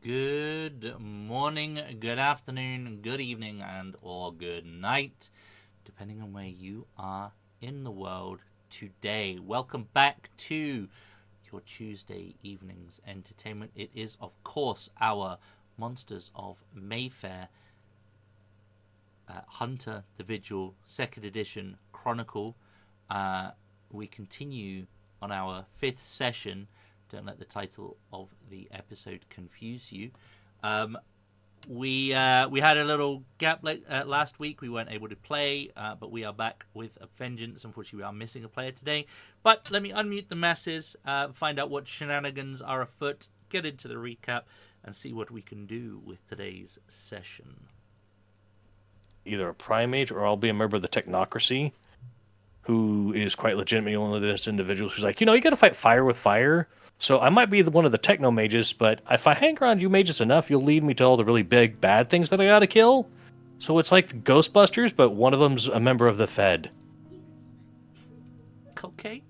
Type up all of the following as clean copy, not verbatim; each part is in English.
Good morning, good afternoon, good evening, and or good night, depending on where you are in the world today. Welcome back to your Tuesday evening's entertainment. It is, of course, our Monsters of Mayfair Hunter the Vigil 2nd edition Chronicle. We continue on our 5th session. Don't let the title of the episode confuse you. We had a little gap last week. We weren't able to play, but we are back with a vengeance. Unfortunately, we are missing a player today. But let me unmute the masses, find out what shenanigans are afoot, get into the recap, and see what we can do with today's session. Either a primate or I'll be a member of the technocracy, who is quite legitimately one of those individuals who's like, you got to fight fire with fire. So I might be one of the techno mages, but if I hang around you mages enough, you'll lead me to all the really big bad things that I gotta kill. So it's like Ghostbusters, but one of them's a member of the Fed. Okay.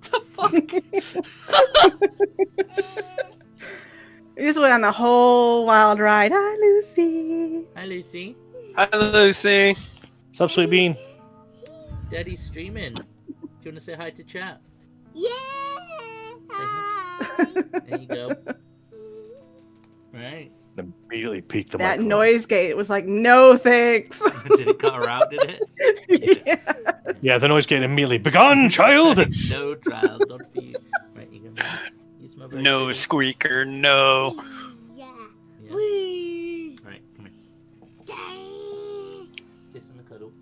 The fuck? We just went on a whole wild ride. Hi, Lucy. Hi, Lucy. Hi, Lucy. What's up, Sweet Bean? Daddy's streaming. Do you want to say hi to chat? Yeah. There you go. Right. Immediately peeked the That microphone. noise gate was like, no thanks. Did it cut her out, did it? Yeah. Yeah, the noise gate immediately, begone, child! No, child, not for you. Right, you gonna use my bird No, baby? Squeaker, no. Yeah. Yeah. Whee. Right, come here. Dang. Kiss and a cuddle.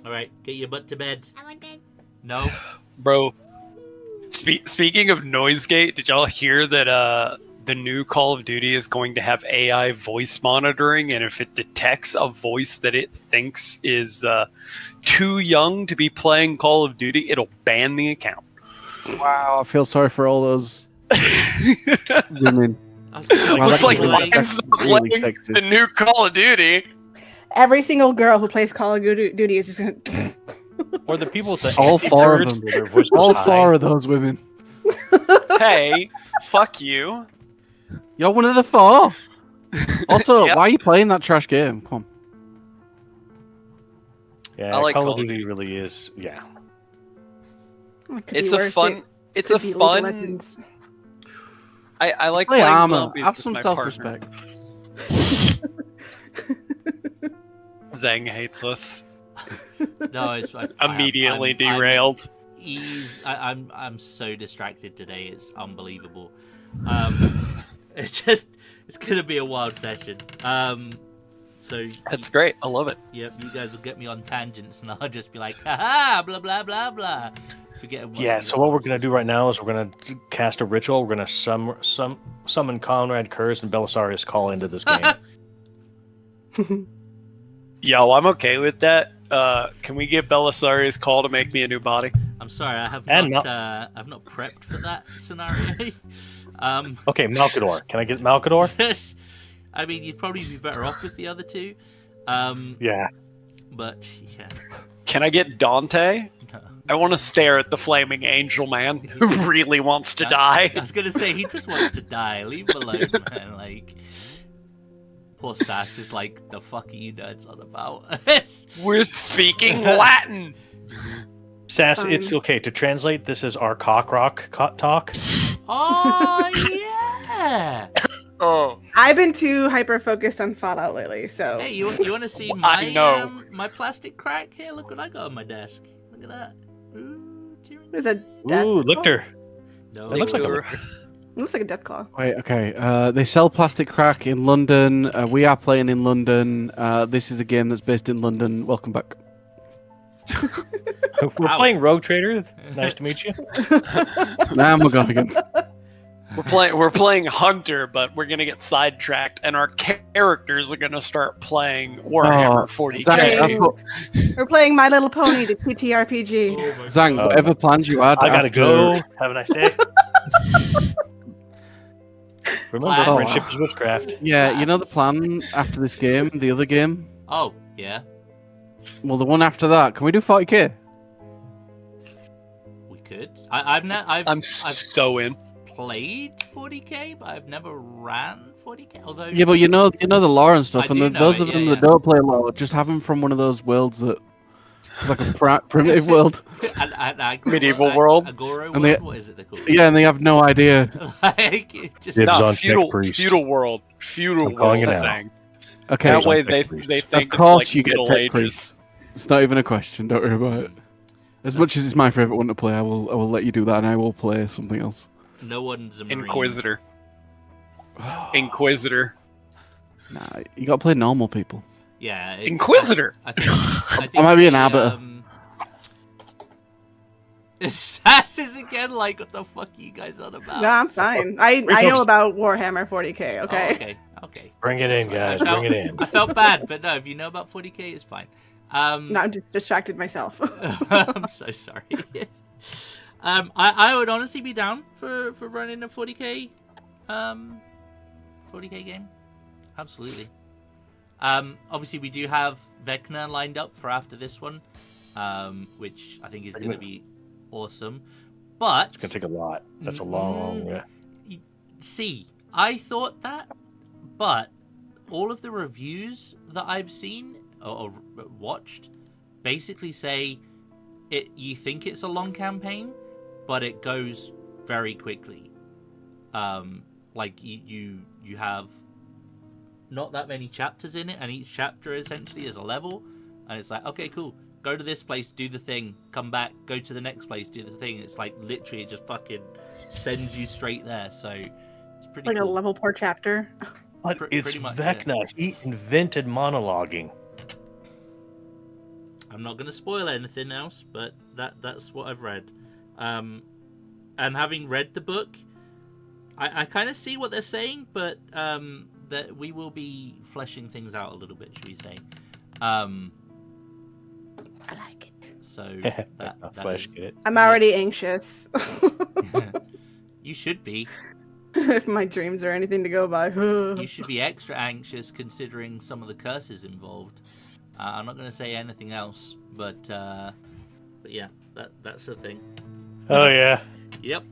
Alright, get your butt to bed. I want that. No? Bro, speaking of noise gate, did y'all hear that the new Call of Duty is going to have AI voice monitoring, and if it detects a voice that it thinks is too young to be playing Call of Duty, it'll ban the account. Wow, I feel sorry for all those women. Looks like playing- mine's really playing sexist. the new Call of Duty. Every single girl who plays Call of Duty is just going to... Or the people with the All four of them. their voice All goes four high. of those women. Hey, fuck you. You're one of the four. Also, Yep. why are you playing that trash game? Come Yeah, I like Call Call of of Duty really is, yeah. It's a fun. It's a fun. Legends. I like on. Play playing armor. zombies Have with some my self-respect. partner. Zang hates us. No, it's fine. Immediately derailed. I'm so distracted today. It's unbelievable. It's gonna be a wild session. So That's great. I love it. Yep, you guys will get me on tangents, and I'll just be like, haha, blah blah blah blah. Forget. Yeah, so what we're going to do right now is we're going to cast a ritual. We're going to summon Conrad Kurz and Belisarius Call into this game. Yo, I'm okay with that. Can we get Belisarius Call to make me a new body? I'm sorry, I have And not. I've not prepped for that scenario. Okay, Malkador. Can I get Malkador? I mean, you'd probably be better off with the other two. Yeah. But yeah. Can I get Dante? No. I want to stare at the flaming angel man who really wants to I die. was gonna say he just wants to die. Leave him alone, man. Like, poor Sass is like, the fuck are you nerds on about? We're speaking Latin. Sass, Fine. it's okay to translate. This is our cock rock talk. Oh yeah. Oh, I've been too hyper focused on Fallout lately, so Hey, you want to see my know. my plastic crack? Here, look what I got on my desk. Look at that. Ooh, Tyrion. there's a death Ooh, claw? lictor. No, It looks like a Lictor. lictor. It looks like a death claw. Wait, okay. They sell plastic crack in London. We are playing in London. This is a game that's based in London. Welcome back. We're Wow. playing Rogue Trader. Nice to meet you. Now I'm going again. We're playing Hunter, but we're gonna get sidetracked, and our characters are gonna start playing Warhammer Oh, 40k. Zang, that's what, We're playing My Little Pony, the TTRPG. Oh my Zang, God. whatever plans you had. I gotta after- go. Have a nice day. Remember, Oh. friendship is witchcraft. Yeah, you know the plan after this game, the other game? Oh yeah, Well, the one after that. Can we do 40k? we could. I've I'm so in. played 40k, but I've never ran 40k. Although Yeah, but you know the lore and stuff, I and do know those it, of them yeah, that yeah. don't play lore, just have them from one of those worlds that like a primitive world. an Medieval world? Agoro And world. they- What is it they're called? Yeah, and they have no idea. Like, just Dibs No, on feudal, tech priest. feudal world. Feudal I'm calling world, it out. Zang. Okay, That way on they tech priest. they think course it's you like get Middle tech Ages. priest. It's not even a question. Don't worry about it. As much as it's my favorite one to play, I will let you do that, and I will play something else. no one's a marine. Inquisitor. Inquisitor. Nah, you gotta play normal people. Yeah, Inquisitor. I think I might be an the, arbiter. Assassins again. Like, what the fuck are you guys on about? No, I'm fine. I know about Warhammer 40k, Oh, okay? okay. Bring it in, guys. Bring it in. I felt bad, but no, if you know about 40k, it's fine. No, I'm just distracted myself. I'm so sorry. I would honestly be down for running a 40k 40k game. Absolutely. Obviously we do have Vecna lined up for after this one, which I think is going to be awesome. But It's gonna take a lot. That's a long. see, I thought that, but all of the reviews that I've seen or watched basically say you think it's a long campaign, but it goes very quickly. Like you have not that many chapters in it, and each chapter essentially is a level, and it's like, okay, cool, go to this place, do the thing, come back, go to the next place, do the thing. It's like literally it just fucking sends you straight there. So it's pretty Like a cool. level per chapter. But it's pretty much, yeah. Vecna. He invented monologuing. I'm not going to spoil anything else, but that's what I've read. And having read the book, I kind of see what they're saying, but that we will be fleshing things out a little bit, should we say? I like it. So Not that flesh is- get it. I'm already anxious. You should be. If my dreams are anything to go by. You should be extra anxious considering some of the curses involved. I'm not going to say anything else, but yeah, that's the thing. Oh yeah. Yep.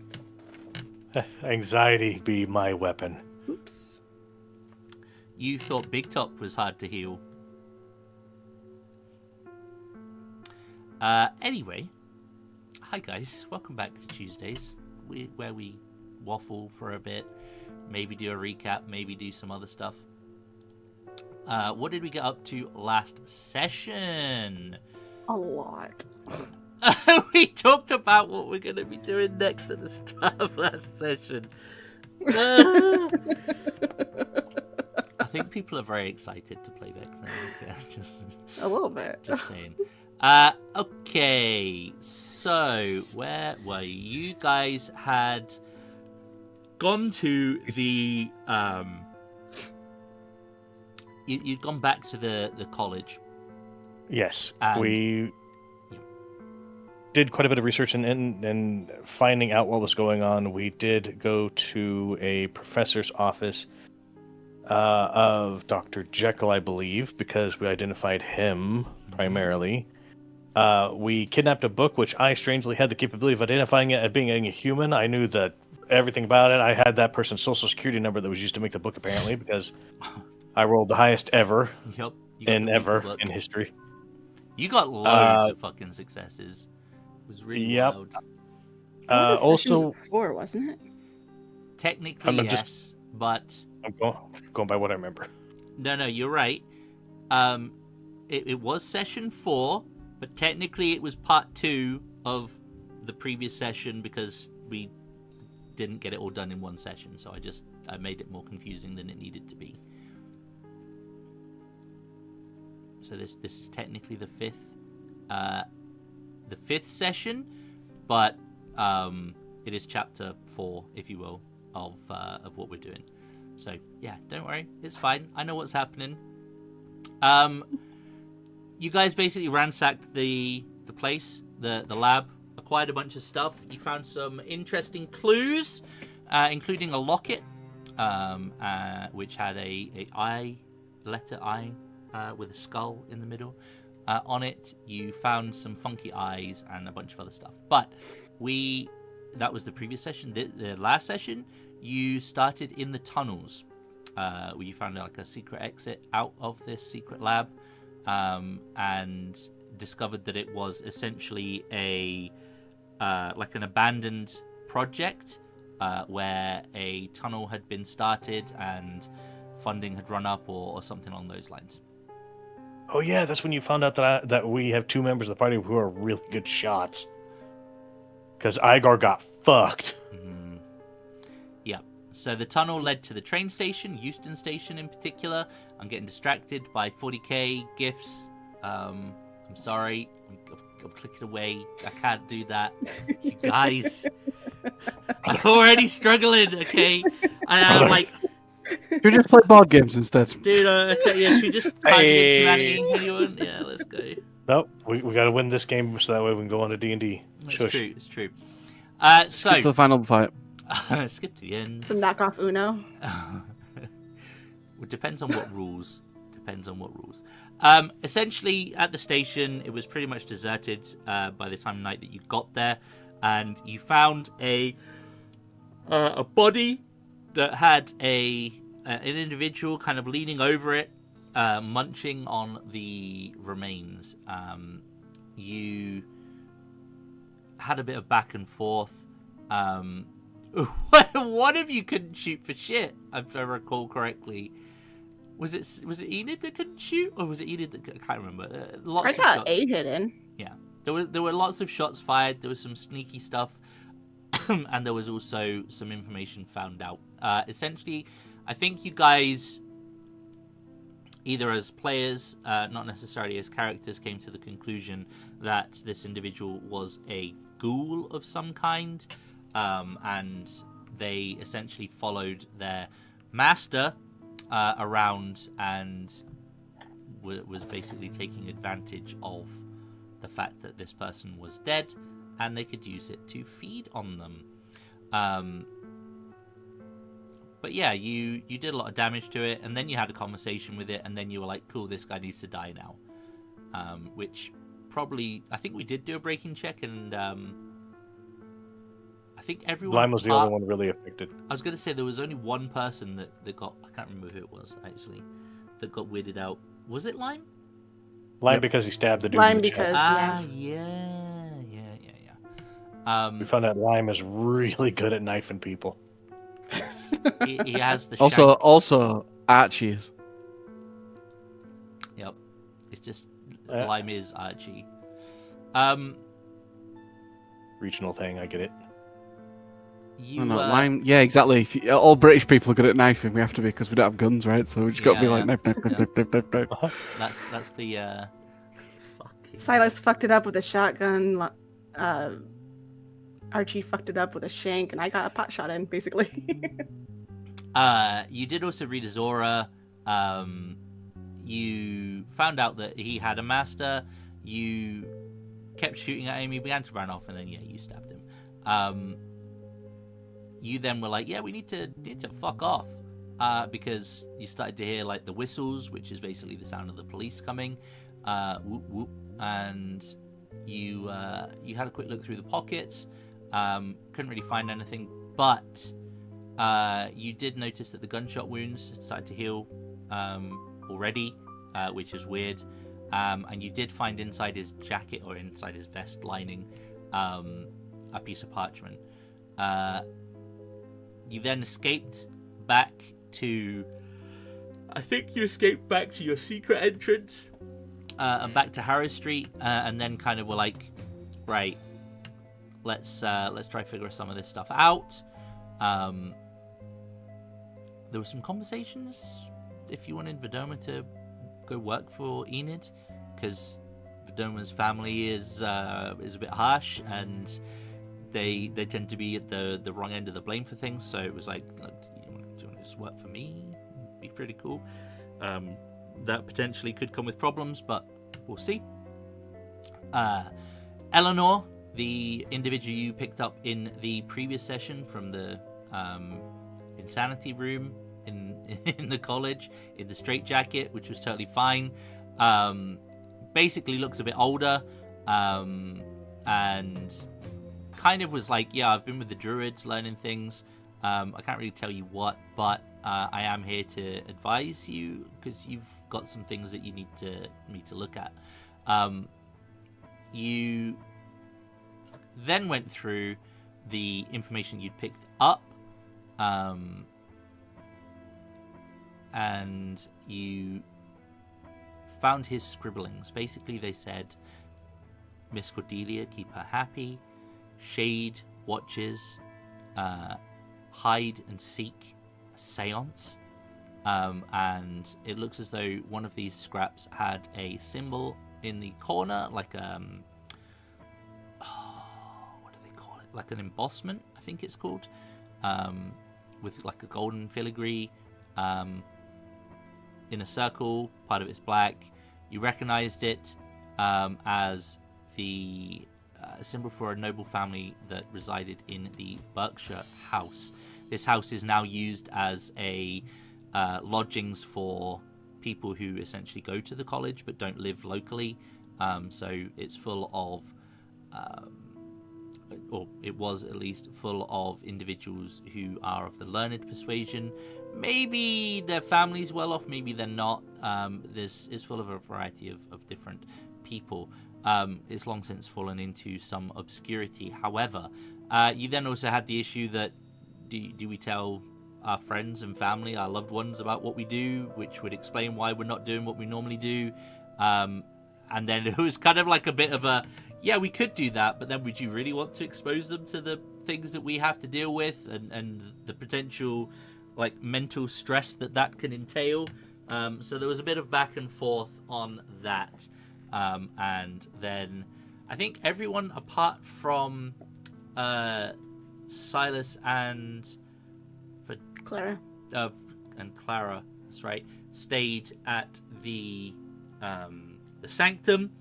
Anxiety be my weapon. Oops. You thought Big Top was hard to heal. Anyway, hi guys, welcome back to Tuesdays, where we waffle for a bit, maybe do a recap, maybe do some other stuff. What did we get up to last session? A lot. We talked about what we're going to be doing next at the start of last session. I think people are very excited to play Vecna. Okay, A little bit. just saying. Okay, so where were you? You guys had gone to the you'd gone back to the college. Yes, And- we did quite a bit of research and finding out what was going on. We did go to a professor's office of Dr. Jekyll, I believe, because we identified him primarily. We kidnapped a book, which I strangely had the capability of identifying it as being a human. I knew that everything about it. I had that person's social security number that was used to make the book, apparently, because I rolled the highest ever Yep. in history. You got loads of fucking successes. It was really Yep. wild. That was a session Also, before, wasn't it? Technically, I'm yes, just- but I'm going by what I remember. no, you're right. It was session 4, but technically it was part 2 of the previous session because we didn't get it all done in one session. So I made it more confusing than it needed to be. So this is technically the fifth session, but it is chapter 4, if you will, of what we're doing. So yeah, don't worry, it's fine. I know what's happening. You guys basically ransacked the place, the lab, acquired a bunch of stuff. You found some interesting clues, including a locket, which had a letter I, with a skull in the middle. On it, you found some funky eyes and a bunch of other stuff. But that was the previous session. The last session, you started in the tunnels, where you found like a secret exit out of this secret lab, and discovered that it was essentially like an abandoned project, where a tunnel had been started and funding had run up or something along those lines. Oh yeah, that's when you found out that we have 2 members of the party who are really good shots. Because Igor got fucked. Mm-hmm. Yeah. So the tunnel led to the train station, Euston Station in particular. I'm getting distracted by 40k gifts. I'm sorry. I'm clicking away. I can't do that. You guys. I'm already struggling, okay? I'm like... Should we just play board games instead? Dude, should we just Cards Against Humanity? Anyone? Yeah, let's go. Nope, we got to win this game so that way we can go on to D&D. It's true. So Skip to the final fight. skip to the end. Some knockoff Uno. It depends on what rules. Essentially, at the station, it was pretty much deserted by the time of night that you got there, and you found a body that had an individual kind of leaning over it, munching on the remains. You had a bit of back and forth. One of you couldn't shoot for shit, if I recall correctly. Was it Enid that couldn't shoot, or was it Enid that I can't remember? I got A hidden. Yeah, there were lots of shots fired. There was some sneaky stuff, and there was also some information found out. Essentially, I think you guys, either as players, not necessarily as characters, came to the conclusion that this individual was a ghoul of some kind, and they essentially followed their master around and was basically taking advantage of the fact that this person was dead, and they could use it to feed on them. But yeah, you did a lot of damage to it, and then you had a conversation with it, and then you were like, cool, this guy needs to die now. Which probably, I think we did do a breaking check, and I think everyone... Lime was the only one really affected. I was going to say there was only one person that got... I can't remember who it was, actually, that got weirded out. Was it Lime? Lime because he stabbed the dude Lime in the because- chest. Yeah. We found out Lime is really good at knifing people. Yes. He has the Also Archie is. Yep. It's just Yeah. Lime is Archie. Regional thing, I get it. You No, Lime. Yeah, exactly. All British people are good at knifing. We have to be because we don't have guns, right? So we just got to be like knife. that's the fucking... Silas fucked it up with a shotgun. Archie fucked it up with a shank, and I got a pot shot in, basically. You did also read his aura. You found out that he had a master. You kept shooting at him. He began to run off, and then you stabbed him. You then were like, yeah, we need to fuck off, because you started to hear like the whistles, which is basically the sound of the police coming, whoop whoop, and you had a quick look through the pockets. Couldn't really find anything, but you did notice that the gunshot wounds had started to heal already, which is weird. And you did find inside his jacket or inside his vest lining a piece of parchment. You then escaped back to... I think you escaped back to your secret entrance and back to Harrow Street, and then kind of were like, right, let's try to figure some of this stuff out. There were some conversations if you wanted Verdoma to go work for Enid, because Verdoma's family is a bit harsh, and they tend to be at the wrong end of the blame for things. So it was like, look, do you want to just work for me? Be pretty cool. That potentially could come with problems, but we'll see. Eleanor, the individual you picked up in the previous session from the insanity room in the college, in the straitjacket, which was totally fine. Basically looks a bit older, and kind of was like, yeah, I've been with the druids learning things. I can't really tell you what, but I am here to advise you because you've got some things that you need to look at. You then went through the information you'd picked up, and you found his scribblings. Basically, they said, Miss Cordelia, keep her happy. Shade watches, hide and seek a seance. And it looks as though one of these scraps had a symbol in the corner, like what do they call it? Like an embossment, I think it's called, with like a golden filigree in a circle. Part of it's black. You recognized it as the symbol for a noble family that resided in the Berkshire House. This house is now used as a lodgings for people who essentially go to the college but don't live locally. So it's full of, or it was at least full of individuals who are of the learned persuasion. Maybe their family's well off, maybe they're not. This is full of a variety of different people. It's long since fallen into some obscurity. However, you then also had the issue that do we tell our friends and family, our loved ones, about what we do, which would explain why we're not doing what we normally do. And then it was kind of like a bit of a, yeah, we could do that, but then would you really want to expose them to the things that we have to deal with and the potential like mental stress that can entail? So there was a bit of back and forth on that. And then I think everyone apart from Silas and Clara. And Clara, that's right, stayed at the sanctum.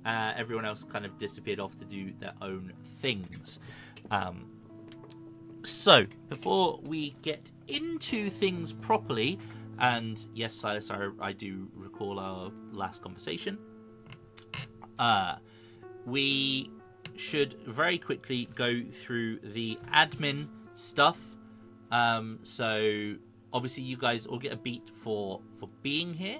Everyone else kind of disappeared off to do their own things. So before we get into things properly, and yes, Silas, I do recall our last conversation. We should very quickly go through the admin stuff. So obviously you guys all get a beat for being here.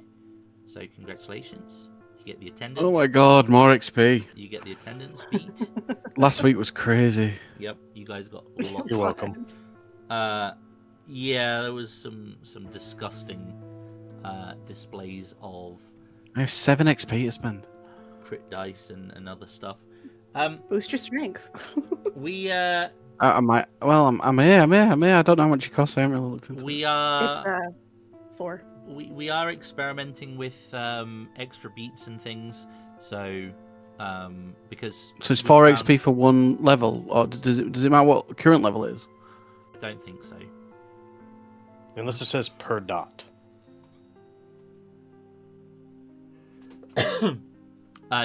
So congratulations. You get the attendance. Oh my god, more XP. You get the attendance beat. Last week was crazy. Yep, you guys got a lot. You're welcome. Yeah, there was some disgusting displays of I have 7 XP to spend. crit dice and other stuff. Boost your strength. We I'm here. I don't know how much it costs. I haven't really looked into it. we are It's 4. we are experimenting with extra beats and things. So because So it's we 4 found- XP for one level, or does it matter what current level it is? I don't think so. Unless it says per dot.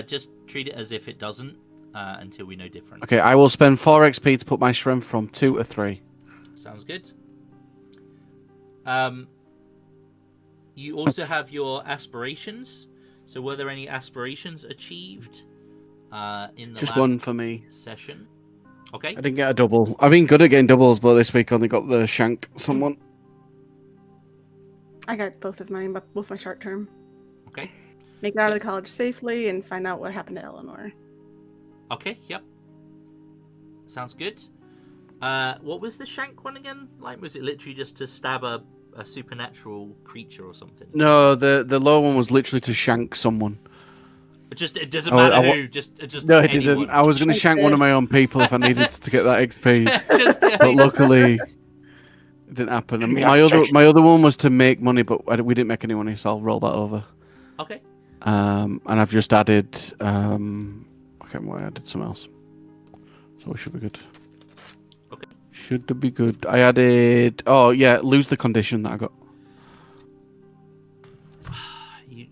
Just treat it as if it doesn't until we know different. Okay, I will spend 4 XP to put my strength from 2 to 3. Sounds good. You also have your aspirations. So were there any aspirations achieved in the Just last one for me. session. Okay. I didn't get a double. I've been good at getting doubles, but this week I only got the shank someone. I got both of mine, but both my short term. Okay. Make it out of the college safely and find out what happened to Eleanor. Okay. Yep. Sounds good. What was the shank one again? Like, was it literally just to stab a supernatural creature or something? No, the low one was literally to shank someone. It doesn't matter who. Just No, it anyone. didn't. I was going to shank one of my own people if I needed to get that XP, Just- but luckily it didn't happen. And my other one was to make money, but we didn't make any money, so I'll roll that over. Okay. And I've just added. I can't remember why I added something else, so we should be good. Okay. Should be good. I added. Oh yeah, lose the condition that I got.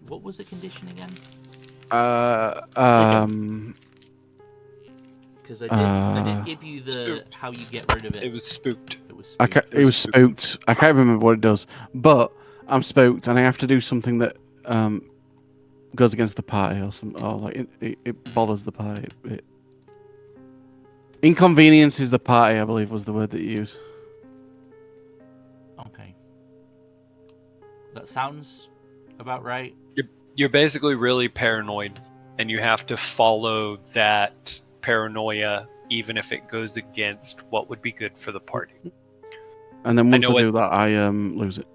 What was the condition again? Because I did give you the Spooked. how you get rid of it. It was spooked. It was It was spooked. I can't remember what it does, but I'm spooked, and I have to do something that goes against the party or something. Or like it bothers the party. It inconveniences the party, I believe was the word that you used. Okay. That sounds about right. You're basically really paranoid, and you have to follow that paranoia, even if it goes against what would be good for the party. And then once I know do that, I lose it.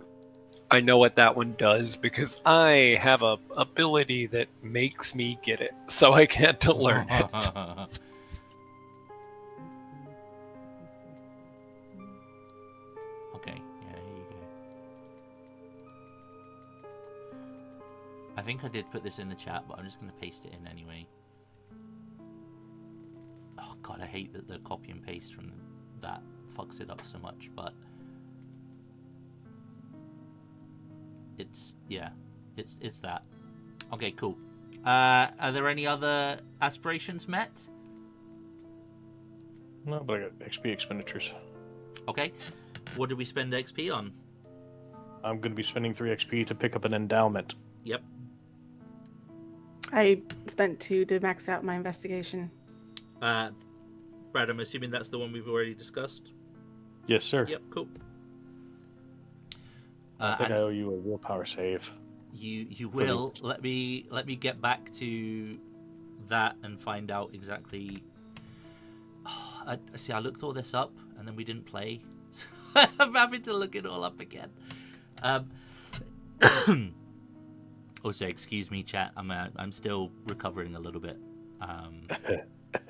I know what that one does because I have a ability that makes me get it, so I can't learn it. Okay, yeah, here you go. I think I did put this in the chat, but I'm just going to paste it in anyway. Oh god, I hate that the copy and paste from that fucks it up so much, but it's that. Okay, cool. Are there any other aspirations met? No, but I got XP expenditures. Okay. What did we spend XP on? I'm going to be spending 3 XP to pick up an endowment. Yep. I spent 2 to max out my investigation. Brad, I'm assuming that's the one we've already discussed. Yes, sir. Yep, cool. I think I owe you a willpower save. You will. Let me get back to that and find out exactly. I looked all this up and then we didn't play. I'm having to look it all up again. Also, excuse me, chat. I'm still recovering a little bit.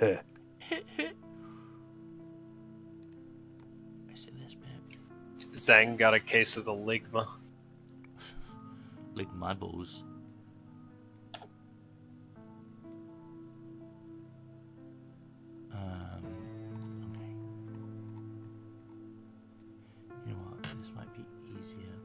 Is it this bit? Zhang got a case of the ligma. Lick my balls. Okay. You know what? This might be easier.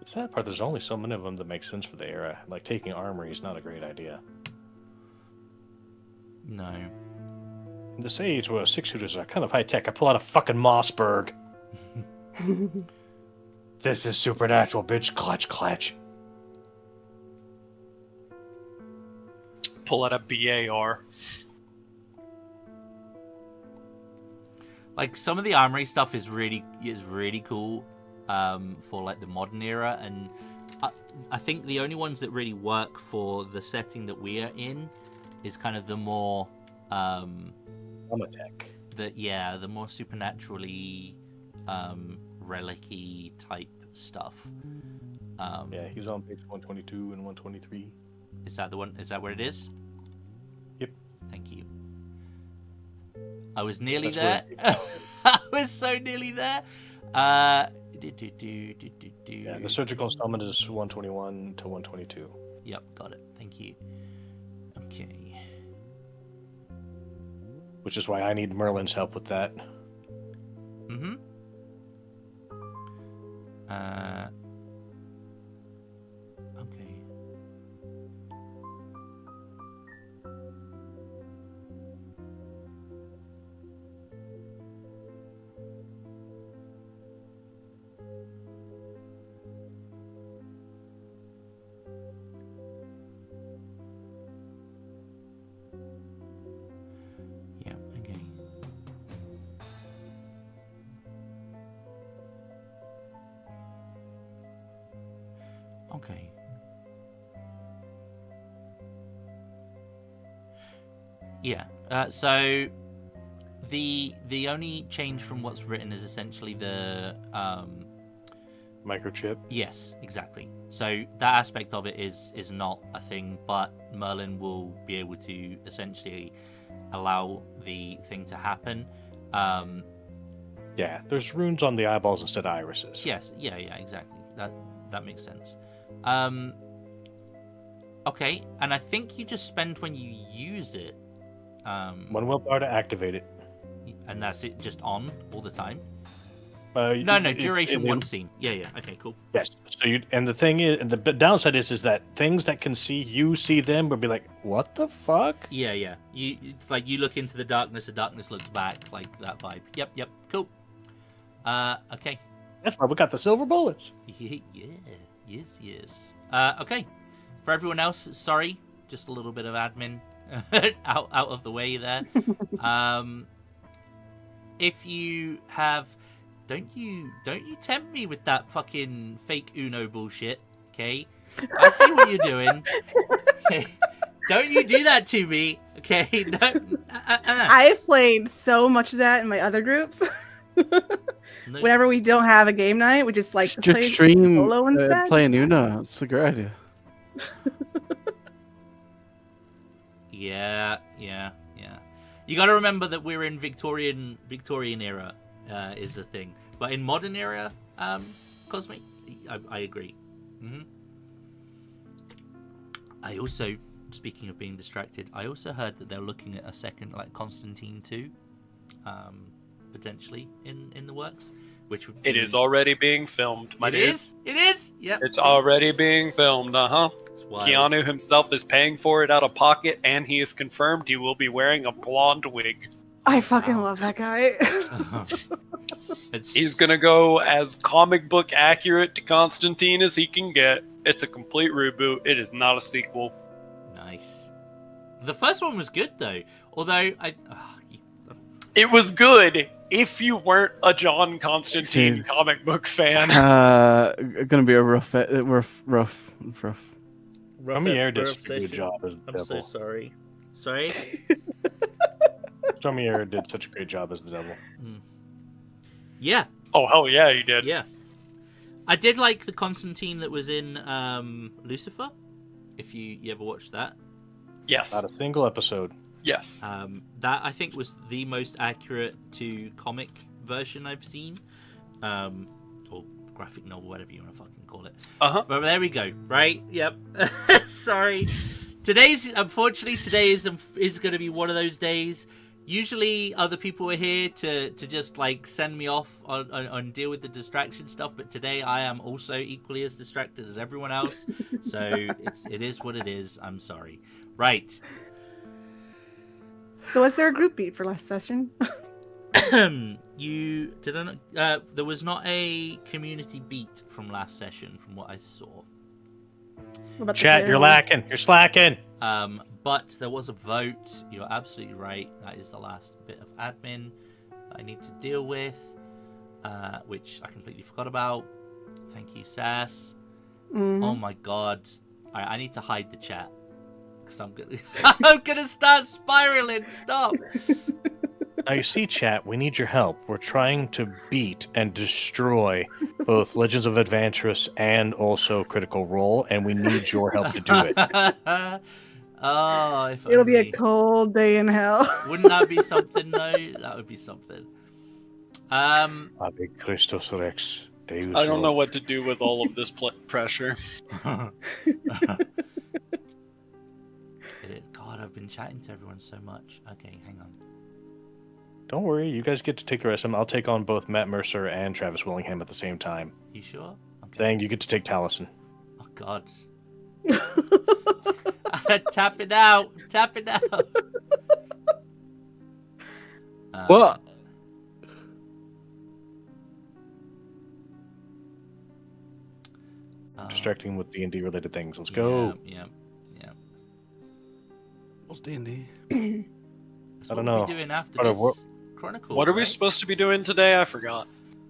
The sad part, there's only so many of them that make sense for the era. Like, taking armory is not a great idea. No. And to say to a 6-shooters are kind of high-tech, I pull out a fucking Mossberg. This is supernatural, bitch. Clutch, clutch. Pull out a BAR. Like, some of the armory stuff is really cool for like the modern era, and I think the only ones that really work for the setting that we are in is kind of the more Tech. the more supernaturally relic-y type stuff. Yeah, he's on page 122 and 123. Is that the one? Is that where it is? Yep. Thank you. I was nearly That's there. I was so nearly there. Yeah, the surgical installment is 121 to 122. Yep, got it. Thank you. Okay. Which is why I need Merlin's help with that. Mm-hmm. Okay. Okay. Yeah. So the only change from what's written is essentially the Microchip. yes, exactly. So that aspect of it is not a thing, but Merlin will be able to essentially allow the thing to happen. Yeah, there's runes on the eyeballs instead of irises. Yes, yeah, exactly. That makes sense. Okay, and I think you just spend when you use it. One willpower to activate it. And that's it, just on all the time. No, Duration one scene. Yeah. Okay, cool. Yes. So and the thing is, and the downside is that things that can see you see them would be like, what the fuck? Yeah. You look into the darkness looks back, like that vibe. Yep. Cool. Okay. That's why we got the silver bullets. Yeah. Yes. Okay. For everyone else, sorry, just a little bit of admin out of the way there. If you have, don't you tempt me with that fucking fake Uno bullshit, okay? I see what you're doing. Okay. Don't you do that to me, okay? I've played so much of that in my other groups. No. Whenever we don't have a game night, we just like play Just stream solo instead. playing Uno. It's a great idea. Yeah. You got to remember that we're in Victorian era, is the thing. But in modern era, Cosmic, I agree. Mm-hmm. I also, speaking of being distracted, I also heard that they're looking at a second, like Constantine 2, potentially in the works, which would be... It is already being filmed, my dude. It is. Yep. It's already being filmed. Keanu himself is paying for it out of pocket, and he is confirmed he will be wearing a blonde wig. I fucking love that guy. He's gonna go as comic book accurate to Constantine as he can get. It's a complete reboot. It is not a sequel. Nice. The first one was good though, although It was good if you weren't a John Constantine comic book fan. Gonna be a rough. Romier did such a good job as the devil. I'm so sorry. Sorry? Romier did such a great job as the devil. Yeah. Oh, hell yeah, you did. Yeah. I did like the Constantine that was in Lucifer, if you ever watched that. Yes. Not a single episode. Yes. That, I think, was the most accurate to comic version I've seen. Or graphic novel, whatever you want to fucking call it. But there we go, right? Yep. Sorry. Unfortunately, today is going to be one of those days. Usually other people are here to just like send me off on deal with the distraction stuff, but today I am also equally as distracted as everyone else. So it is what it is. I'm sorry. Right. So was there a group beat for last session? You didn't. There was not a community beat from last session, from what I saw. What about the Chat, player you're one? lacking. You're slacking. But there was a vote. You're absolutely right. That is the last bit of admin that I need to deal with, which I completely forgot about. Thank you, Sass. Mhm. Oh my god. Alright, I need to hide the chat. Because I'm gonna start spiraling. Stop. Now you see, chat, we need your help. We're trying to beat and destroy both Legends of Adventurous and also Critical Role, and we need your help to do it. Oh, if It'll be a only. cold day in hell. Wouldn't that be something, though? That would be something. Ave Christus Rex. Deus I don't know Lord. what to do with all of this pressure. God, I've been chatting to everyone so much. Okay, hang on. Don't worry, you guys get to take the rest of them. I'll take on both Matt Mercer and Travis Willingham at the same time. You sure? Okay. Dang, you get to take Taliesin. Oh, God. Tap it out. Tap it out. What? Distracting with D&D related things. Let's go. Yeah. What's D&D? That's I what don't we'll know. be doing after Part of this what- Chronicle. What are we right? supposed to be doing today? I forgot.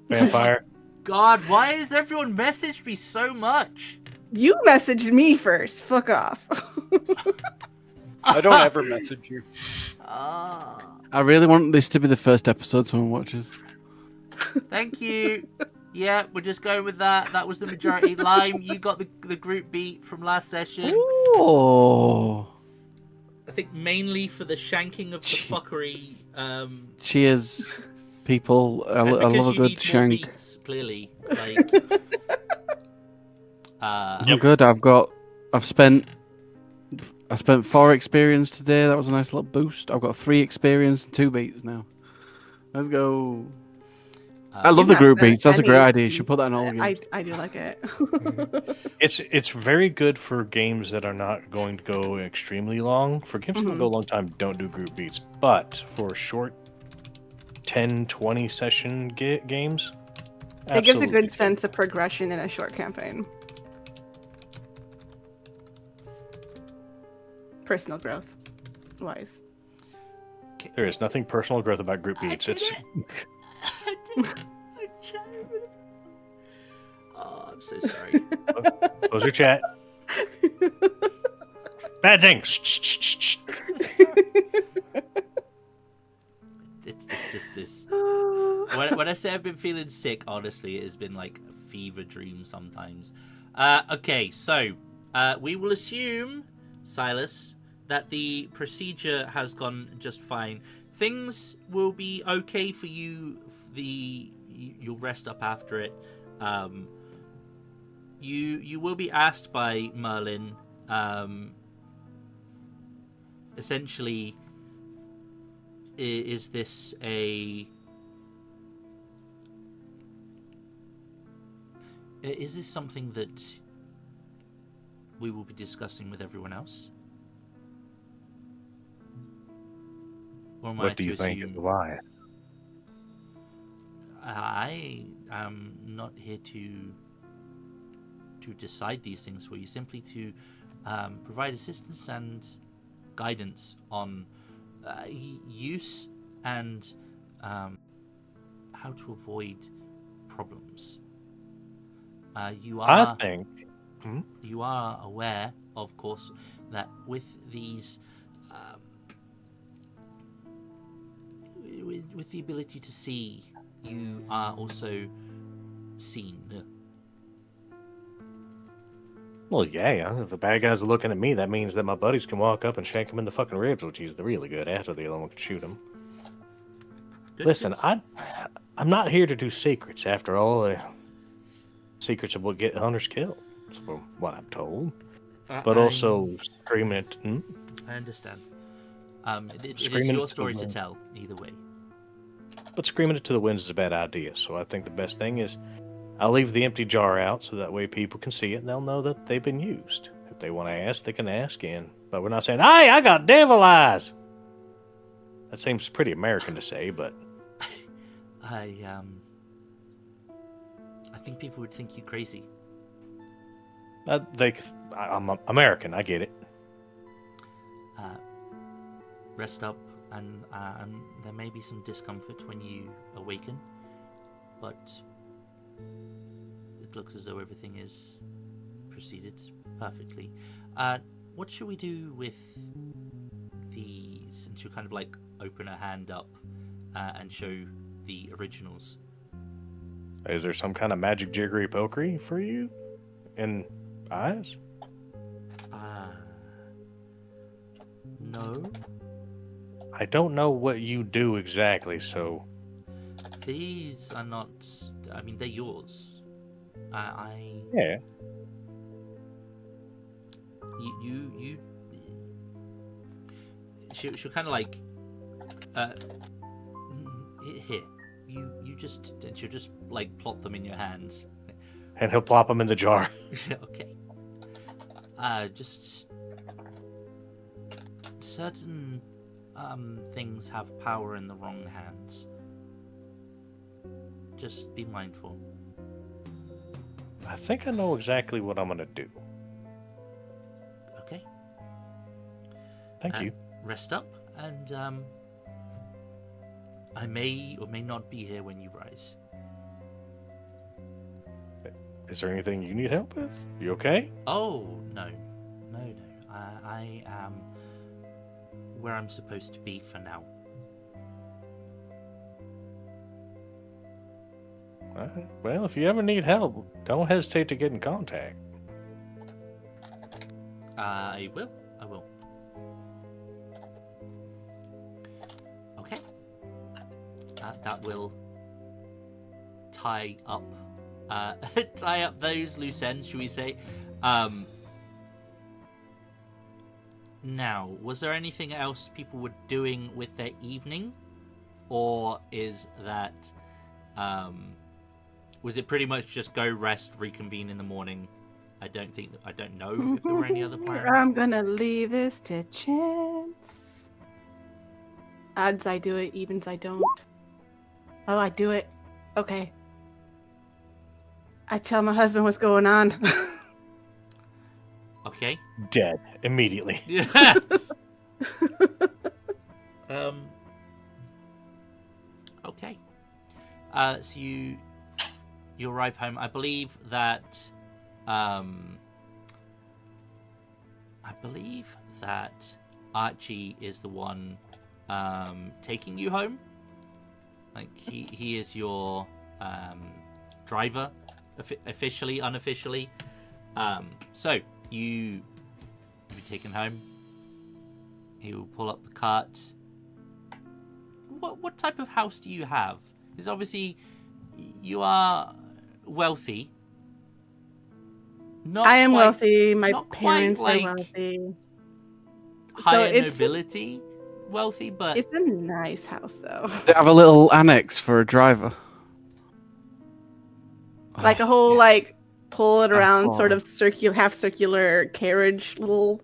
Vampire. God, why has everyone messaged me so much? You messaged me first. Fuck off. I don't ever message you. I really want this to be the first episode someone watches. Thank you. Yeah, we're just going with that. That was the majority. Lime, you got the group beat from last session. Oh. I think mainly for the shanking of the fuckery. Cheers, people. I and love because a you good need more shank. beats, clearly. Like, I'm good. I spent 4 experience today. That was a nice little boost. I've got 3 experience and 2 beats now. Let's go. I love the You've group not beats. That's a spent great any idea. You should put that in all games. I do like it. It's very good for games that are not going to go extremely long. For games that will go a long time, don't do group beats. But for short 10, 20 session games, It gives a good absolutely. sense of progression in a short campaign. Personal growth wise. There is nothing personal growth about group beats. It's Oh, I'm so sorry. close your chat. Bad thing. Shh, shh, shh, shh. it's just this. When I say I've been feeling sick, honestly, it has been like a fever dream sometimes. Okay, so we will assume, Silas, that the procedure has gone just fine. Things will be okay for you. You'll rest up after it. You will be asked by Merlin. Essentially, is this something that we will be discussing with everyone else? Or am I What do to you think? assume- Why? I am not here to decide these things for you, simply to provide assistance and guidance on use and how to avoid problems. You I are think. you are aware, of course, that with these with the ability to see, you are also seen. Well, yeah. If the bad guys are looking at me, that means that my buddies can walk up and shank him in the fucking ribs, which he's really good at, or the other one can shoot him. Good, Listen, good. I'm not here to do secrets. After all, secrets are what get hunters killed, from what I'm told. But also screaming at. I understand. It is Screaming your at the story to wind. tell, either way. But screaming it to the winds is a bad idea. So I think the best thing is I'll leave the empty jar out so that way people can see it and they'll know that they've been used. If they want to ask, they can ask in. But we're not saying, "Hey, I got devil eyes." That seems pretty American to say, but I think people would think you crazy. I'm American. I get it. Rest up, and there may be some discomfort when you awaken, but it looks as though everything is proceeded perfectly. What should we do with these? And she'll kind of like open her hand up and show the originals. Is there some kind of magic jiggery pokery for you in eyes? No. I don't know what you do exactly, so These are not. I mean, they're yours. yeah. You. She'll kind of like. Here. You just. And she'll just like plop them in your hands. And he'll plop them in the jar. Okay. Just. Certain things have power in the wrong hands. Just be mindful. I think I know exactly what I'm gonna do. Okay. Thank you. Rest up, and I may or may not be here when you rise. Is there anything you need help with? You okay? Oh, no. I am where I'm supposed to be for now. Alright. Well, if you ever need help, don't hesitate to get in contact. I will. Okay. That will tie up those loose ends, shall we say. Now, was there anything else people were doing with their evening? Or is that was it pretty much just go rest, reconvene in the morning? I don't know if there were any other plans. I'm gonna leave this to chance. Odds I do it, evens I don't. Oh, I do it. Okay. I tell my husband what's going on. Okay. Dead immediately. Okay. So you arrive home. I believe that Archie is the one taking you home. Like he is your driver, officially, unofficially. So you be taken home. He will pull up the cart. What type of house do you have? Because obviously you are wealthy. I am wealthy. My not quite parents like are wealthy. higher it's nobility wealthy, but a nice house though. They have a little annex for a driver. Like a Oh, whole yeah. like pull it Staff around sort bar. of half circular carriage little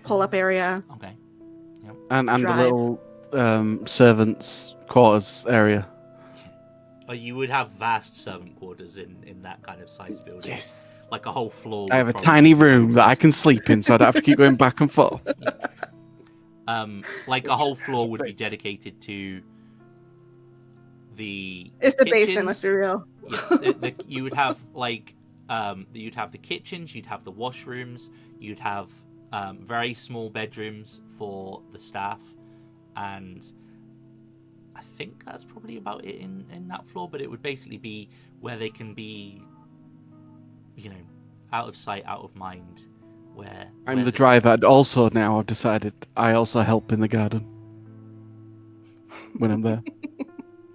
pull up area. okay. and the drive. little servants' quarters area. You would have vast servant quarters in that kind of size building. Yes. Like a whole floor. I have would a probably tiny be room that I devoted- can sleep in, so I don't have to keep going back and forth. Like a whole floor would be dedicated to the It's the kitchens. basement, let's be real. Yeah, you would have like you'd have the kitchens, you'd have the washrooms, you'd have very small bedrooms for the staff, and I think that's probably about it in that floor. But it would basically be where they can be, out of sight, out of mind. Where I'm the driver, and also now I've decided I also help in the garden when I'm there.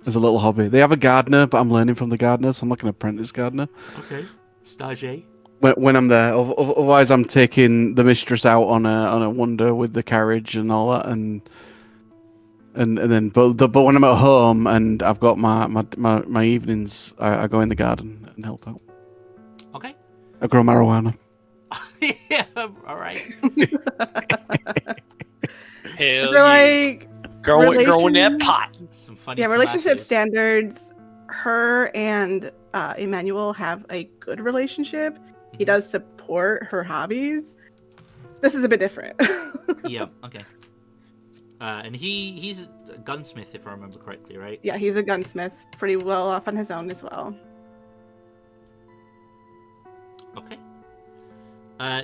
As a little hobby. They have a gardener, but I'm learning from the gardener, so I'm like an apprentice gardener. Okay, stage. When I'm there, otherwise I'm taking the mistress out on a wander with the carriage and all that, and then but when I'm at home and I've got my evenings, I go in the garden and help out. Okay. I grow marijuana. Yeah. All right. Hell We're yeah. like Growing that relation- pot. Some funny. yeah, relationship tomatoes. standards. Her and Emmanuel have a good relationship. He Mhm. does support her hobbies. This is a bit different. Yeah. Okay. And he's a gunsmith, if I remember correctly, right? Yeah, he's a gunsmith, pretty well off on his own as well. Okay.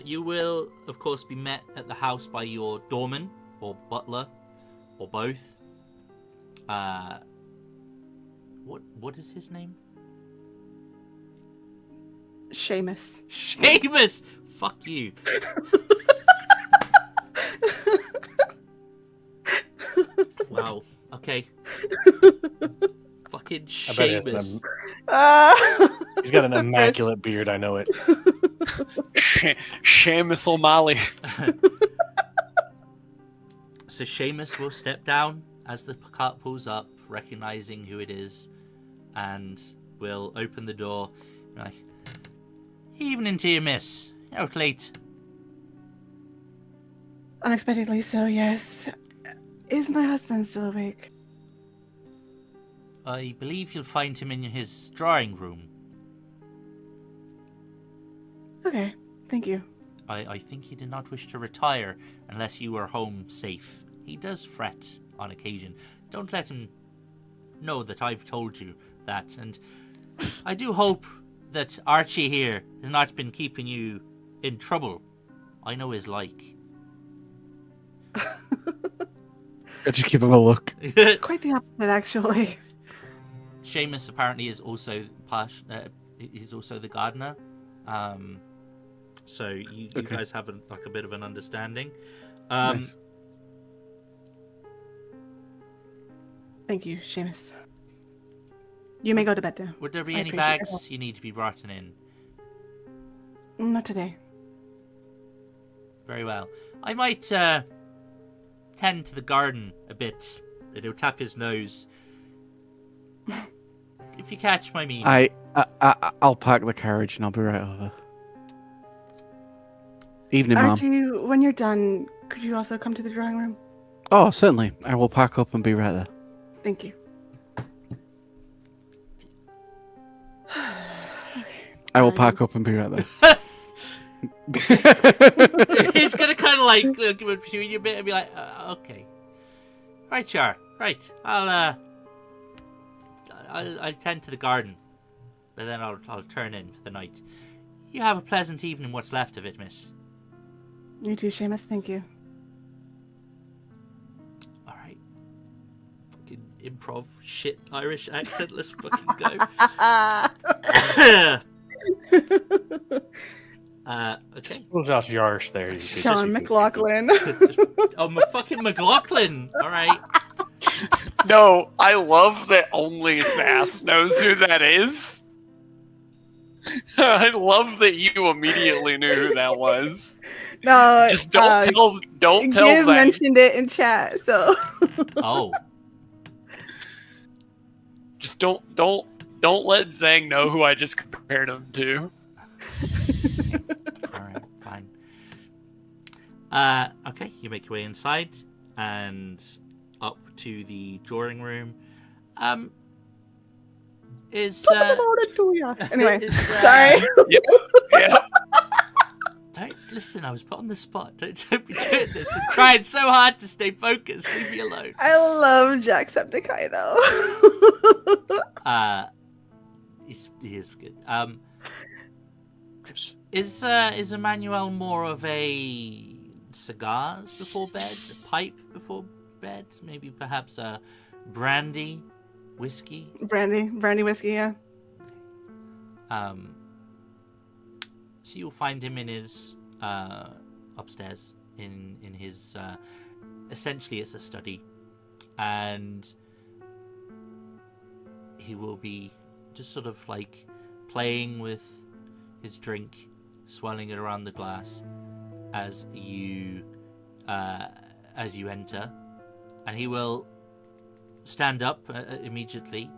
You will, of course, be met at the house by your doorman or butler, or both. What is his name? Seamus. Seamus. Fuck you. Wow. Okay. Fucking I bet he has Seamus. he's got an immaculate beard, I know it. Seamus O'Malley. So Seamus will step down as the cart pulls up, recognizing who it is, and will open the door. Like, evening to you, miss. Out late. Unexpectedly so, yes. Is my husband still awake? I believe you'll find him in his drawing room. Okay, thank you. I think he did not wish to retire unless you were home safe. He does fret on occasion. Don't let him know that I've told you that, and I do hope that Archie here has not been keeping you in trouble. I know his like. I just give him a look. Quite the opposite, actually. Seamus apparently is also he's also the gardener. So you Okay. guys have a bit of an understanding. Nice. Thank you, Seamus. You may go to bed now. Would there be I any appreciate your bags help. you need to be brought in? Not today. Very well. I might tend to the garden a bit. And he'll tap his nose. If you catch my meaning. I'll park the carriage and I'll be right over. Evening, Mum. Archie, when you're done, could you also come to the drawing room? Oh, certainly. I will pack up and be right there. Thank you. I will pack up and be right there. He's gonna kind of like look between you a bit and be like, okay, right, Char, right. I'll tend to the garden, but then I'll turn in for the night. You have a pleasant evening. What's left of it, miss? You too, Seamus. Thank you. All right. Fucking improv shit Irish accent. Let's fucking go. Okay. Pulls out your Irish there. You see. Sean McLaughlin. I'm a fucking McLaughlin. All right. No, I love that only Sass knows who that is. I love that you immediately knew who that was. No, Just don't tell Giz Zang. mentioned it in chat, so. Oh. Just don't let Zang know who I just compared him to. Alright, fine. Okay, you make your way inside and up to the drawing room. Anyway, is, sorry. Yeah. Don't listen, I was put on the spot. Don't be doing this. I'm trying so hard to stay focused. Leave me alone. I love Jacksepticeye though. He is good. Is Emmanuel more of a cigars before bed, a pipe before bed, maybe perhaps a brandy, whiskey? Brandy whiskey, yeah. So you'll find him in his upstairs in his essentially it's a study, and he will be just sort of like playing with his drink, swirling it around the glass as you enter, and he will stand up immediately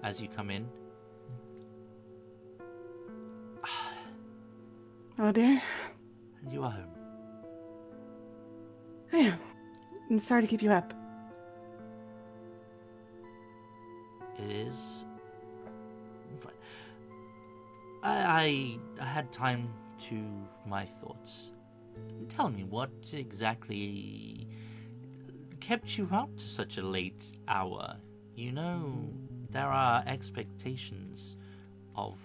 as you come in. Oh dear. And you are home. I am. I'm sorry to keep you up. It is. I had time to my thoughts. Tell me, what exactly kept you out to such a late hour? You know, there are expectations of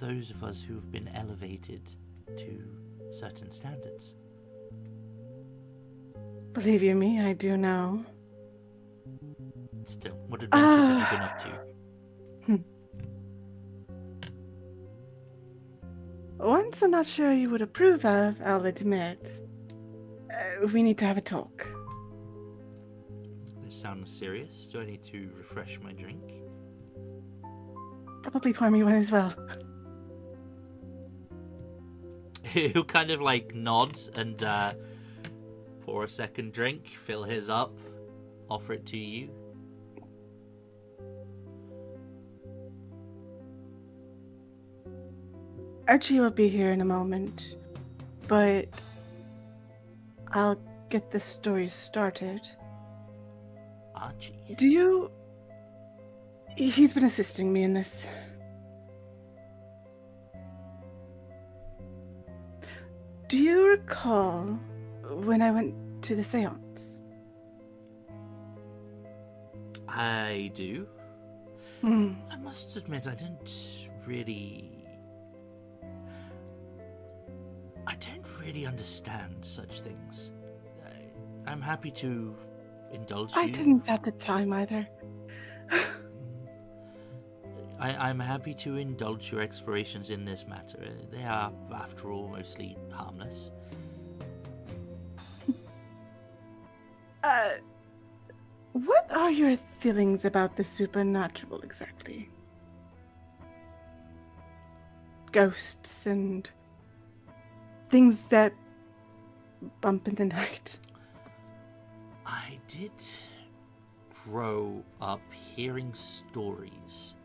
those of us who have been elevated to certain standards. Believe you me, I do know. Still, what adventures have you been up to? Once I'm not sure you would approve of, I'll admit. We need to have a talk. This sounds serious. Do I need to refresh my drink? Probably pour me one as well. He'll kind of like nod and pour a second drink, fill his up, offer it to you. Archie will be here in a moment, but I'll get the story started. Archie? Do you... He's been assisting me in this. Do you recall when I went to the seance? I do. Hmm. I must admit, I don't really understand such things. I'm happy to indulge I you. didn't at the time either. I'm happy to indulge your explorations in this matter. They are, after all, mostly harmless. What are your feelings about the supernatural exactly? Ghosts and things that bump in the night. I did grow up hearing stories.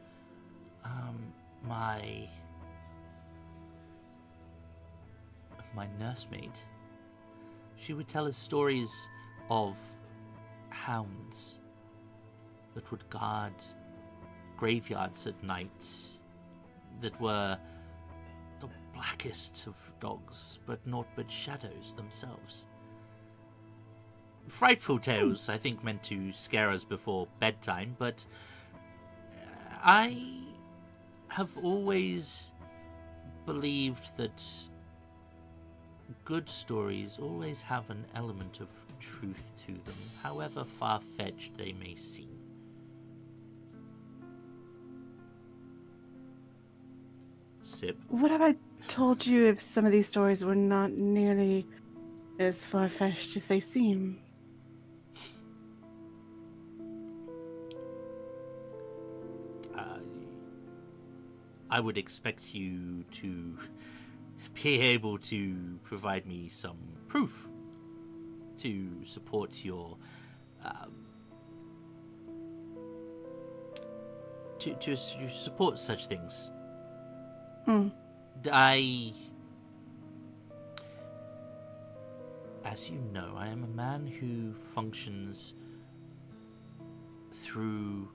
My nursemaid, she would tell us stories of hounds that would guard graveyards at night, that were the blackest of dogs, but naught but shadows themselves. Frightful tales, I think, meant to scare us before bedtime, but I have always believed that good stories always have an element of truth to them, however far-fetched they may seem. Sip. What have I told you if some of these stories were not nearly as far-fetched as they seem? I would expect you to be able to provide me some proof to support your to support such things. As you know, I am a man who functions through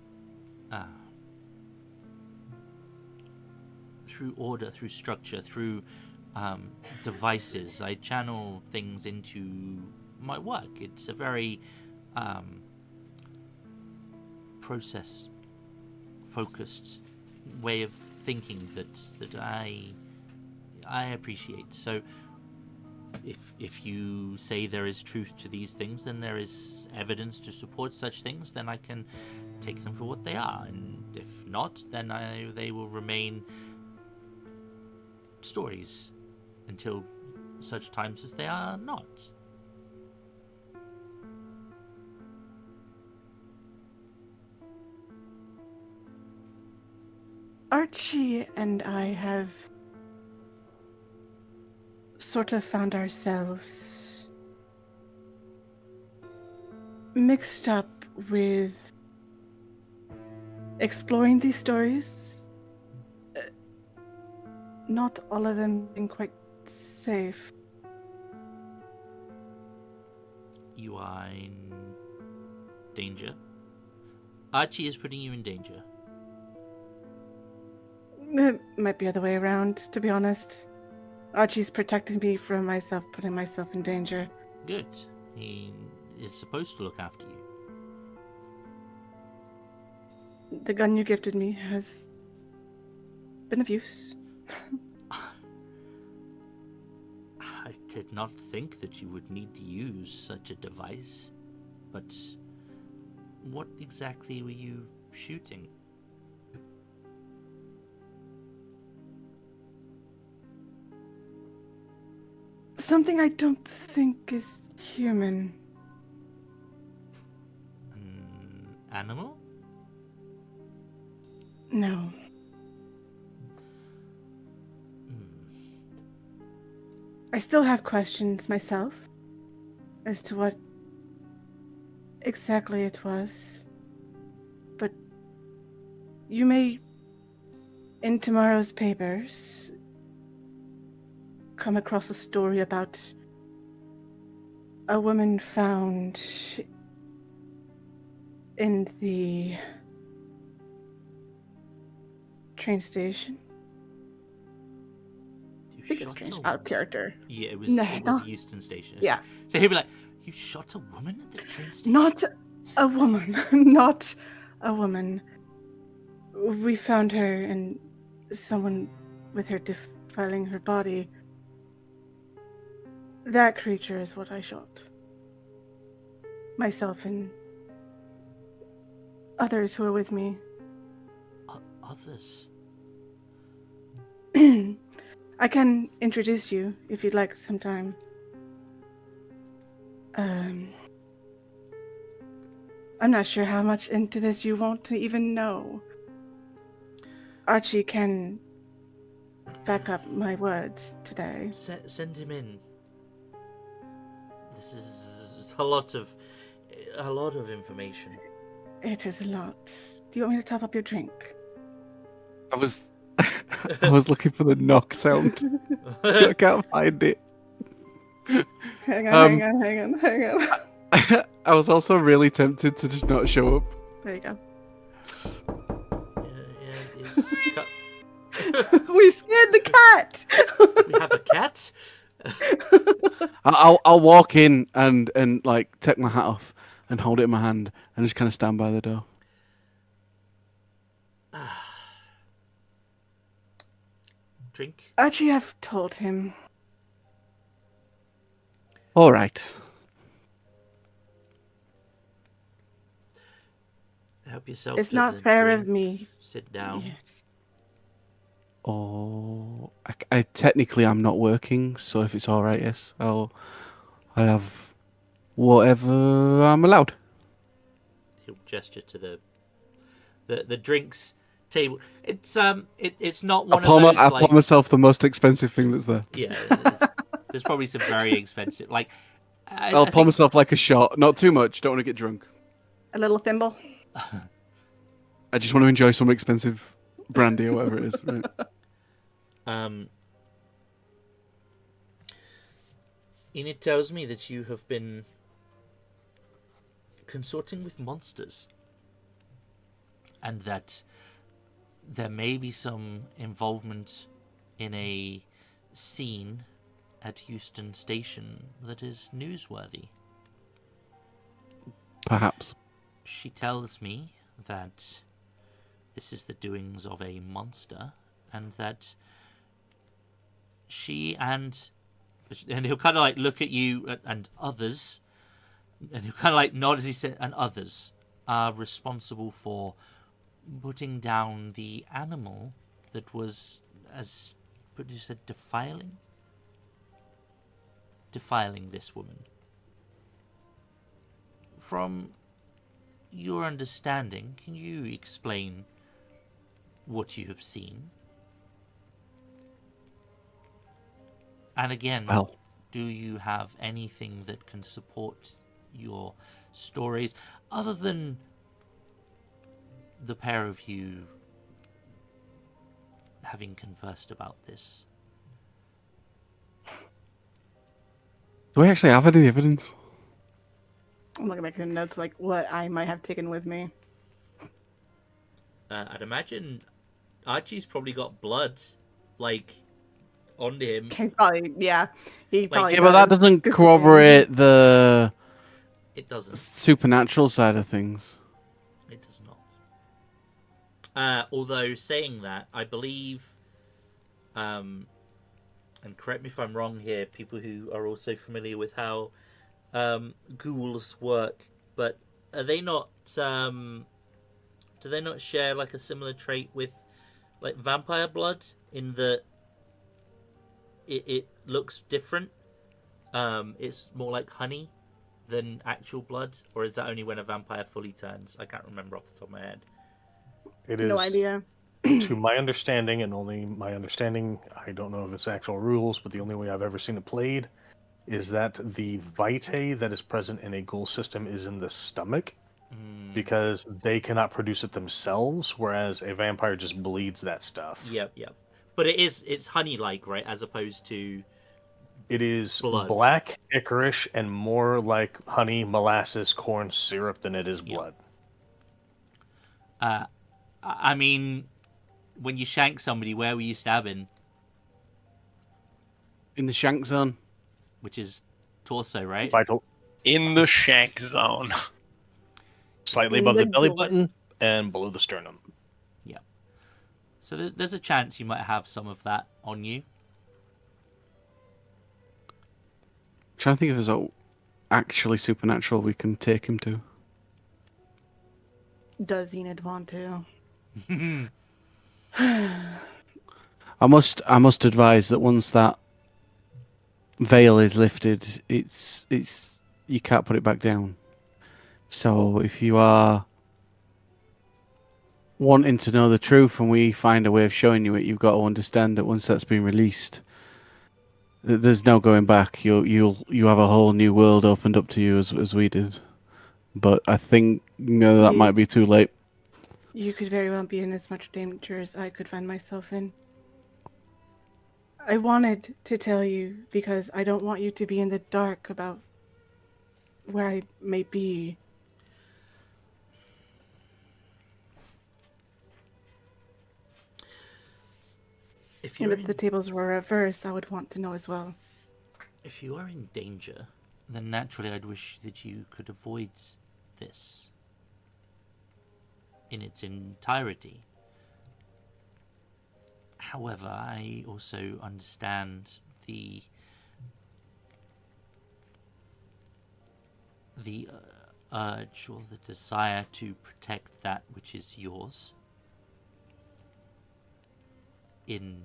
order, through structure, through devices. I channel things into my work. It's a very process-focused way of thinking that I appreciate. So if you say there is truth to these things, then there is evidence to support such things, then I can take them for what they are. And if not, then they will remain stories until such times as they are not. Archie and I have sort of found ourselves mixed up with exploring these stories. Not all of them being quite safe. You are in danger. Archie is putting you in danger. It might be the other way around, to be honest. Archie's protecting me from myself, putting myself in danger. Good. He is supposed to look after you. The gun you gifted me has been of use. I did not think that you would need to use such a device, but what exactly were you shooting? Something I don't think is human. An animal? No. I still have questions myself as to what exactly it was. But you may, in tomorrow's papers, come across a story about a woman found in the train station. I think it's strange. Out of character. Yeah, it was Euston Station. Yeah. So he'd be like, "You shot a woman at the train station?" Not a woman. Not a woman. we found her and someone with her defiling her body. That creature is what I shot. Myself and others who are with me. Others? I can introduce you if you'd like sometime. I'm not sure how much into this you want to even know. Archie can back up my words today. Send him in. This is a lot of information. It is a lot. Do you want me to top up your drink? I was I was looking for the knock sound. I can't find it. Hang on. I was also really tempted to just not show up. There you go. Yeah, We scared the cat! we have a cat? I'll walk in and like take my hat off and hold it in my hand and just kind of stand by the door. Drink? Archie, I've told him. All right. Help yourself. It's to not the fair drink. of me. Sit down. Yes. Oh, I technically I'm not working, so if it's all right, yes, I have whatever I'm allowed. He'll gesture to the drinks table. It's not one of those. I pour myself the most expensive thing that's there. Yeah, there's probably some very expensive. Like I'll pour myself like a shot, not too much. Don't want to get drunk. A little thimble. I just want to enjoy some expensive brandy or whatever it is. Right. Enid tells me that you have been consorting with monsters, and that there may be some involvement in a scene at Euston Station that is newsworthy. Perhaps. She tells me that this is the doings of a monster, and that she and he'll kind of like look at you and others, and he'll kind of like nod as he said, and others are responsible for putting down the animal that was, as you said, defiling this woman. From your understanding, can you explain what you have seen? And again, Well, do you have anything that can support your stories other than the pair of you having conversed about this? do we actually have any evidence? I'm looking back at the notes like what I might have taken with me. I'd imagine Archie's probably got blood, like, on him. He probably, yeah. He probably Yeah, but that doesn't corroborate the It doesn't. supernatural side of things. It does not. Although saying that, I believe, and correct me if I'm wrong here, people who are also familiar with how ghouls work, but are they not? Do they not share like a similar trait with like vampire blood in that it looks different? It's more like honey than actual blood, or is that only when a vampire fully turns? I can't remember off the top of my head. It is, No idea. to my understanding, and only my understanding, I don't know if it's actual rules, but the only way I've ever seen it played is that the vitae that is present in a ghoul system is in the stomach, because they cannot produce it themselves, whereas a vampire just bleeds that stuff. Yep. But it's honey-like, right? As opposed to It is blood. black licorice and more like honey, molasses, corn syrup than it is blood. I mean, when you shank somebody, where were you stabbing? In the shank zone. Which is torso, right? Vital, In the shank zone. slightly In above the the belly door. button and below the sternum. So there's a chance you might have some of that on you. Trying to think if there's actually supernatural we can take him to. Does Enid want to? I must advise that once that veil is lifted, it's you can't put it back down. So if you are wanting to know the truth and we find a way of showing you it, you've got to understand that once that's been released, there's no going back. You have a whole new world opened up to you as we did. But I think that might be too late. You could very well be in as much danger as I could find myself in. I wanted to tell you because I don't want you to be in the dark about where I may be. And if the tables were reversed, I would want to know as well. If you are in danger, then naturally I'd wish that you could avoid this in its entirety. However, I also understand the urge or the desire to protect that which is yours in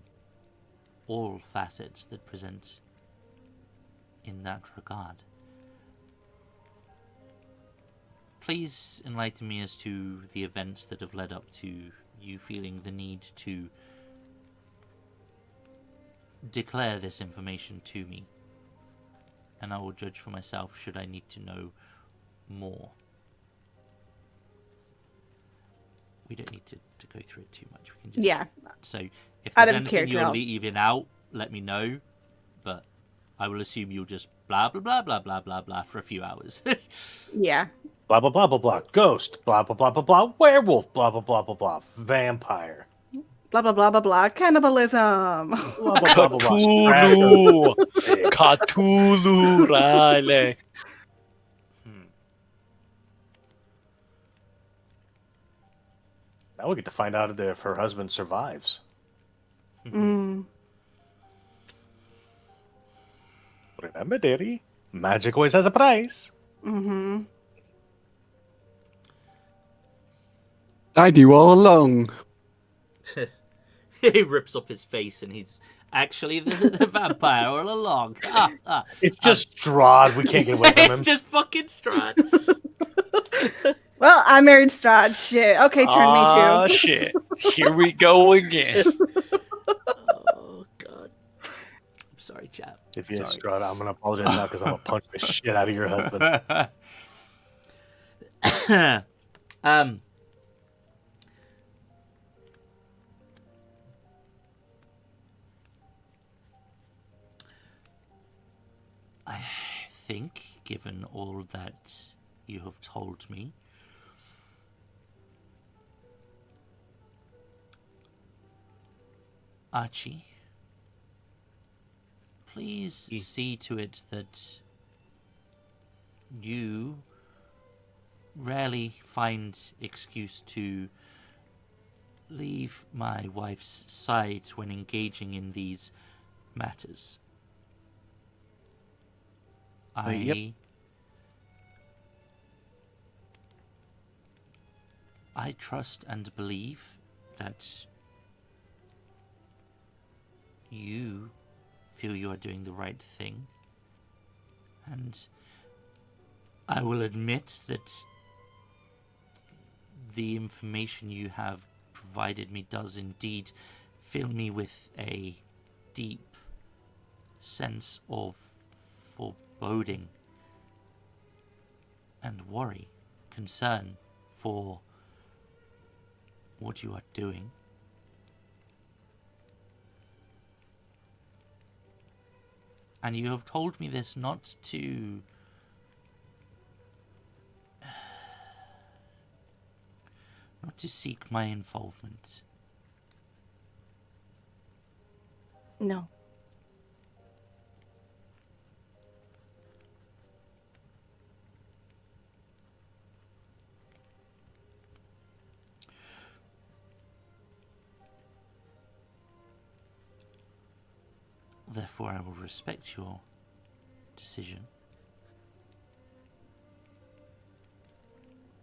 all facets that present in that regard. Please enlighten me as to the events that have led up to you feeling the need to declare this information to me, and I will judge for myself should I need to know more. We don't need to go through it too much. We can just... Yeah. So if I there's don't care, anything you're girl. leaving out, let me know. But I will assume you'll just blah blah blah blah blah blah blah for a few hours. Yeah. Blah blah blah blah blah. Ghost. Blah blah blah blah blah. Werewolf. Blah blah blah blah blah. Vampire. Blah, blah, blah, blah, blah. Cannibalism. Blah blah blah blah blah. Cthulhu! Cthulhu, Riley. Now we get to find out if her husband survives. Mm. Remember, dearie, magic always has a price. Mm-hmm. I knew all along. He rips up his face and he's actually the vampire all along. It's just Strahd. We can't get away from him. It's just fucking Strahd. Well, I married Strahd. Shit. Okay, turn Ah, me too. shit. Here we go again. Oh god. I'm sorry, chap. If you're Sorry. Strahd, I'm gonna apologize now because I'm gonna punch the shit out of your husband. I think, given all that you have told me, Archie, please see to it that you rarely find excuse to leave my wife's side when engaging in these matters. Yep. I trust and believe that you feel you are doing the right thing, and I will admit that the information you have provided me does indeed fill me with a deep sense of foreboding and worry, concern for what you are doing. And you have told me this not to seek my involvement. No. Therefore, I will respect your decision.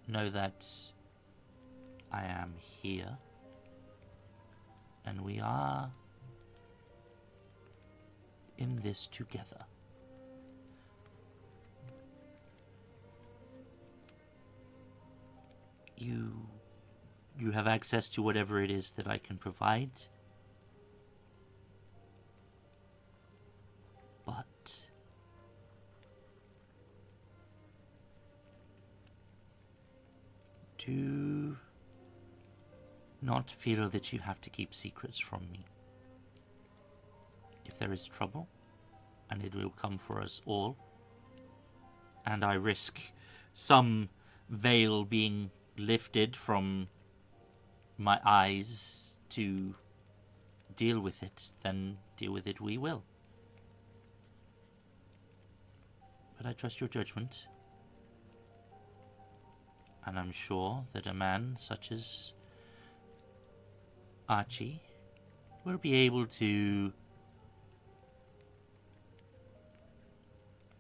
Know that I am here, and we are in this together. You have access to whatever it is that I can provide. But do not feel that you have to keep secrets from me. If there is trouble, and it will come for us all, and I risk some veil being lifted from my eyes to deal with it, then deal with it we will. But I trust your judgment. And I'm sure that a man such as Archie will be able to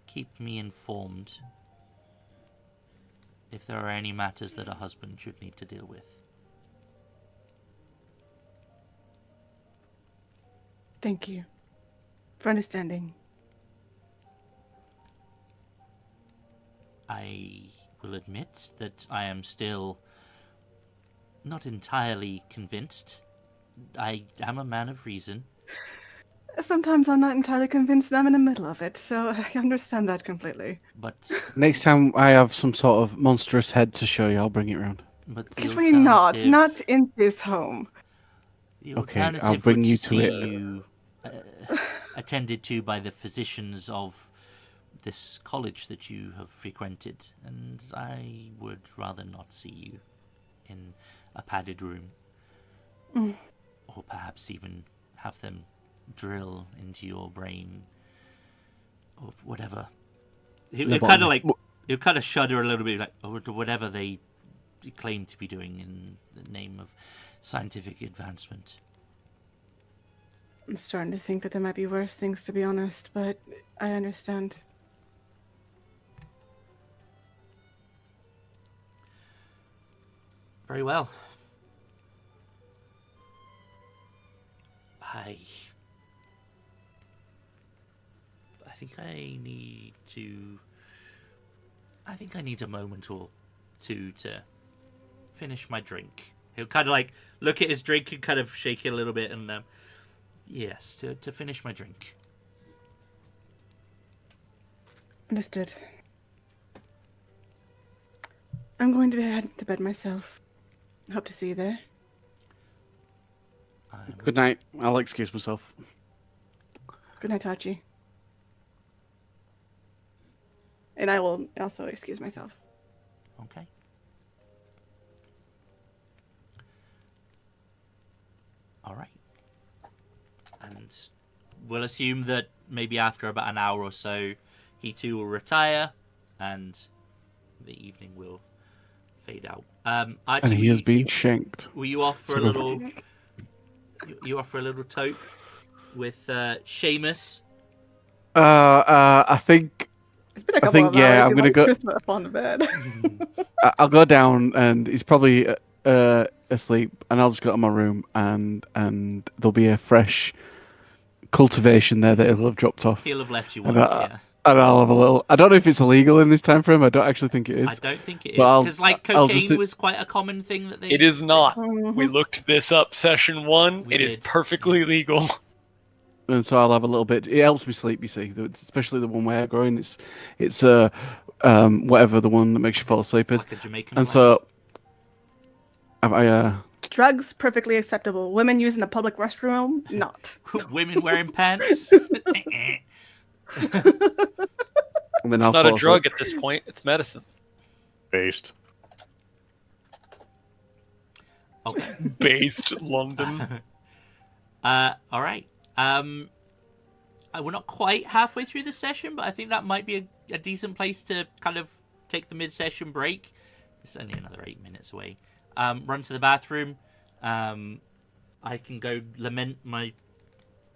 keep me informed if there are any matters that a husband should need to deal with. Thank you for understanding. I will admit that I am still not entirely convinced. I am a man of reason. Sometimes I'm not entirely convinced I'm in the middle of it, so I understand that completely. But Next time I have some sort of monstrous head to show you, I'll bring it round. the Could we not? alternative- Not in this home. The Okay, I'll alternative bring would you to to see it. you attended to by the physicians of this college that you have frequented, and I would rather not see you in a padded room, or perhaps even have them drill into your brain, or whatever. He'll kind of like, he'll kind of shudder a little bit, like, or whatever they claim to be doing in the name of scientific advancement. I'm starting to think that there might be worse things, to be honest, but I understand. Very well. I think I need a moment or two to finish my drink. He'll kind of like look at his drink and kind of shake it a little bit, and yes, to finish my drink. Understood. I'm going to head to bed myself. Hope to see you there. Good night. I'll excuse myself. Good night, Archie. And I will also excuse myself. Okay. All right. And we'll assume that maybe after about an hour or so, he too will retire, and the evening will fade out. Archie, And he has been shanked. Were you off for a little? You off for a little toke with Seamus? I think It's been a I couple think, of yeah, hours. I'm gonna go- Christmas up on the bed. I'll go down, and he's probably asleep, and I'll just go to my room, and there'll be a fresh cultivation there that he'll have dropped off, He'll have left you And one. I- Yeah. and I'll have a little. I don't know if it's illegal in this time frame. I don't actually think it is. I don't think it is, But I'll- because like I'll just cocaine do- was quite a common thing that they. It is not. Mhm. We looked this up. Session 1. We It is did. perfectly legal. And so I'll have a little bit. It helps me sleep. You see, especially the one we're growing. It's whatever the one that makes you fall asleep is. Like a Jamaican And blend. so I Drugs, perfectly acceptable. Women using a public restroom, not. Women wearing pants. and then It's I'll not a fall drug asleep. at this point. It's medicine. Based. Okay. Based London. All right. We're not quite halfway through the session, but I think that might be a decent place to kind of take the mid-session break. It's only another 8 minutes away. Run to the bathroom. I can go lament my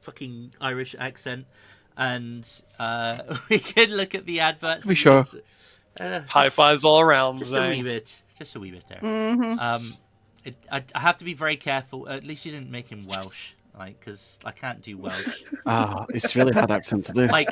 fucking Irish accent, and we can look at the adverts. Be sure. High fives all around, Just Zane. a wee bit. Just a wee bit there. Mm-hmm. I have to be very careful. At least you didn't make him Welsh, like, because I can't do Welsh. It's a really hard accent to do. Like,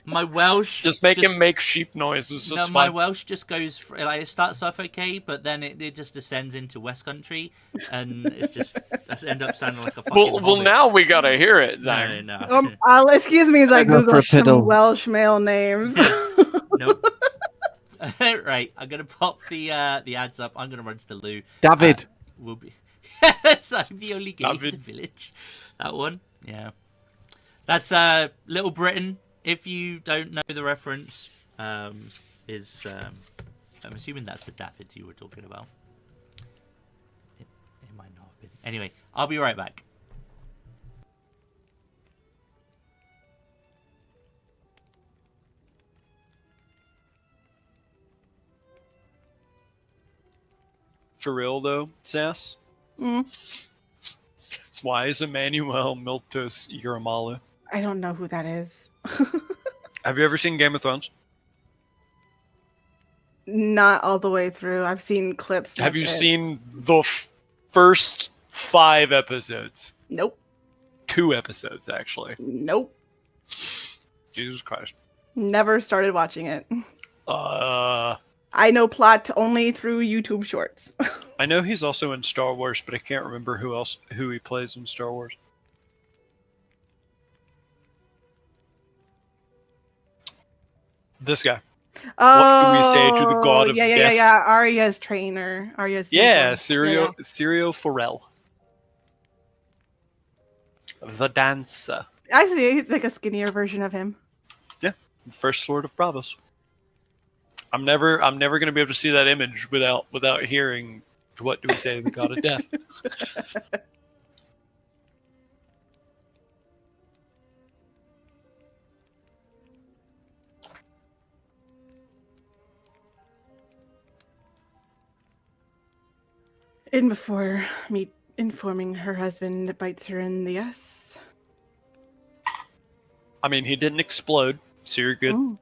my Welsh. Just make him make sheep noises. No, That's my fine. Welsh just goes like it starts off okay, but then it just descends into West Country, and it's just that's end up sounding like a fucking. Well, hobbit. now we gotta hear it, Zane. No. Excuse me as I Go for Google a some piddle. Welsh male names. Nope. Right, I'm gonna pop the ads up. I'm gonna run to the loo. David. We'll be. Yes, I'm the only gay in the David. village. That one, yeah. That's Little Britain. If you don't know the reference, is I'm assuming that's the Daffod you were talking about. It might not have been. Anyway, I'll be right back. For real though, Sass. Mm. Why is Emmanuel Miltos Uramalu? I don't know who that is. Have you ever seen Game of Thrones? Not all the way through. I've seen clips. Have you that's it. seen the first 5 episodes? Nope. 2 episodes, actually. Nope. Jesus Christ. Never started watching it. Uh, I know plot only through YouTube shorts. I know he's also in Star Wars, but I can't remember who he plays in Star Wars. This guy. Oh, do we say to the god of yeah, death? Yeah. Arya's trainer. Arya's Yeah, mentor. Sirio Forel. The dancer. Actually, it's like a skinnier version of him. First Sword of Bravos. I'm never gonna be able to see that image without hearing what do we say to the god of death. And before me informing her husband bites her in the ass. I mean, he didn't explode, so you're good. Ooh.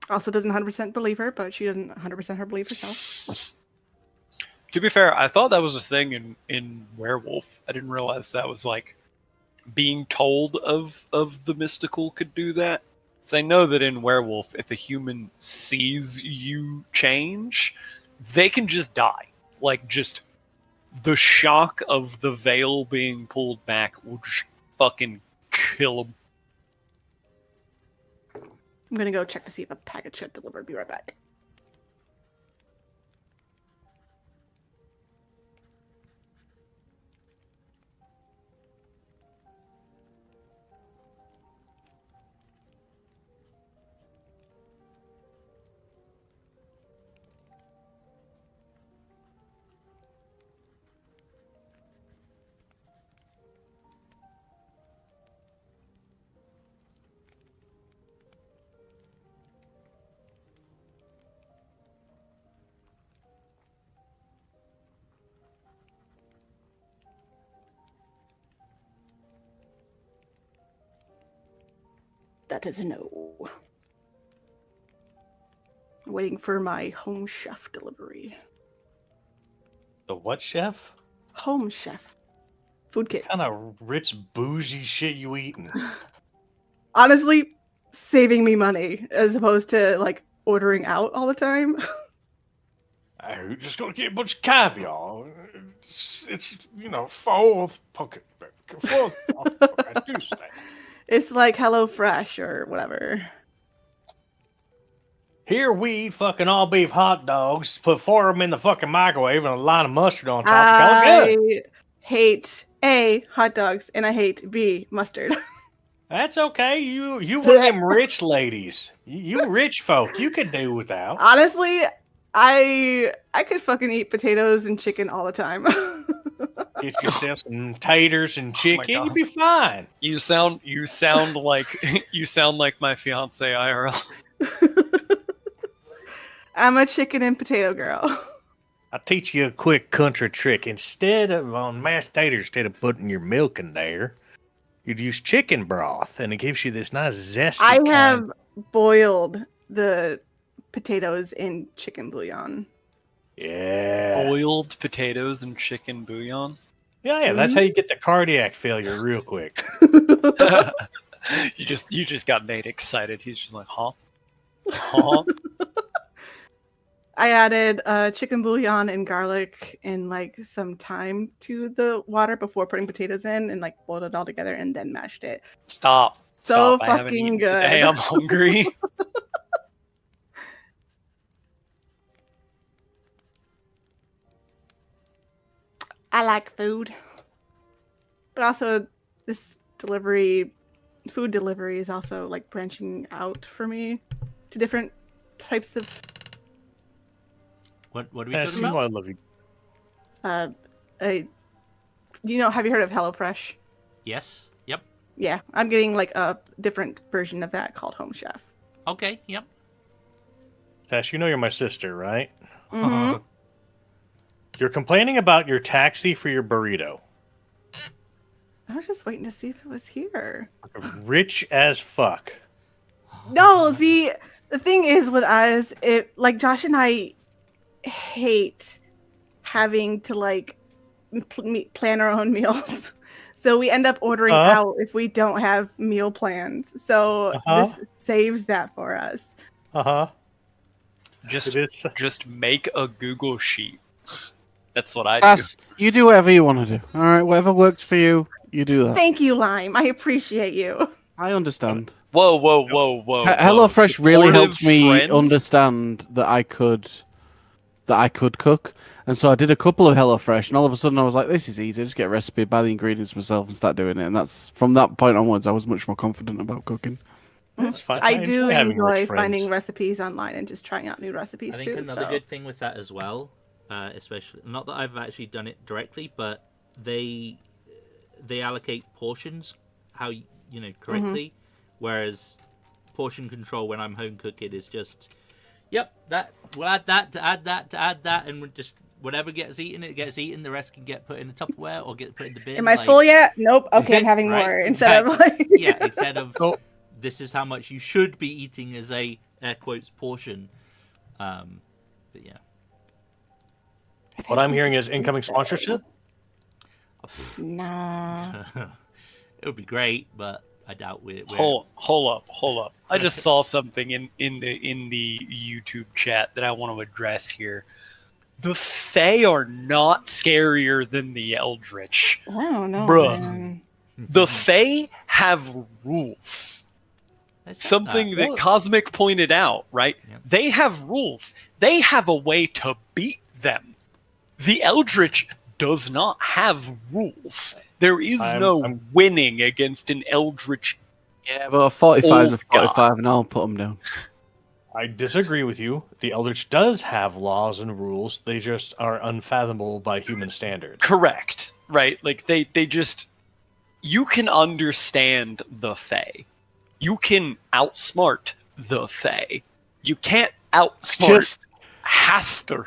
Also doesn't 100% believe her, but she doesn't 100% her believe herself. To be fair, I thought that was a thing in Werewolf. I didn't realize that was like being told of the mystical could do that. So I know that in Werewolf, if a human sees you change, they can just die. Like, just the shock of the veil being pulled back will just fucking kill them. I'm gonna go check to see if a package got delivered. Be right back. That is a no. Waiting for my home chef delivery. The what, chef? Home chef. Food kits. What kind of rich bougie shit you eating? Honestly, saving me money as opposed to like ordering out all the time. I'm just gonna get a bunch of caviar. It's fourth pocket. Fourth pocket Tuesday. It's like Hello Fresh or whatever. Here we eat fucking all beef hot dogs, put 4 of them in the fucking microwave and a line of mustard on top. Call it good. I hate A, hot dogs, and I hate B, mustard. That's okay. You one of them rich ladies. You rich folk. You can do without. Honestly, I could fucking eat potatoes and chicken all the time. Get yourself some taters and chicken. God. You'll be fine. You sound like you sound like my fiance IRL. I'm a chicken and potato girl. I'll teach you a quick country trick. Instead of on mashed taters, instead of putting your milk in there, you'd use chicken broth, and it gives you this nice zesty I kind. have boiled the potatoes in chicken bouillon. Yeah. Boiled potatoes and chicken bouillon. Yeah, that's how you get the cardiac failure real quick. You just got Nate excited. He's just like, huh? Huh? I added chicken bouillon and garlic and like some thyme to the water before putting potatoes in, and like boiled it all together and then mashed it. Stop. So Stop. I haven't fucking eaten good. today. I'm hungry. I like food, but also this food delivery is also like branching out for me to different types of. What are we Yes, talking you know about? I love you. Have you heard of HelloFresh? Yes. Yep. Yeah, I'm getting like a different version of that called Home Chef. Okay. Yep. Tash, you know you're my sister, right? Mhm. You're complaining about your taxi for your burrito. I was just waiting to see if it was here. Rich as fuck. No, see, the thing is with us, it like Josh and I hate having to like plan our own meals. So we end up ordering out if we don't have meal plans. So this saves that for us. Just make a Google sheet. That's what I do. Ass, you do whatever you want to do. All right, whatever works for you, you do that. Thank you, Lime. I appreciate you. I understand. Whoa. HelloFresh really helped Supportive me friends? understand that I could cook, and so I did a couple of HelloFresh, and all of a sudden I was like, "This is easy. Just get a recipe, buy the ingredients myself, and start doing it." And that's from that point onwards, I was much more confident about cooking. That's fine. I do having rich enjoy friends. finding recipes online and just trying out new recipes I think too. another so. good thing with that as well, especially not that I've actually done it directly, but they allocate portions correctly, whereas portion control when I'm home cooking is just, yep, that we'll add that to add that to add that, and we're just whatever gets eaten, it gets eaten. The rest can get put in a Tupperware or get put in the bin. Am I full yet? Nope. Okay, I'm having Right, more instead of like. yeah, instead of this is how much you should be eating as a air quotes portion. But yeah. What I'm hearing is incoming sponsorship. Nah. It would be great, but I doubt we're Hold up. I just saw something in the YouTube chat that I want to address here. The Fae are not scarier than the Eldritch. I don't know. Bruh. Man. The Fae have rules. Something that Cosmic pointed out, right? Yep. They have rules. They have a way to beat them. The Eldritch does not have rules. There is no winning against an Eldritch. Yeah, but a 45 is a Oh, 45, and I'll put them down. I disagree with you. The Eldritch does have laws and rules. They just are unfathomable by human standards. Correct, right? Like they just, you can understand the Fae. You can outsmart the Fae. You can't outsmart Haster.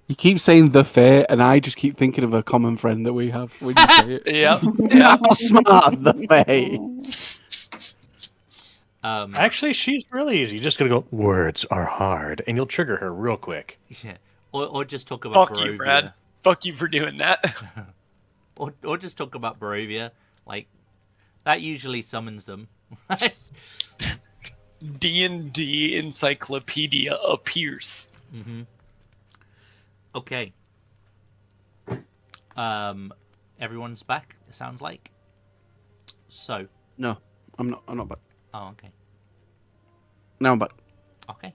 You keep saying the Fae, and I just keep thinking of a common friend that we have when you say it. Yeah. How smart the Fae. Actually, she's really easy. You just gotta go, words are hard, and you'll trigger her real quick. Yeah. Or just talk about Fuck Barovia. you, Brad. Fuck you for doing that. Or just talk about Barovia. Like, that usually summons them. D&D encyclopedia appears. Mm-hmm. Okay. Everyone's back, it sounds like. So. No, I'm not back. Oh, okay. No, I'm back. Okay.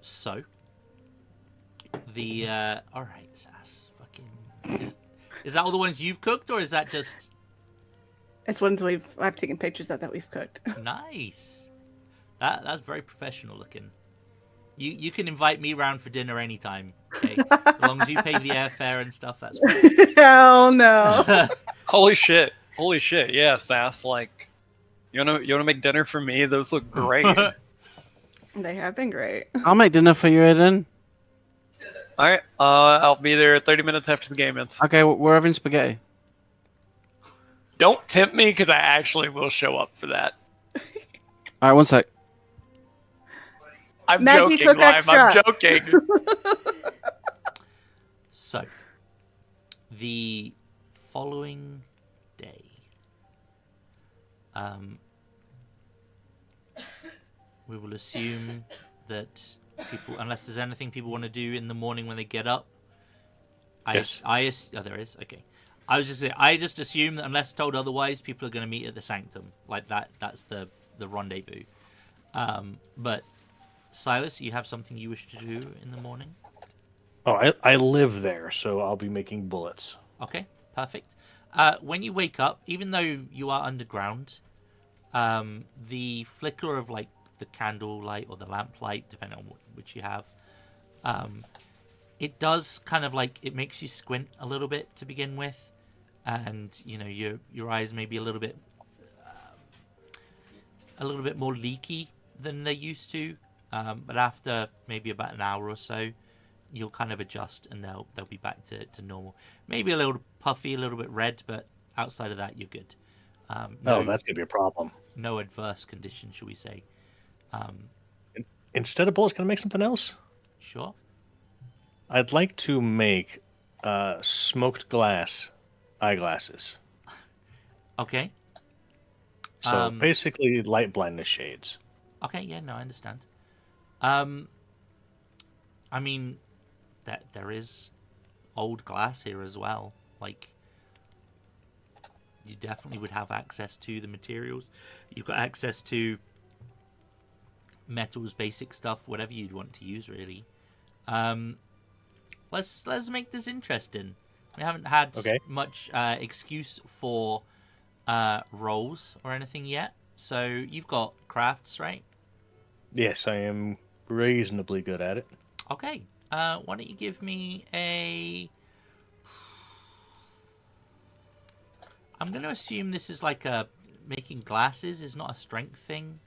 So. The, alright, Sass. Fucking. Is that all the ones you've cooked, or is that just. It's ones I've taken pictures of that we've cooked. Nice. That's very professional looking. You can invite me round for dinner anytime. Okay? As long as you pay the airfare and stuff, that's fine. Hell no. Holy shit. Yeah, Sass, like, you wanna make dinner for me? Those look great. They have been great. I'll make dinner for you, Aiden. All right, I'll be there 30 minutes after the game ends. Okay, we're having spaghetti. Don't tempt me, because I actually will show up for that. All right, one sec. I'm Maggie, joking, cook Lime. extra. I'm joking. So, the following day, we will assume that people, unless there's anything people want to do in the morning when they get up. Yes. Oh, there is. Okay. I was just saying, I just assume that unless told otherwise, people are going to meet at the sanctum like that. That's the rendezvous. But Silas, you have something you wish to do in the morning? Oh, I live there, so I'll be making bullets. Okay, perfect. When you wake up, even though you are underground, the flicker of like the candle light or the lamp light, depending on which you have, it does kind of like, it makes you squint a little bit to begin with, and you know your eyes may be a little bit more leaky than they used to, but after maybe about an hour or so, you'll kind of adjust and they'll be back to normal. Maybe a little puffy, a little bit red, but outside of that, you're good. No, that's gonna be a problem. No adverse condition, shall we say? Instead of bullets, can I make something else? Sure. I'd like to make smoked glass eyeglasses. Okay. So basically, light blindness shades. Okay. Yeah. No, I understand. I mean, that there is old glass here as well. Like, you definitely would have access to the materials. You've got access to metals, basic stuff, whatever you'd want to use, really. Let's make this interesting. We haven't had much excuse for rolls or anything yet. So you've got crafts, right? Yes, I am reasonably good at it. Okay. Why don't you give me a... I'm going to assume this is like a... Making glasses is not a strength thing.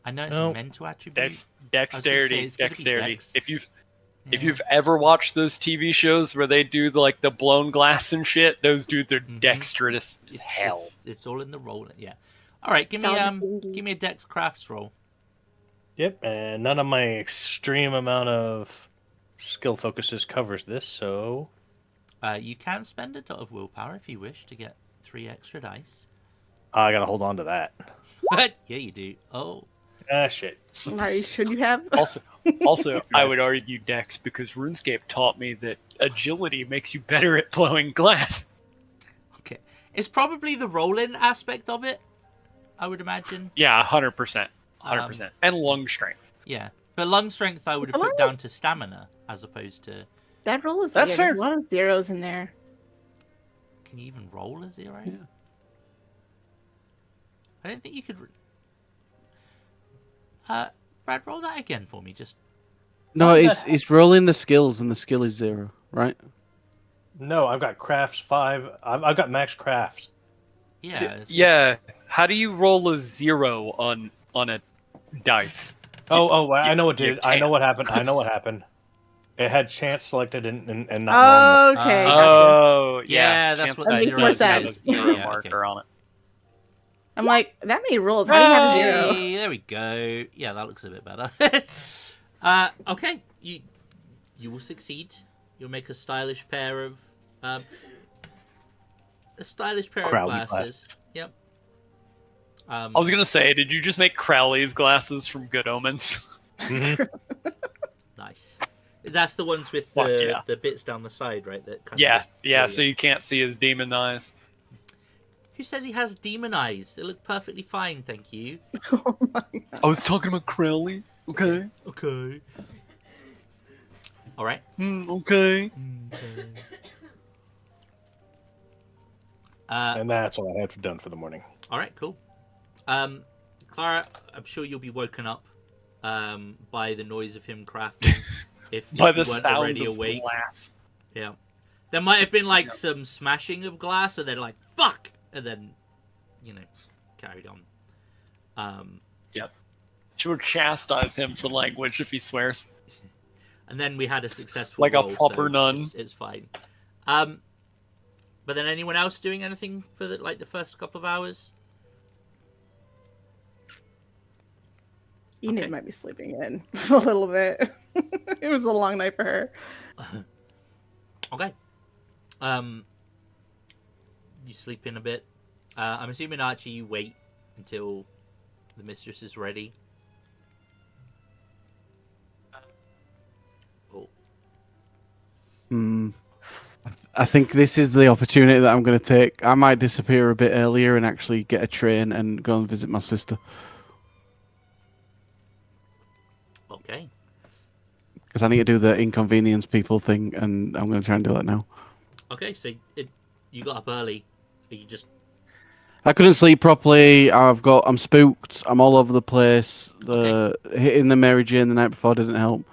I know it's a mental attribute. Dexterity. Dex. If you've ever watched those TV shows where they do the blown glass and shit, those dudes are dexterous as hell. It's all in the roll. Yeah. All right. Give me a Dex crafts roll. Yep, and none of my extreme amount of skill focuses covers this, so... You can spend a dot of willpower if you wish to get 3 extra dice. I gotta hold on to that. Yeah, you do. Oh. Ah, shit. Should you have? Also, I would argue Dex, because RuneScape taught me that agility makes you better at blowing glass. Okay. It's probably the roll-in aspect of it, I would imagine. Yeah, 100%. 100%. And lung strength. Yeah. But lung strength I would have put down to stamina as opposed to... That roll is That's weird. fair. There's a lot of zeros in there. Can you even roll a 0? Yeah. I don't think you could... Brad, roll that again for me, just... No, it's rolling the skills, and the skill is 0, right? No, I've got crafts 5. I've got max crafts. Yeah. Yeah. How do you roll a 0 on a dice? I know what did. I know what happened. It had chance selected and not normal. Okay. Oh, Gotcha. yeah, that's what that zero makes more is. sense. Zero Yeah, marker on it. I'm like, that many rolls. How do you have a zero? Hey, there we go. Yeah, that looks a bit better. Okay, you will succeed. You'll make a stylish pair of Crowley glasses. Yep. I was gonna say, did you just make Crowley's glasses from Good Omens? Nice. That's the ones with the bits down the side, right? That kind of So you can't see his demon eyes. Who says he has demon eyes? They look perfectly fine, thank you. Oh my god. I was talking about Crowley. Okay. Okay. All right. Okay. And that's all I had done for the morning. All right, cool. Clara, I'm sure you'll be woken up by the noise of him crafting. If By you the weren't sound already of awake. glass. Yeah. There might have been like some smashing of glass, and then like fuck, and then carried on. Yep. She would chastise him for language if he swears. And then we had a successful Like a roll, proper so nun. It's fine. But then anyone else doing anything for the first couple of hours? Enid Okay. might be sleeping in a little bit. It was a long night for her. Okay. You sleep in a bit. I'm assuming, Archie, you wait until the mistress is ready. Oh. I think this is the opportunity that I'm going to take. I might disappear a bit earlier and actually get a train and go and visit my sister. Okay. Because I need to do the inconvenience people thing, and I'm going to try and do that now. Okay, so you got up early. Are you just... I couldn't sleep properly. I'm spooked. I'm all over the place. Hitting the Mary Jane the night before didn't help.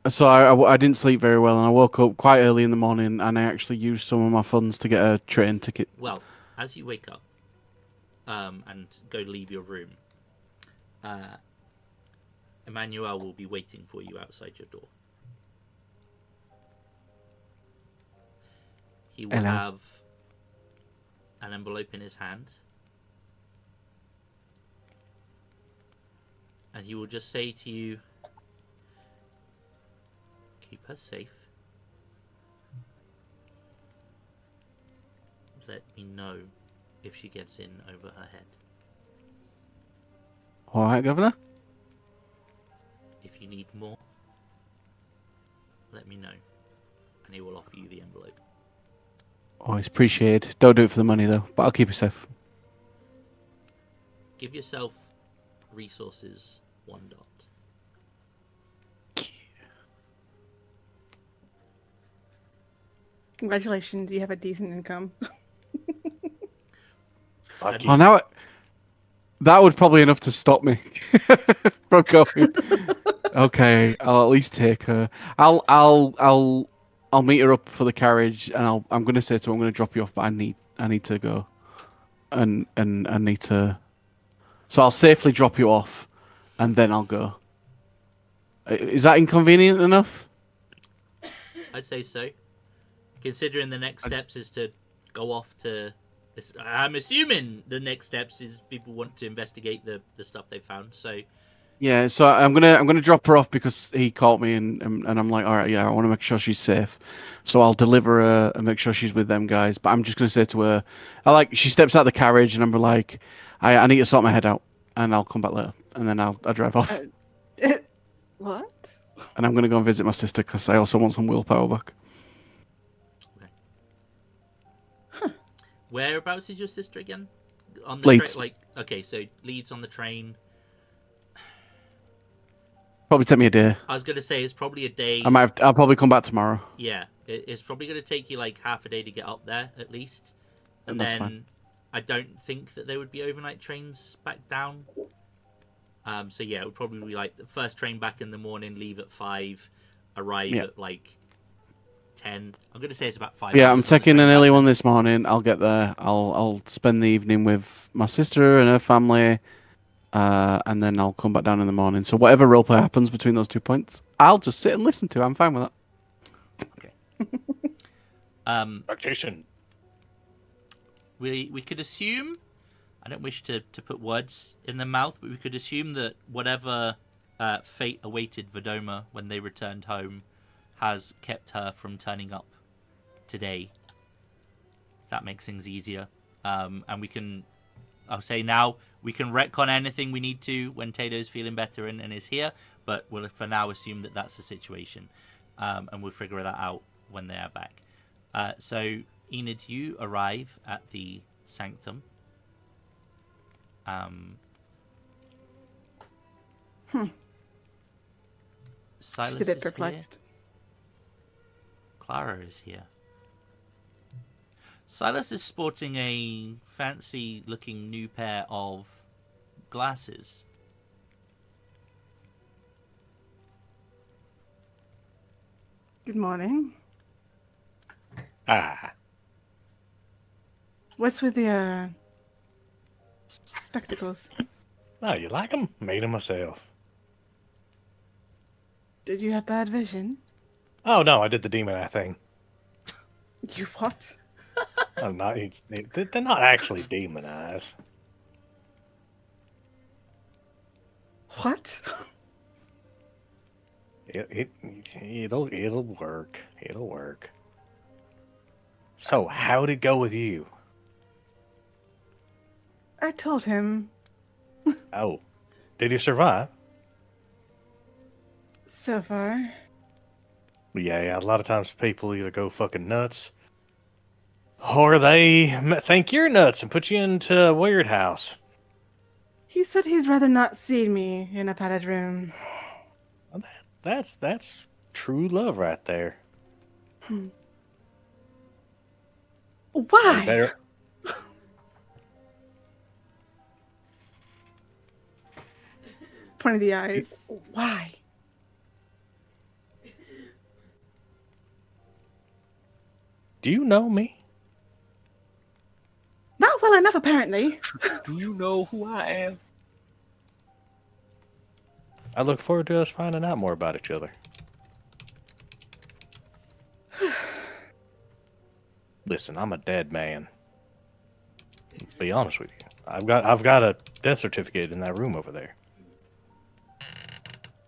So I didn't sleep very well, and I woke up quite early in the morning, and I actually used some of my funds to get a train ticket. Well, as you wake up and go leave your room, Emmanuel will be waiting for you outside your door. He will Hello. have an envelope in his hand, and he will just say to you, keep her safe. Let me know if she gets in over her head. All right, Governor. If you need more, let me know, and he will offer you the envelope. Oh, it's appreciated. Don't do it for the money, though, but I'll keep it safe. Give yourself resources 1 dot. Congratulations, you have a decent income. Lucky. Oh, now that would probably enough to stop me from going. Okay, I'll at least take her. I'll meet her up for the carriage, and I'm going to say to her, I'm going to drop you off, but I need to go, and I need to. So I'll safely drop you off, and then I'll go. Is that inconvenient enough? I'd say so. Considering the next steps is to go off to... I'm assuming the next steps is people want to investigate the stuff they found, so... Yeah, so I'm gonna drop her off because he caught me, and I'm like, all right, yeah, I want to make sure she's safe, so I'll deliver her and make sure she's with them guys. But I'm just gonna say to her, she steps out the carriage, and I'm like, I need to sort my head out, and I'll come back later, and then I'll drive off, What? and I'm gonna go and visit my sister because I also want some willpower back. Whereabouts is your sister again? On the Leeds. Okay, so Leeds on the train. Probably take me a day. I was going to say it's probably a day. I'll probably come back tomorrow. Yeah, it's probably going to take you like half a day to get up there at least. And That's then fine. I don't think that there would be overnight trains back down. So yeah, it would probably be like the first train back in the morning, leave at 5, arrive at like 10. I'm going to say it's about 5 Yeah, hours I'm on the taking train an early back. one this morning. I'll get there. I'll spend the evening with my sister and her family, and then I'll come back down in the morning. So whatever roleplay happens between those 2 points, I'll just sit and listen to. I'm fine with that. Okay. Vacation. We could assume, I don't wish to put words in their mouth, but we could assume that whatever fate awaited Vodoma when they returned home has kept her from turning up today. If that makes things easier. And I'll say now, we can retcon anything we need to when Tato's feeling better and is here, but we'll for now assume that that's the situation. And we'll figure that out when they are back. So, Enid, you arrive at the sanctum. Silas She's a bit is perplexed. here. Clara is here. Silas is sporting a fancy-looking new pair of glasses. Good morning. Ah. What's with the spectacles? Oh, you like them? Made them myself. Did you have bad vision? Oh no, I did the demon eye thing. You what? I'm not. They're not actually demon eyes. What? It'll work. It'll work. So, how'd it go with you? I told him. Oh, did you survive? So far. Yeah. A lot of times people either go fucking nuts, or they think you're nuts and put you into a weird house. He said he'd rather not see me in a padded room. That's true love right there. Why? Better. Point of the eyes. Why? Do you know me? Not well enough, apparently. Do you know who I am? I look forward to us finding out more about each other. Listen, I'm a dead man. Be honest with you. I've got a death certificate in that room over there.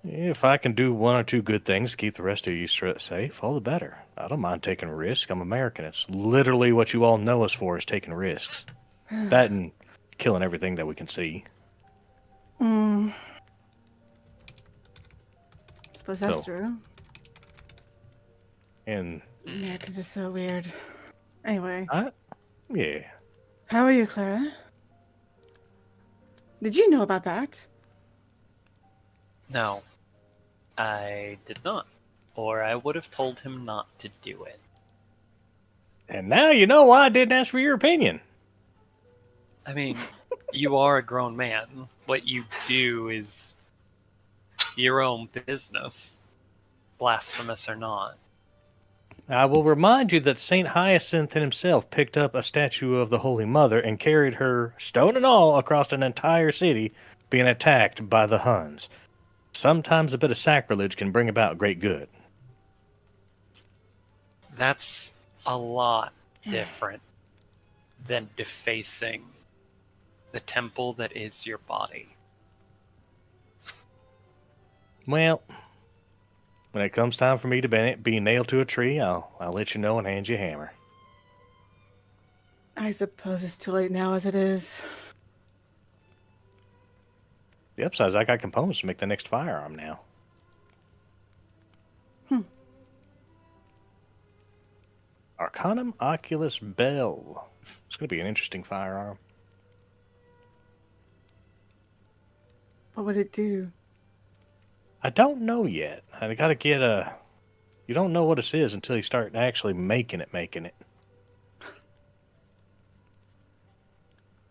If I can do one or two good things to keep the rest of you safe, all the better. I don't mind taking a risk. I'm American. It's literally what you all know us for, is taking risks. That and killing everything that we can see. Suppose that's So. true. And Americans are so weird. Anyway, yeah. how are you, Clara? Did you know about that? No, I did not. Or I would have told him not to do it. And now you know why I didn't ask for your opinion. I mean, you are a grown man. What you do is your own business, blasphemous or not. I will remind you that Saint Hyacinth himself picked up a statue of the Holy Mother and carried her, stone and all, across an entire city being attacked by the Huns. Sometimes a bit of sacrilege can bring about great good. That's a lot different than defacing the temple that is your body. Well, when it comes time for me to be nailed to a tree, I'll let you know and hand you a hammer. I suppose it's too late now as it is. The upside is I got components to make the next firearm now. Arcanum Oculus Bell. It's going to be an interesting firearm. What would it do? I don't know yet. I got to get a... You don't know what it is until you start actually making it.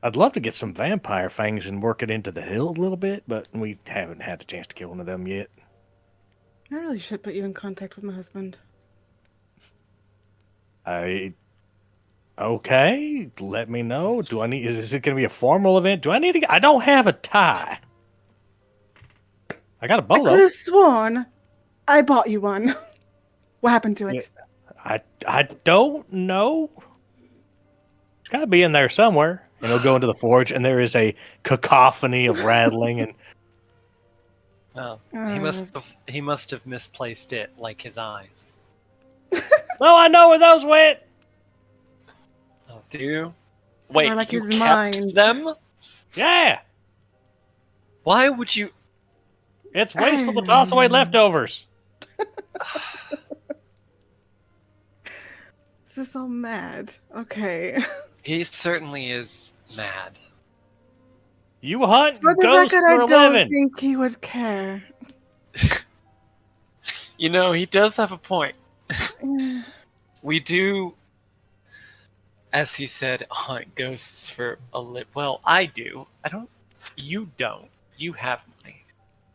I'd love to get some vampire fangs and work it into the hill a little bit, but we haven't had a chance to kill one of them yet. I really should put you in contact with my husband. Okay, let me know. Do I need... Is it going to be a formal event? Do I need to... I don't have a tie. I got a I bolo. could have sworn I bought you one. What happened to it? I don't know. It's got to be in there somewhere. And he'll go into the forge, and there is a cacophony of rattling and... Oh, he must have misplaced it, like his eyes. Oh, I know where those went! Oh, do you? Wait, like you his kept mind. them? Yeah! Why would you? It's wasteful to toss away leftovers. This is all mad. Okay. He certainly is mad. You hunt For the ghosts record, for I a don't living. think he would care. You know, he does have a point. We do, as he said, hunt ghosts for a living. Well, I do. I don't. You don't. You have money.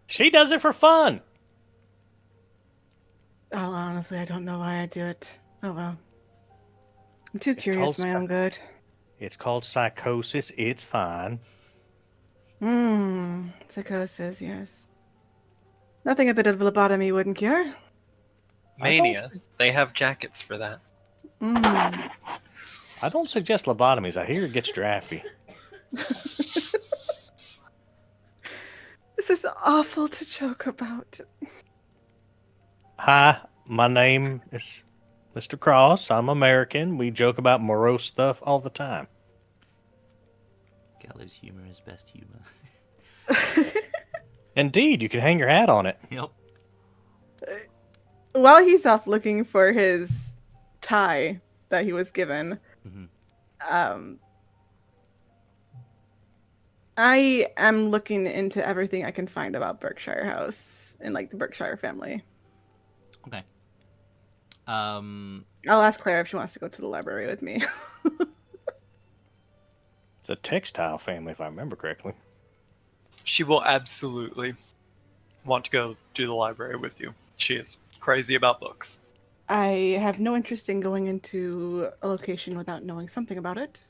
She does it for fun. Oh, honestly, I don't know why I do it. Oh well. I'm too curious for my own good. It's called psychosis. It's fine. Psychosis, yes. Nothing a bit of lobotomy wouldn't cure. Mania. They have jackets for that. I don't suggest lobotomies. I hear it gets drafty. This is awful to joke about. Hi, my name is Mr. Cross. I'm American. We joke about morose stuff all the time. Gallows humor is best humor. Indeed, you can hang your hat on it. Yep. While he's off looking for his tie that he was given, I am looking into everything I can find about Berkshire House and like the Berkshire family. Okay. I'll ask Claire if she wants to go to the library with me. It's a textile family, if I remember correctly. She will absolutely want to go to the library with you. She is crazy about books. I have no interest in going into a location without knowing something about it.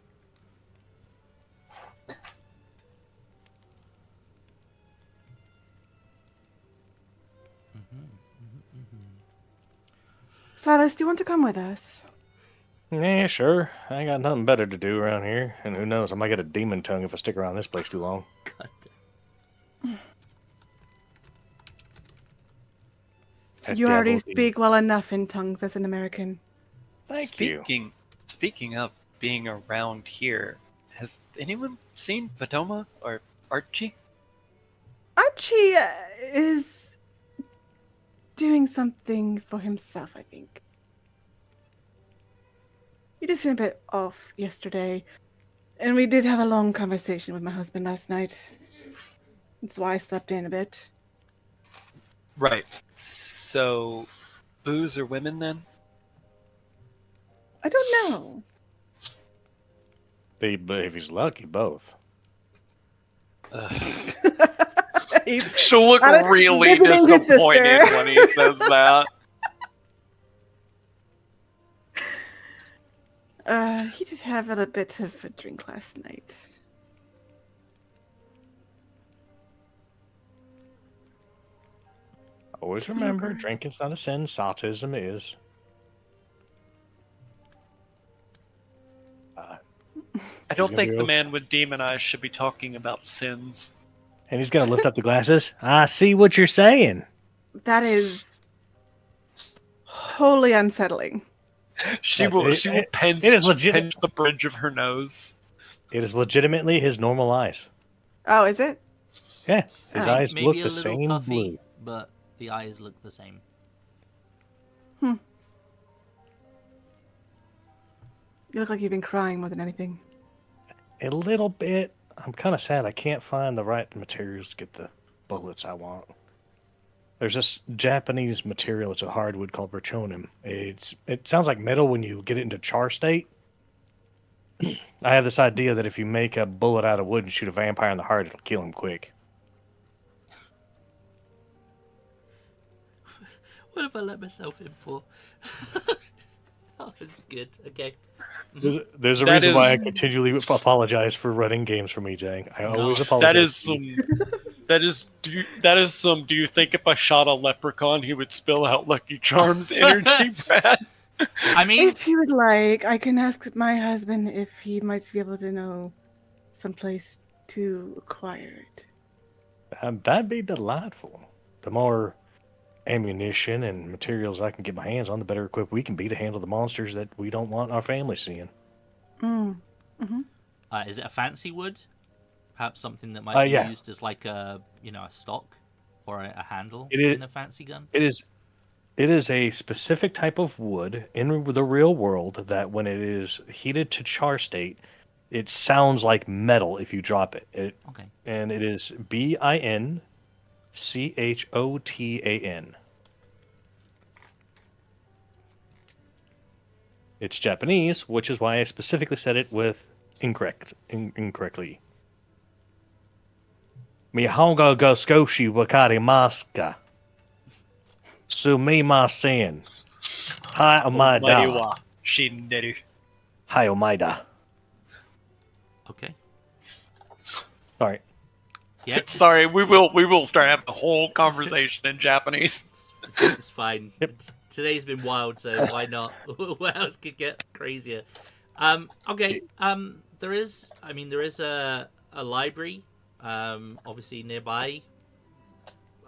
Silas, do you want to come with us? Yeah, sure. I ain't got nothing better to do around here. And who knows, I might get a demon tongue if I stick around this place too long. God. A You already devil speak well enough in tongues as an American. Thank you. Speaking of being around here, has anyone seen Fatoma or Archie? Archie is doing something for himself, I think. He did seem a bit off yesterday, and we did have a long conversation with my husband last night. That's why I slept in a bit. Right. So, booze or women then? I don't know. If he's lucky, both. She'll look really visiting his disappointed sister. when he says that. He did have a bit of a drink last night. Always remember, drinking's not a sin, sotism is. I don't gonna think be the okay. man with demon eyes should be talking about sins. And he's going to lift up the glasses. I see what you're saying. That is totally unsettling. She Look, will it pinch is legit- pinch the bridge of her nose. It is legitimately his normal eyes. Oh, is it? Yeah, his Oh. eyes Maybe look a the little same puffy, blue. but the eyes look the same. You look like you've been crying more than anything. A little bit. I'm kind of sad I can't find the right materials to get the bullets I want. There's this Japanese material. It's a hardwood called berchonim. It sounds like metal when you get it into char state. I have this idea that if you make a bullet out of wood and shoot a vampire in the heart, it'll kill him quick. What have I let myself in for? That was good. Okay. There's a That reason why I is- continually apologize for running games for me, Jang. I always apologize. That is some. That is some. Do you think if I shot a leprechaun, he would spill out Lucky Charms energy, Brad? I mean, If you would like, I can ask my husband if he might be able to know someplace to acquire it. That'd be delightful. The more ammunition and materials I can get my hands on, the better equipped we can be to handle the monsters that we don't want our family seeing. is it a fancy wood? Perhaps something that might be Yeah. used as like a a stock or a handle It is- in a fancy gun. It is a specific type of wood in the real world that when it is heated to char state, it sounds like metal if you drop it. Okay. And it is BINCHOTAN. It's Japanese, which is why I specifically said it with incorrectly. Mihongo go skoshi wakari maska. Sumimasen. Hi Omaida. Mariwa shinderu. Hi Omaida. Okay. Alright. Yeah, Sorry, we will start having a whole conversation in Japanese. it's fine. Yep. Today's been wild, so why not? What else could get crazier? Okay. There is a library, obviously nearby.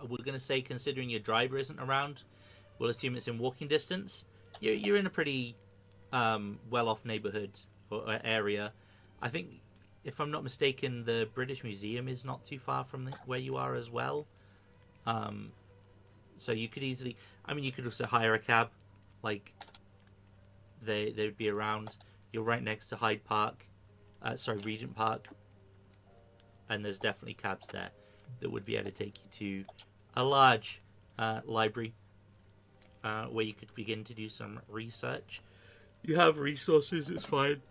We're gonna say, considering your driver isn't around, we'll assume it's in walking distance. You're in a pretty well-off neighborhood or area. I think, if I'm not mistaken, the British Museum is not too far from where you are as well. So you could easily, you could also hire a cab. Like, they'd be around. You're right next to Regent Park. And there's definitely cabs there that would be able to take you to a large library where you could begin to do some research. You have resources, it's fine.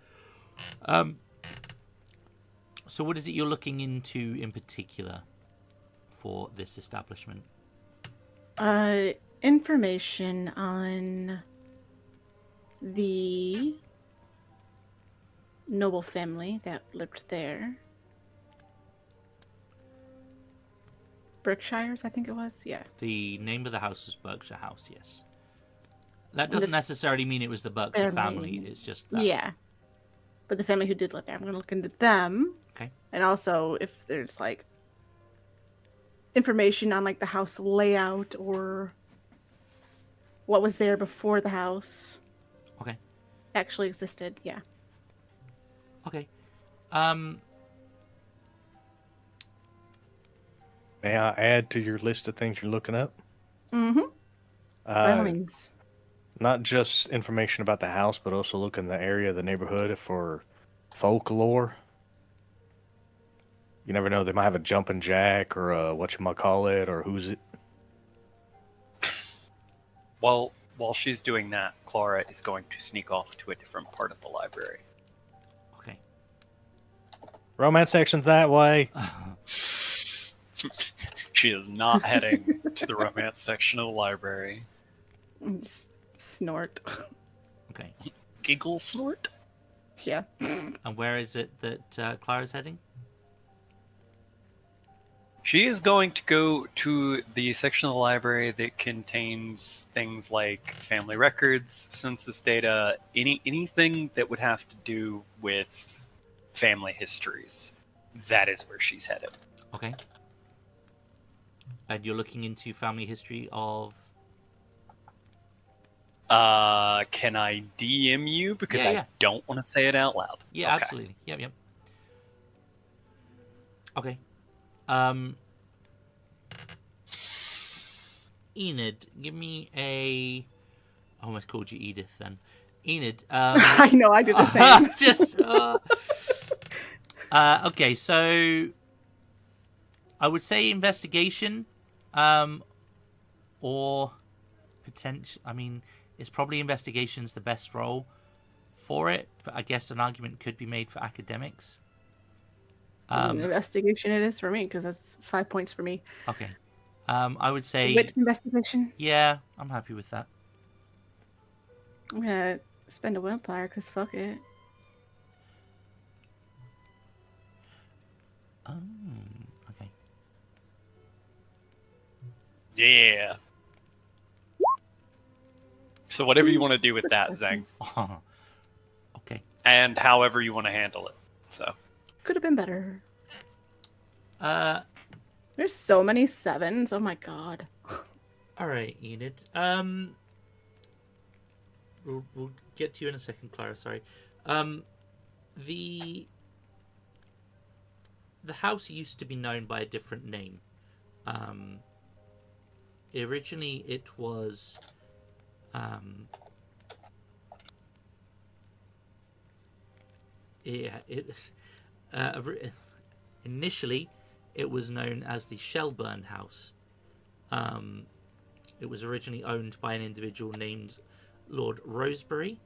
So what is it you're looking into in particular for this establishment? Information on the noble family that lived there. Berkshires, I think it was. Yeah. The name of the house was Berkshire House, yes. That doesn't necessarily mean it was the Berkshire family. It's just that. Yeah. But the family who did live there, I'm going to look into them. Okay. And also if there's, like, information on, like, the house layout or what was there before the house. Okay. Actually existed, yeah. Okay. May I add to your list of things you're looking up? Mm-hmm. By all means. Not just information about the house, but also look in the area, the neighborhood for folklore. You never know; they might have a jumping jack or a whatchamacallit or who's it. While she's doing that, Clara is going to sneak off to a different part of the library. Okay. Romance section's that way. She is not heading to the romance section of the library. Just snort. Okay. Giggle snort? Yeah. And where is it that Clara's heading? She is going to go to the section of the library that contains things like family records, census data, anything that would have to do with family histories. That is where she's headed. Okay. And you're looking into family history of... Can I DM you? Because Yeah. I don't want to say it out loud. Yeah, Okay. absolutely. Yep. Okay. Enid, give me a... I almost called you Edith then. Enid, I know, I did the same. just... okay, so... I would say investigation, or potential... it's probably investigation's the best role for it, but I guess an argument could be made for academics. Investigation it is for me, because that's 5 points for me. Okay. I would say... Wit investigation? Yeah, I'm happy with that. I'm gonna spend a willpower, because fuck it. Oh, okay. Yeah. So whatever you want to do with that, Zeng. Okay. And however you want to handle it. So. Could have been better. There's so many 7s. Oh my god. All right, Enid. We'll get to you in a second, Clara. Sorry. The house used to be known by a different name. Originally, it was. Initially, it was known as the Shelburne House. It was originally owned by an individual named Lord Rosebery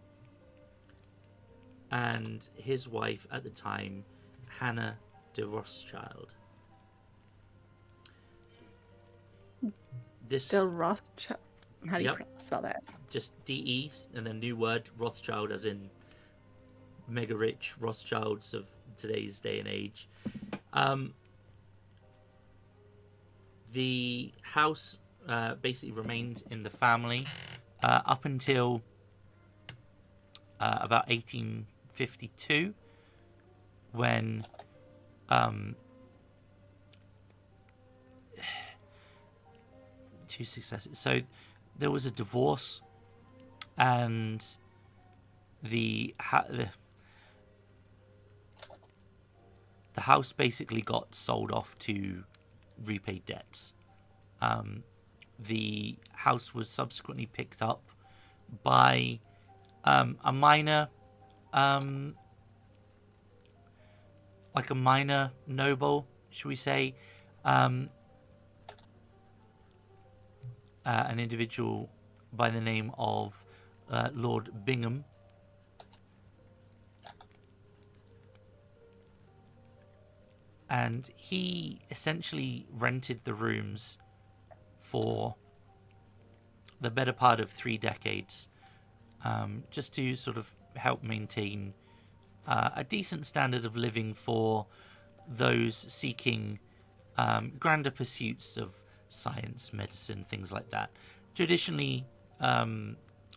and his wife at the time, Hannah de Rothschild. The Rothschild. How do you Yep. spell that? Just DE and then new word, Rothschild, as in mega rich Rothschilds of today's day and age. the house basically remained in the family up until about 1852, when two successes. So there was a divorce, and the house basically got sold off to repay debts. The house was subsequently picked up by a minor, like a minor noble, should we say, an individual by the name of Lord Bingham. And he essentially rented the rooms for the better part of 3 decades, just to sort of help maintain a decent standard of living for those seeking grander pursuits of science, medicine, things like that. Traditionally,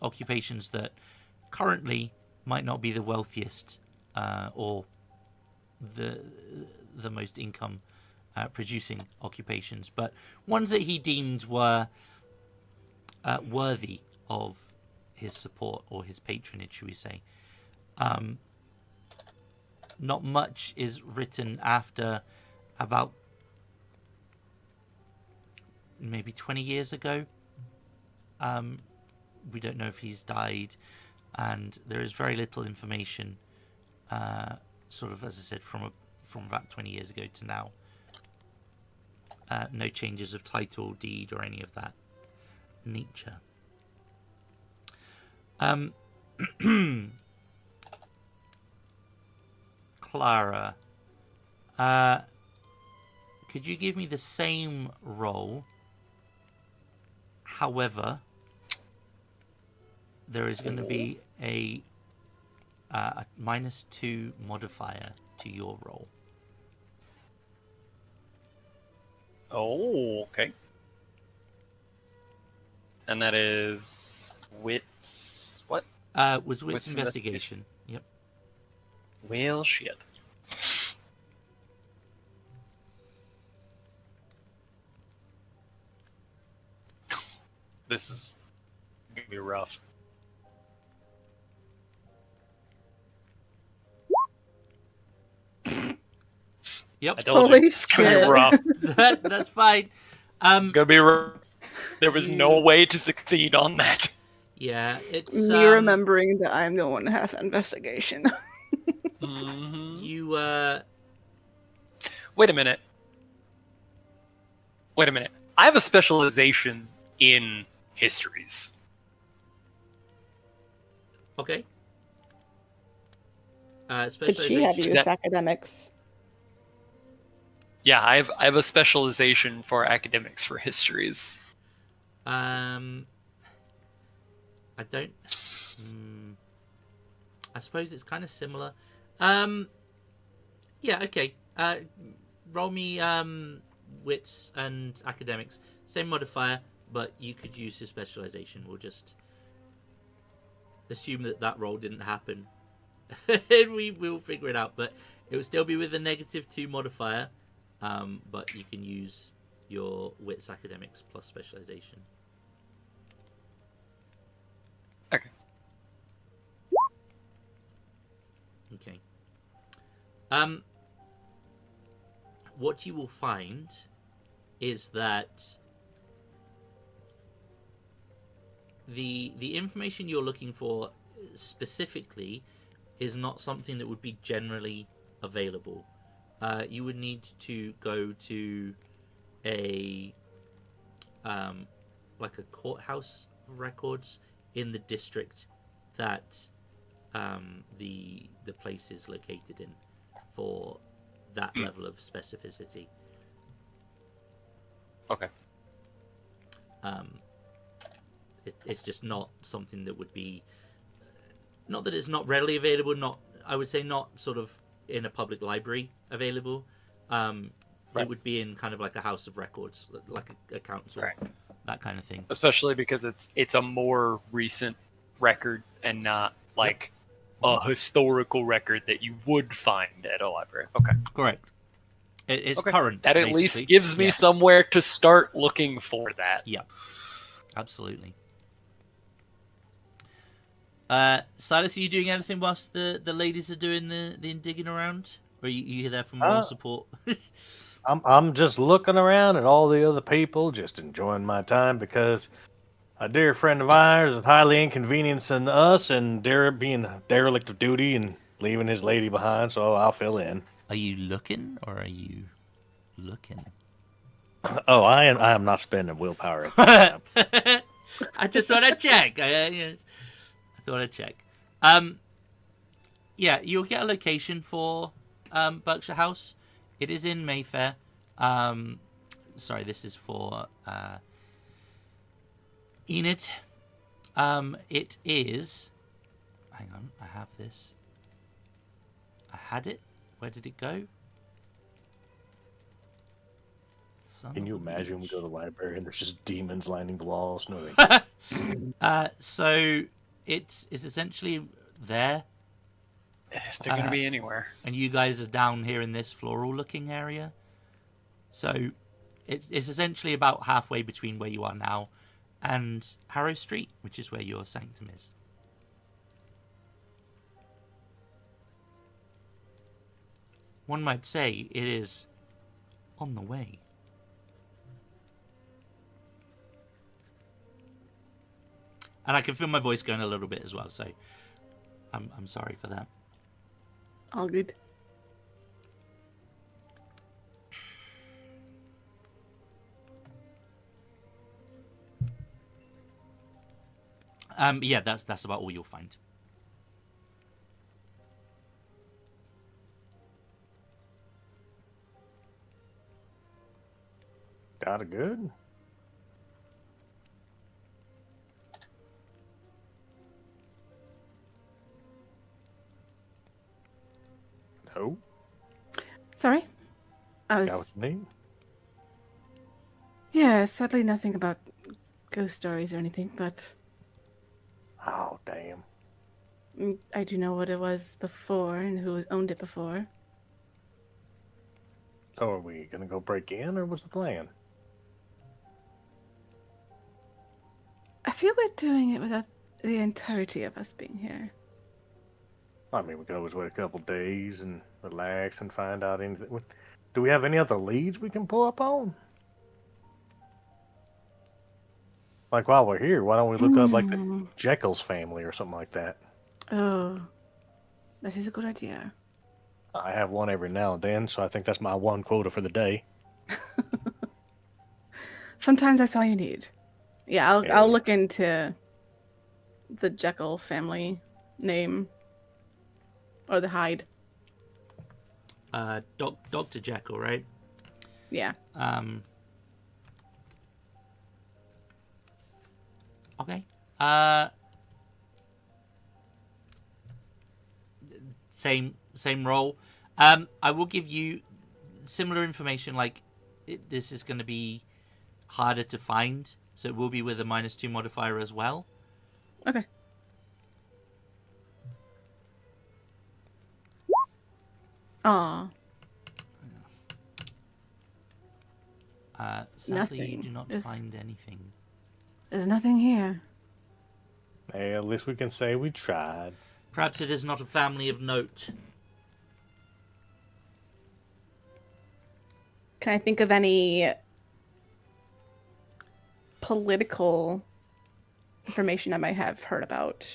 occupations that currently might not be the wealthiest or the most income producing occupations, but ones that he deemed were worthy of his support or his patronage, should we say. Not much is written after about maybe 20 years ago. We don't know if he's died, and there is very little information, sort of, as I said, from about 20 years ago to now. No changes of title, deed, or any of that nature. Clara, could you give me the same roll? However, there is going to be a -2 modifier to your roll. Oh, okay. And that is wits. What? Was wits investigation. Yep. Well, shit. This is gonna be rough. Yep. I told Holy you it's gonna shit. be rough. That's fine. It's gonna be rough. There was no way to succeed on that. Yeah, it's Me remembering that I'm the one who has investigation. Mm-hmm. you. Wait a minute. I have a specialization in histories. Okay. Could she have used That- academics? Yeah, I have a specialization for academics for histories. I don't. I suppose it's kind of similar. Yeah. Okay. Roll me wits and academics. Same modifier, but you could use your specialization. We'll just assume that roll didn't happen, and we will figure it out. But it will still be with a -2 modifier. But you can use your wits, academics plus specialization. Okay. Okay. What you will find is that the information you're looking for specifically is not something that would be generally available. You would need to go to a like a courthouse of records in the district that the place is located in for that level of specificity. Okay. It's just not something that would be, not that it's not readily available, not, I would say not sort of in a public library available. it would be in kind of like a house of records, like a council, Right. that kind of thing. Especially because it's a more recent record and not like a historical record that you would find at a library. Okay. Correct. It's Okay. current. That at basically. least gives me Yeah. somewhere to start looking for that. Yeah, absolutely. Silas, are you doing anything whilst the ladies are doing the digging around? Or are you there for moral support? I'm just looking around at all the other people, just enjoying my time because a dear friend of ours is highly inconveniencing us and being a derelict of duty and leaving his lady behind, so I'll fill in. Are you looking or are you looking? Oh, I am not spending willpower. I just thought I'd check. I thought I'd check. Yeah, you'll get a location for Berkshire House. It is in Mayfair. Sorry, this is for Enid. It is. Hang on, I have this. I had it. Where did it go? Son Can of you a imagine we bitch. go to the library and there's just demons lining the walls? No, So it's essentially there, If they're going to be anywhere. and you guys are down here in this floral-looking area. So it's essentially about halfway between where you are now and Harrow Street, which is where your sanctum is. One might say it is on the way. And I can feel my voice going a little bit as well, so I'm sorry for that. All good. Yeah, that's about all you'll find. got it good. No, Sorry? I got what was. you need. Yeah, sadly nothing about ghost stories or anything, but Oh, damn. I do know what it was before and who owned it before. So are we gonna go break in, or what's the plan? I feel we're doing it without the entirety of us being here. I mean, we could always wait a couple days and relax and find out anything. Do we have any other leads we can pull up on? Like while we're here, why don't we look up like the Jekyll's family or something like that? Oh, that is a good idea. I have one every now and then, so I think that's my one quota for the day. Sometimes that's all you need. Yeah, Yeah. I'll look into the Jekyll family name or the Hyde. Dr. Jekyll, right? Yeah. Okay. Same role. I will give you similar information. Like this is going to be harder to find, so it will be with a -2 modifier as well. Okay. Aw. Sadly, you Nothing. do not There's- find anything. There's nothing here. Hey, at least we can say we tried. Perhaps it is not a family of note. Can I think of any political information I might have heard about?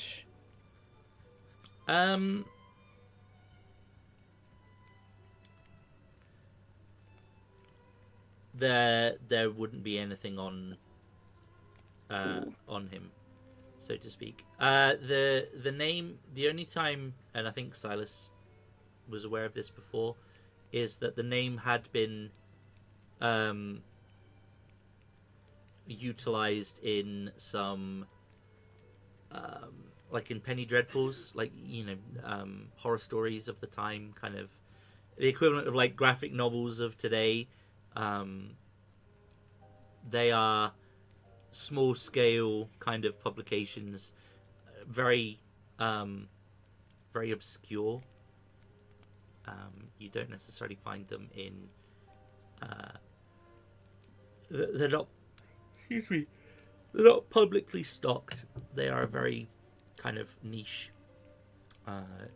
There wouldn't be anything on him, so to speak. The name, the only time, and I think Silas was aware of this before, is that the name had been utilized in some like in Penny Dreadfuls, like horror stories of the time, kind of the equivalent of like graphic novels of today. They are small scale kind of publications, very very obscure. You don't necessarily find them in they're not excuse me, they're not publicly stocked. They are a very kind of niche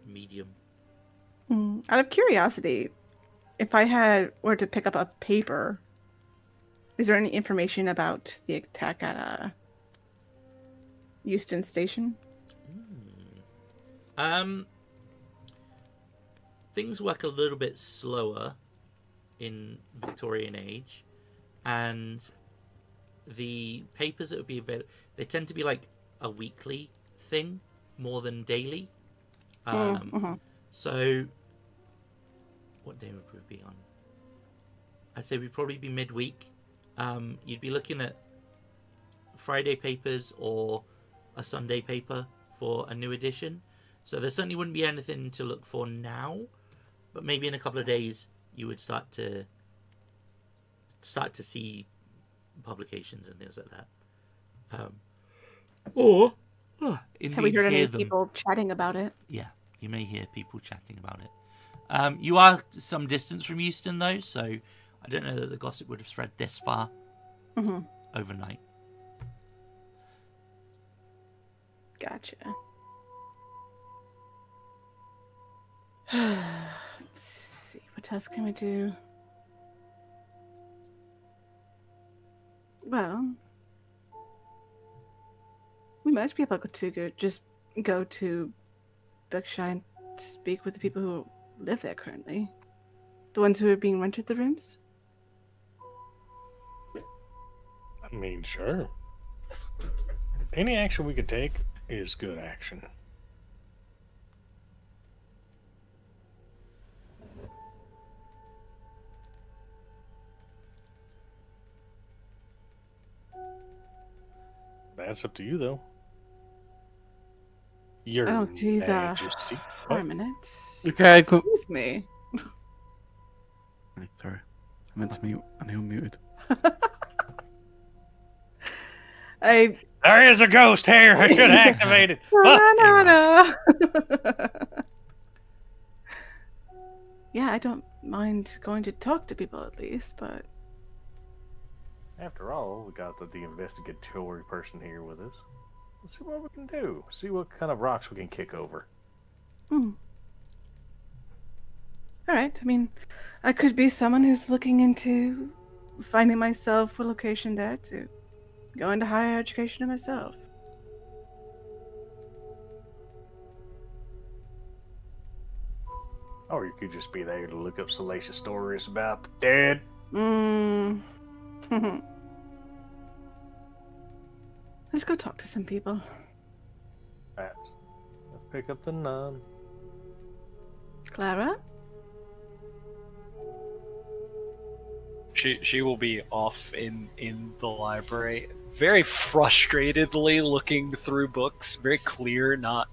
medium. Out of curiosity, if I were to pick up a paper, is there any information about the attack at Euston Station? Things work a little bit slower in Victorian age, and the papers that would be available, they tend to be like a weekly thing more than daily. So what day would we be on? I'd say we'd probably be midweek. You'd be looking at Friday papers or a Sunday paper for a new edition. So there certainly wouldn't be anything to look for now, but maybe in a couple of days you would start to see publications and things like that. Or have we heard any people chatting about it? Yeah, you may hear people chatting about it. You are some distance from Euston, though, so I don't know that the gossip would have spread this far overnight. Gotcha. Let's see, what else can we do? Well, we might be able to go to Berkshire and speak with the people who live there currently. The ones who are being rented the rooms? I mean, sure. Any action we could take is good action. That's up to you, though. Your I don't see Majesty. the harm in it. Okay, cool. Excuse me. Sorry. I meant to mute, and I unmuted. There is a ghost here. I should have activated. No. Yeah, I don't mind going to talk to people at least, but After all, we got the investigatory person here with us. Let's see what we can do. See what kind of rocks we can kick over. all right. I mean, I could be someone who's looking into finding myself a location there to go into higher education myself. Or you could just be there to look up salacious stories about the dead. Let's go talk to some people. Let's pick up the nun. Clara? She will be off in the library, very frustratedly looking through books, very clear not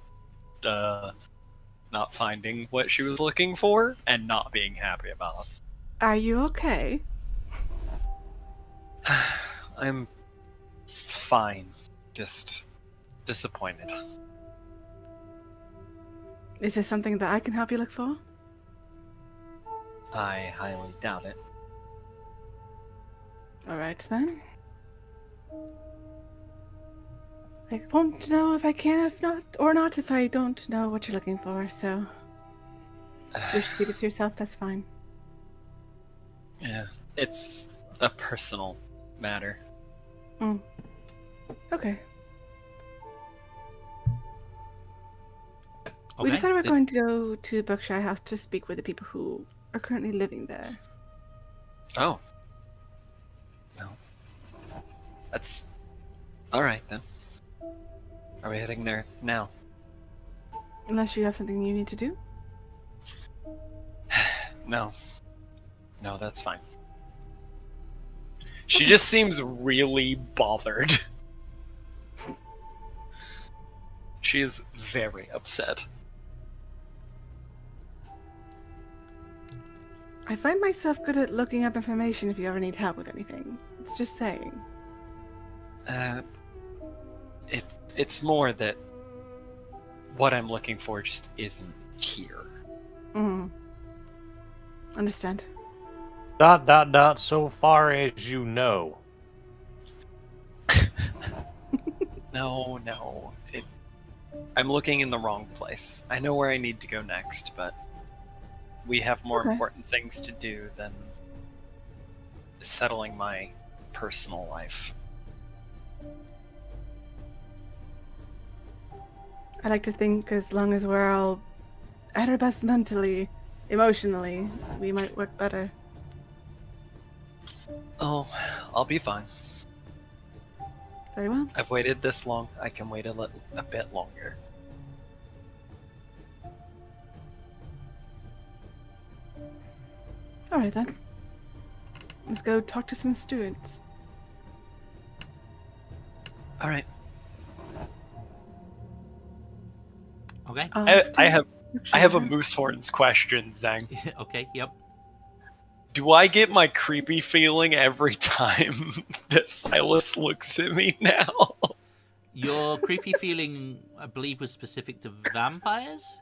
finding what she was looking for and not being happy about it. Are you okay? I'm fine, just disappointed. Is there something that I can help you look for? I highly doubt it. All right then. I won't know if I can, if not, if I don't know what you're looking for. So, if you wish to keep it to yourself, that's fine. Yeah, it's a personal matter. Okay. We Okay. decided we're going to go to Berkshire House to speak with the people who are currently living there. Oh. No. That's... Alright then. Are we heading there now? Unless you have something you need to do. No. No, that's fine. She just seems really bothered. She is very upset. I find myself good at looking up information if you ever need help with anything. It's just saying. It's more that what I'm looking for just isn't here. Understand. ... So far as you know. No. I'm looking in the wrong place. I know where I need to go next, but we have more Okay. important things to do than settling my personal life. I like to think as long as we're all at our best mentally, emotionally, we might work better. Oh, I'll be fine. Very well. I've waited this long. I can wait a bit longer. Alright then. Let's go talk to some students. All right. Okay. I have a Berkshire. moose horns question, Zhang. Okay. Yep. Do I get my creepy feeling every time that Silas looks at me now? Your creepy feeling, I believe, was specific to vampires.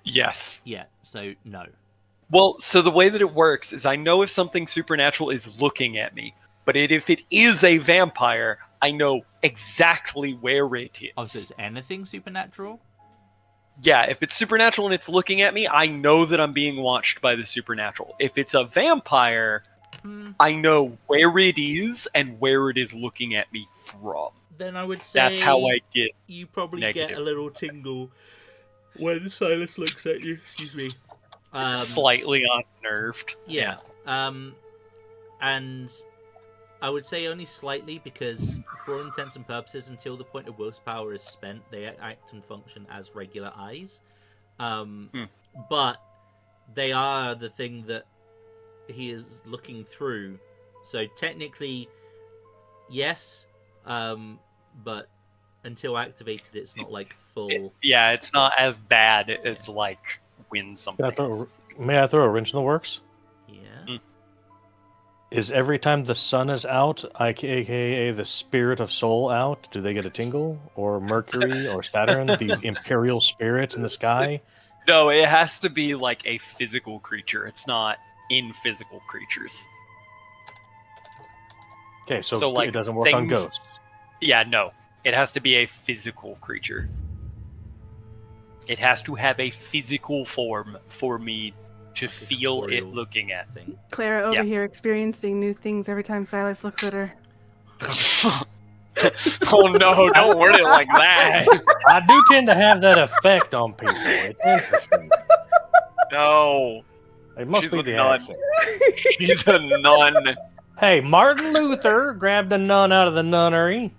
Yes. Yeah. So no. Well, so the way that it works is I know if something supernatural is looking at me, but if it is a vampire, I know exactly where it is. Oh, so is anything supernatural? Yeah, if it's supernatural and it's looking at me, I know that I'm being watched by the supernatural. If it's a vampire, I know where it is and where it is looking at me from. Then I would say That's how I get. you probably negative. get a little tingle when Silas looks at you. Excuse me. Slightly unnerved. Yeah. And I would say only slightly because, for all intents and purposes, until the point of willpower is spent, they act and function as regular eyes. But they are the thing that he is looking through. So technically, yes, but until activated, it's not like full. Yeah, it's not as bad as like when something. May I throw a wrench in the works? Yeah. Is every time the sun is out, aka the spirit of soul out, do they get a tingle? Or Mercury or Saturn, these imperial spirits in the sky? No, it has to be like a physical creature. It's not in physical creatures. Okay, so, So, like, it doesn't work on things- ghosts. Yeah, no. It has to be a physical creature. It has to have a physical form for me to feel it corporeal looking at. Thing. Clara over Yeah. here experiencing new things every time Silas looks at her. Oh no, don't word it like that. I do tend to have that effect on people. It's interesting. No. It must She's be a the nun. accent. She's a nun. Hey, Martin Luther grabbed a nun out of the nunnery.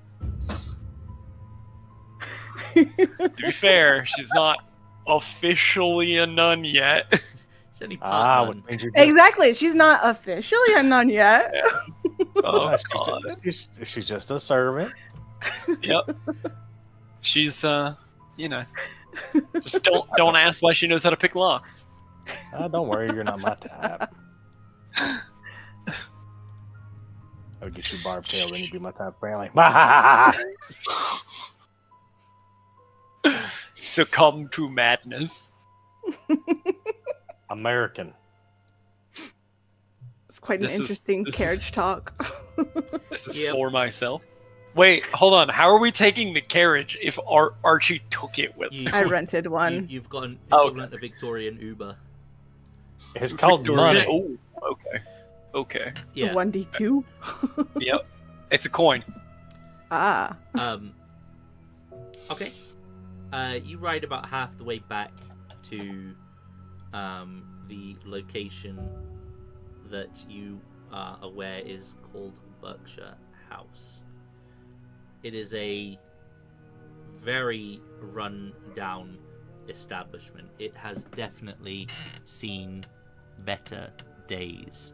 To be fair, she's not officially a nun yet. It's only part Which one. means you're just, Exactly. She's not officially a nun yet. Oh, she's, God. she's just a servant. Yep. She's just don't ask why she knows how to pick locks. Don't worry, you're not my type. I'll get you barbed tail, then you'd be my type, apparently. Succumb to madness. American. It's quite an This is- interesting this is- carriage talk. This is Yep. for myself. Wait, hold on. How are we taking the carriage if Archie took it with? You, I rented one. You've got an Oh, equivalent of Victorian Uber. It's called Victoria- money. Oh, okay. Okay. Yeah. 1D2? Yep. It's a coin. Ah. Okay. You ride about half the way back to the location that you are aware is called Berkshire House. It is a very run-down establishment. It has definitely seen better days.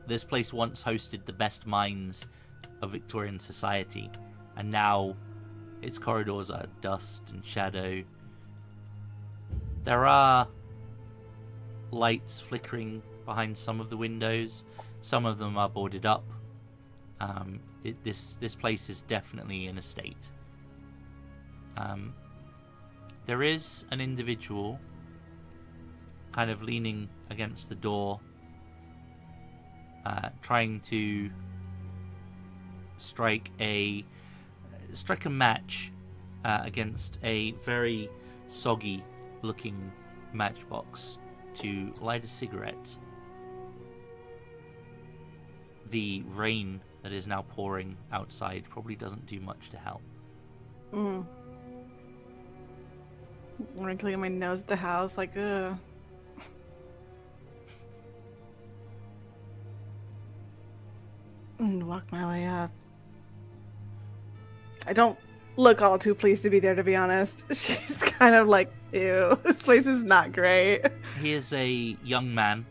This place once hosted the best minds of Victorian society, and now its corridors are dust and shadow. There are lights flickering behind some of the windows. Some of them are boarded up. This place is definitely in a state. There is an individual kind of leaning against the door, trying to strike a match against a very soggy looking matchbox to light a cigarette. The rain that is now pouring outside probably doesn't do much to help. Wrinkling my nose at the house, like, ugh. And walk my way up. I don't look all too pleased to be there, to be honest. She's kind of like, ew, this place is not great. He is a young man.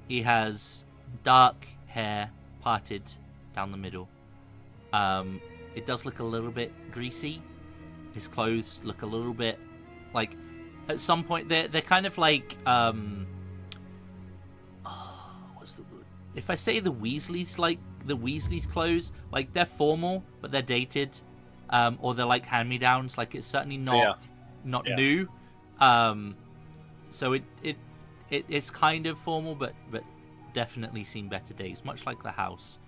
He has dark hair parted down the middle. It does look a little bit greasy. His clothes look a little bit like, at some point they're kind of like what's the word? If I say the Weasleys, like the Weasleys' clothes, like they're formal but they're dated, or they're like hand-me-downs. Like it's certainly not new. So it's kind of formal, but definitely seen better days, much like the house.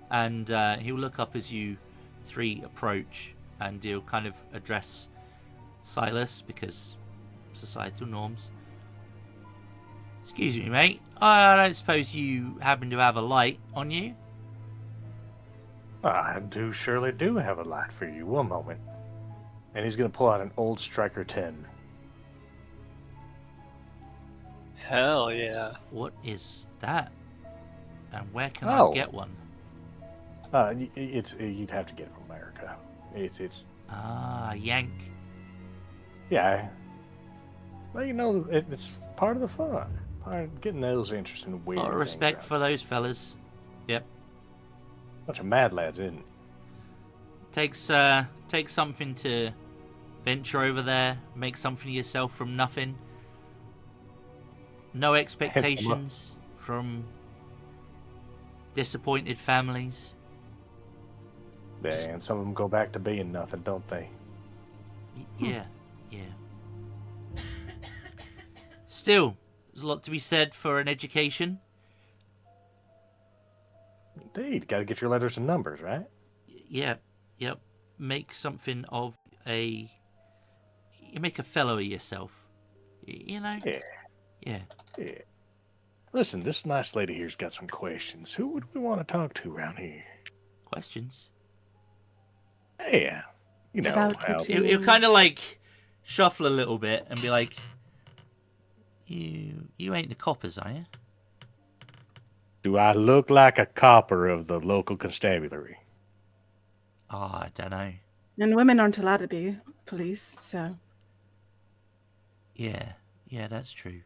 And he'll look up as you three approach, and he'll kind of address Silas, because societal norms. Excuse me, mate. I don't suppose you happen to have a light on you? I surely do have a light for you. One moment. And he's going to pull out an old Striker 10. Hell yeah. What is that? And where can I get one? You'd have to get it from America. It's yank. Yeah. Well, you know, it's part of the fun. Part of getting those interesting, weird. A lot of respect things for those fellas. Yep. Bunch of mad lads, isn't it? Takes something to venture over there, make something of yourself from nothing. No expectations from disappointed families. Yeah, and some of them go back to being nothing, don't they? Yeah. Still, there's a lot to be said for an education. Indeed, got to get your letters and numbers, right? Yep. Make something of you make a fellow of yourself. You know? Yeah. Listen, this nice lady here's got some questions. Who would we want to talk to around here? Questions? Yeah. You know About how... He'll kind of like shuffle a little bit and be like, You ain't the coppers, are you? Do I look like a copper of the local constabulary? I don't know. And women aren't allowed to be police, so. Yeah, that's true.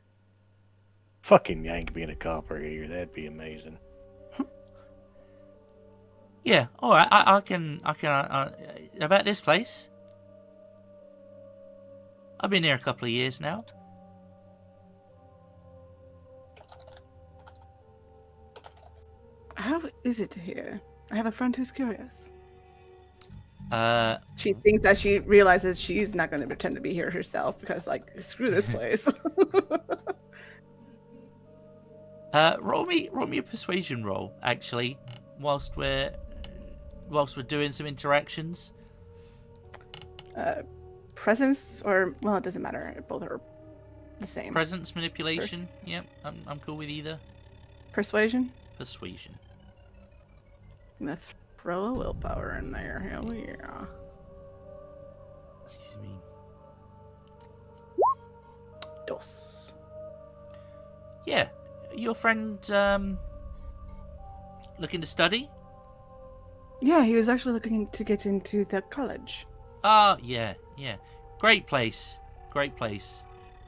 Fucking yank being a copper here, that'd be amazing. Yeah, all right. I can. About this place. I've been here a couple of years now. How is it here? I have a friend who's curious. Uh, She thinks that she realizes she's not going to pretend to be here herself because, like, screw this place. roll me a persuasion roll, actually, whilst we're doing some interactions. Presence or, well, it doesn't matter. Both are the same. Presence, manipulation. Yep, I'm cool with either. Persuasion? Persuasion. I'm going to throw a willpower in there. Hell yeah. Excuse me. Dos. Yeah, your friend looking to study? Yeah, he was actually looking to get into the college. Yeah. Great place.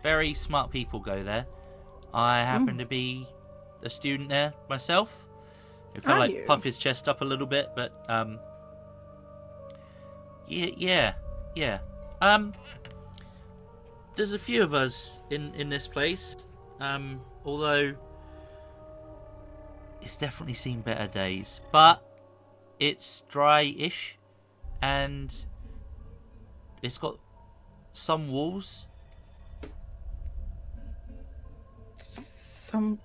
Very smart people go there. I happen to be a student there myself. He'll kind of like puff his chest up a little bit, but yeah. There's a few of us in this place. Although it's definitely seen better days, but it's dry-ish, and it's got some walls. Some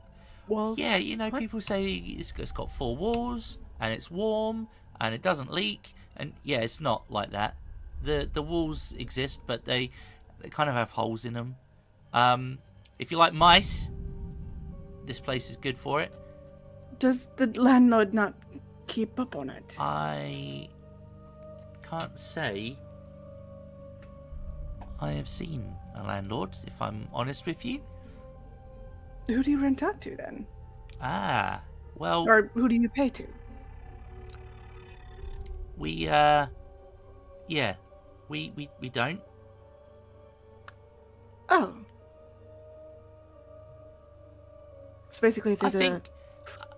walls? Yeah, you know, What? people say it's got 4 walls, and it's warm, and it doesn't leak, and yeah, it's not like that. The walls exist, but they kind of have holes in them. If you like mice, this place is good for it. Does the landlord not keep up on it? I can't say I have seen a landlord, if I'm honest with you. Who do you rent out to then? Well, Or who do you pay to? we don't. Oh. So basically, if I there's a think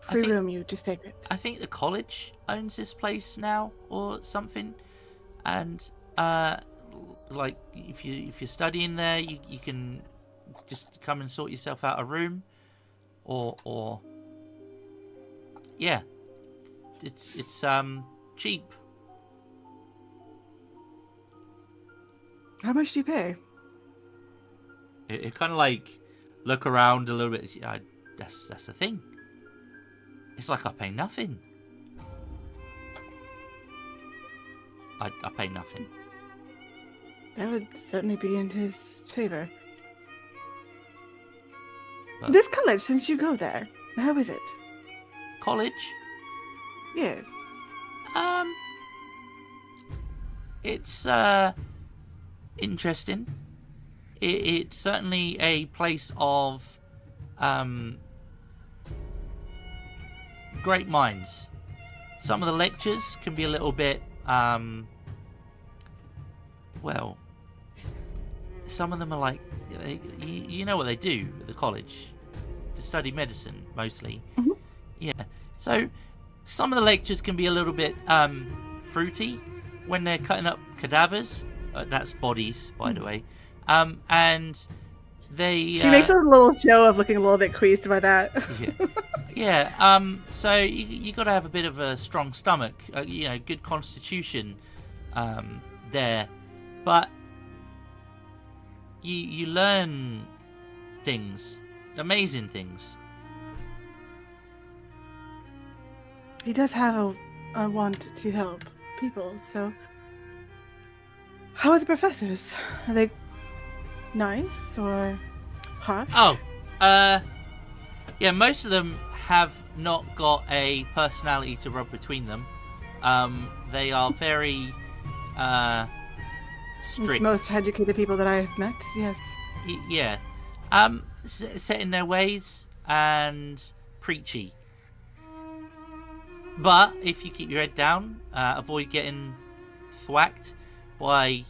free room, you just take it. I think the college owns this place now or something, and like if you're studying there, you can just come and sort yourself out a room, or yeah, it's cheap. How much do you pay? It kind of like look around a little bit. That's the thing. It's like I pay nothing. I pay nothing. That would certainly be in his favor. But This college, since you go there, how is it? college, Yeah. it's interesting. It's certainly a place of great minds. Some of the lectures can be a little bit well, some of them are like, you know what they do at the college, to study medicine mostly. Mhm. Yeah, so some of the lectures can be a little bit fruity when they're cutting up cadavers. That's bodies, by the way. And they She makes a little show of looking a little bit creased by that. yeah. So you got to have a bit of a strong stomach, good constitution there, but you learn things, amazing things. He does have a want to help people, so... How are the professors? Are they nice or harsh? Oh, yeah, most of them have not got a personality to rub between them. They are very strict. It's most educated people that I've met, yes. Yeah. Set in their ways and preachy. But if you keep your head down, avoid getting thwacked by,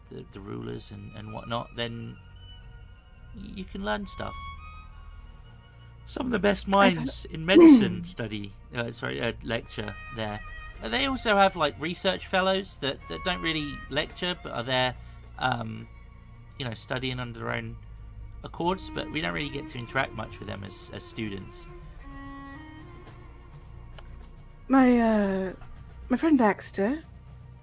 the rulers and whatnot, then you can learn stuff. Some of the best minds in medicine lecture there. They also have like research fellows that don't really lecture but are there, studying under their own accords. But we don't really get to interact much with them as students. My friend Baxter,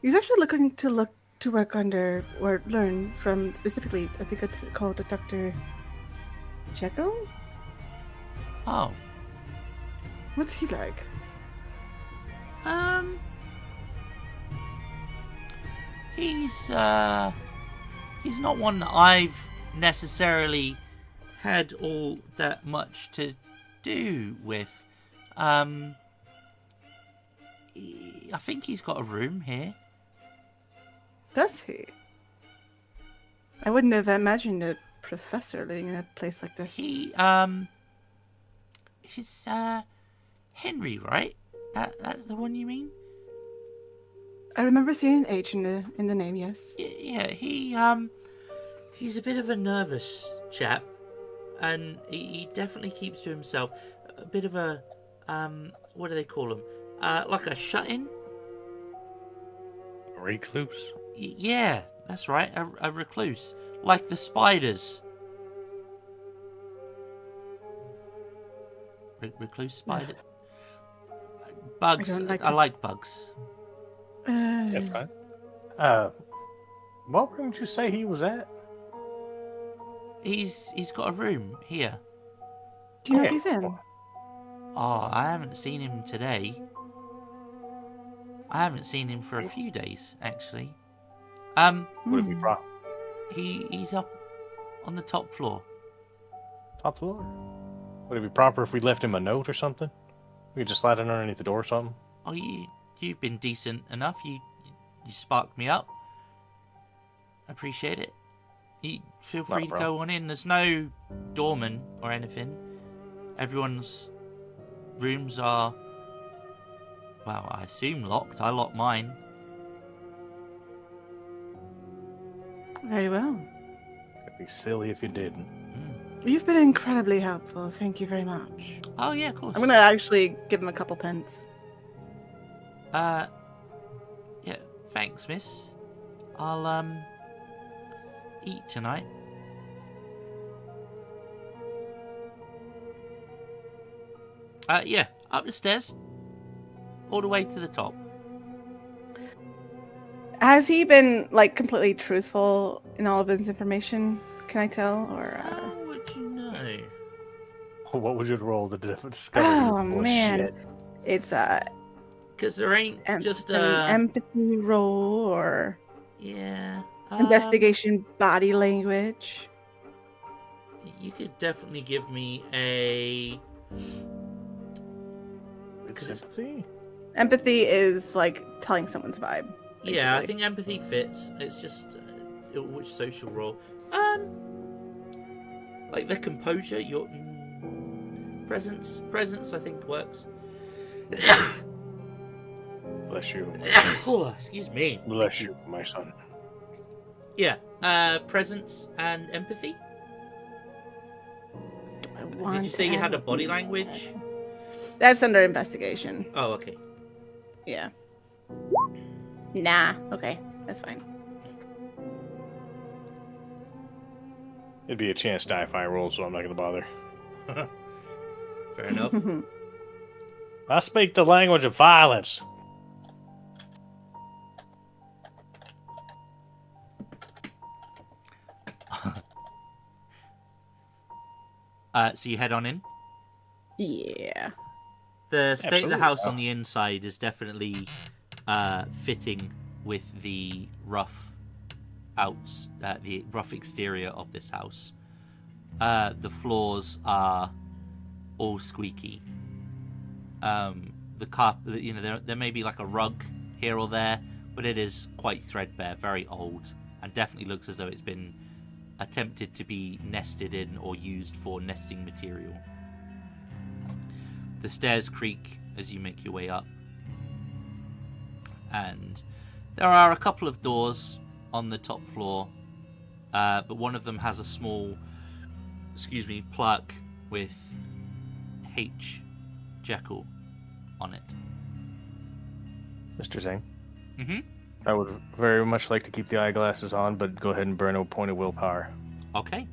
he's actually looking to work under or learn from specifically, I think it's called a Dr. Jekyll? Oh, What's he like? he's not one that I've necessarily had all that much to do with. I think he's got a room here. Does he? I wouldn't have imagined a professor living in a place like this. He's Henry, right? That's the one you mean? I remember seeing an H in the name, yes. Yeah, he's a bit of a nervous chap, and he definitely keeps to himself. A bit of a what do they call him? Like a shut-in. Recluse. Yeah, that's right, a recluse, like the spiders. Recluse spider. Bugs. I don't like I to- like bugs. That's fine. What room did you say he was at? He's got a room here. Do you know if Okay. he's in? Oh, I haven't seen him today. I haven't seen him for a few days, actually. Would it be He's up on the top floor. top floor? Would it be proper if we left him a note or something? We could just slide it underneath the door or something. Oh, you've been decent enough. You sparked me up. Appreciate it. You feel free to bro. go on in. There's no doorman or anything. Everyone's rooms are, well, I assume locked. I locked mine. Very well. It'd be silly if you didn't. You've been incredibly helpful. Thank you very much. Oh yeah, of course. I'm gonna actually give him a couple pence. Yeah, thanks, miss. I'll eat tonight. Yeah, up the stairs, all the way to the top. Has he been like completely truthful in all of his information? Can I tell? Or How would you know? What would you roll to discover? oh this man, bullshit? it's Because there ain't just an empathy roll or yeah. investigation body language. You could definitely give me a. It's sympathy? Empathy is like telling someone's vibe. Yeah, I basically. think empathy fits. It's just which social role. Like the composure, your presence. Presence, I think works. Bless you. Oh, excuse me. Bless you, my son. Yeah, presence and empathy. Did you say you had a body language? That's under investigation. Oh, okay. Yeah. Nah. Okay, that's fine. It'd be a chance die if I roll, so I'm not gonna bother. Fair enough. I speak the language of violence. So you head on in. Yeah. The state of Absolutely. the house on the inside is definitely fitting with the rough exterior of this house. The floors are all squeaky. The carpet, there may be like a rug here or there, but it is quite threadbare, very old, and definitely looks as though it's been attempted to be nested in or used for nesting material. The stairs creak as you make your way up, and there are a couple of doors on the top floor, but one of them has a small, plaque with H. Jekyll on it. Mr. Zane, Mm-hmm. I would very much like to keep the eyeglasses on, but go ahead and burn a point of willpower. Okay.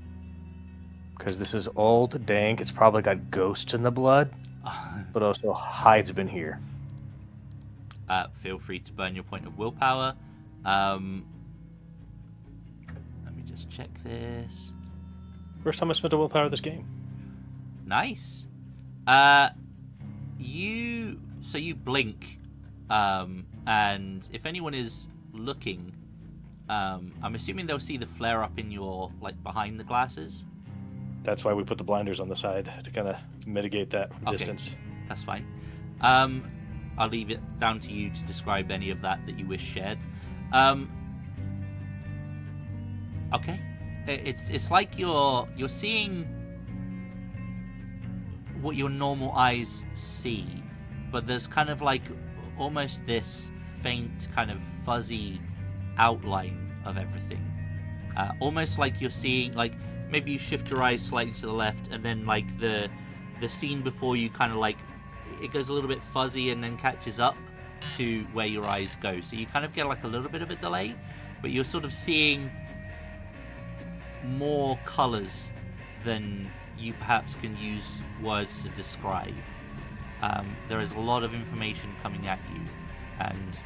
Because this is old, dank, it's probably got ghosts in the blood, but also Hyde's been here. Feel free to burn your point of willpower. Let me just check this. First time I spent a willpower this game. Nice. You blink, and if anyone is looking, I'm assuming they'll see the flare up in your behind the glasses. That's why we put the blinders on the side to kind of mitigate that from Okay. distance. That's fine. I'll leave it down to you to describe any of that you wish shared. Okay. It's like you're seeing what your normal eyes see, but there's kind of almost this faint kind of fuzzy outline of everything. Almost like you're seeing, maybe you shift your eyes slightly to the left, and then the scene before you kind of it goes a little bit fuzzy and then catches up to where your eyes go. So you kind of get a little bit of a delay, but you're sort of seeing more colors than you perhaps can use words to describe. There is a lot of information coming at you, and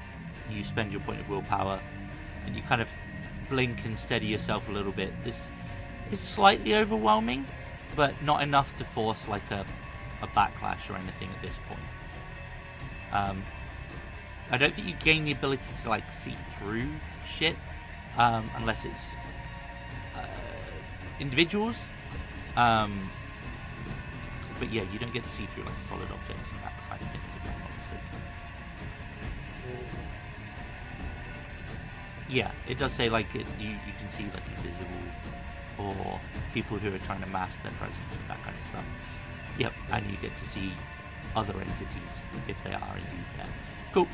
you spend your point of willpower, and you kind of blink and steady yourself a little bit. This is slightly overwhelming, but not enough to force like a backlash or anything at this point. I don't think you gain the ability to like see through shit unless it's individuals. But yeah, you don't get to see through like solid objects and that side of things, if I'm not mistaken. Yeah, it does say like you can see like invisible or people who are trying to mask their presence and that kind of stuff. Yep, and you get to see other entities if they are indeed there. Cool.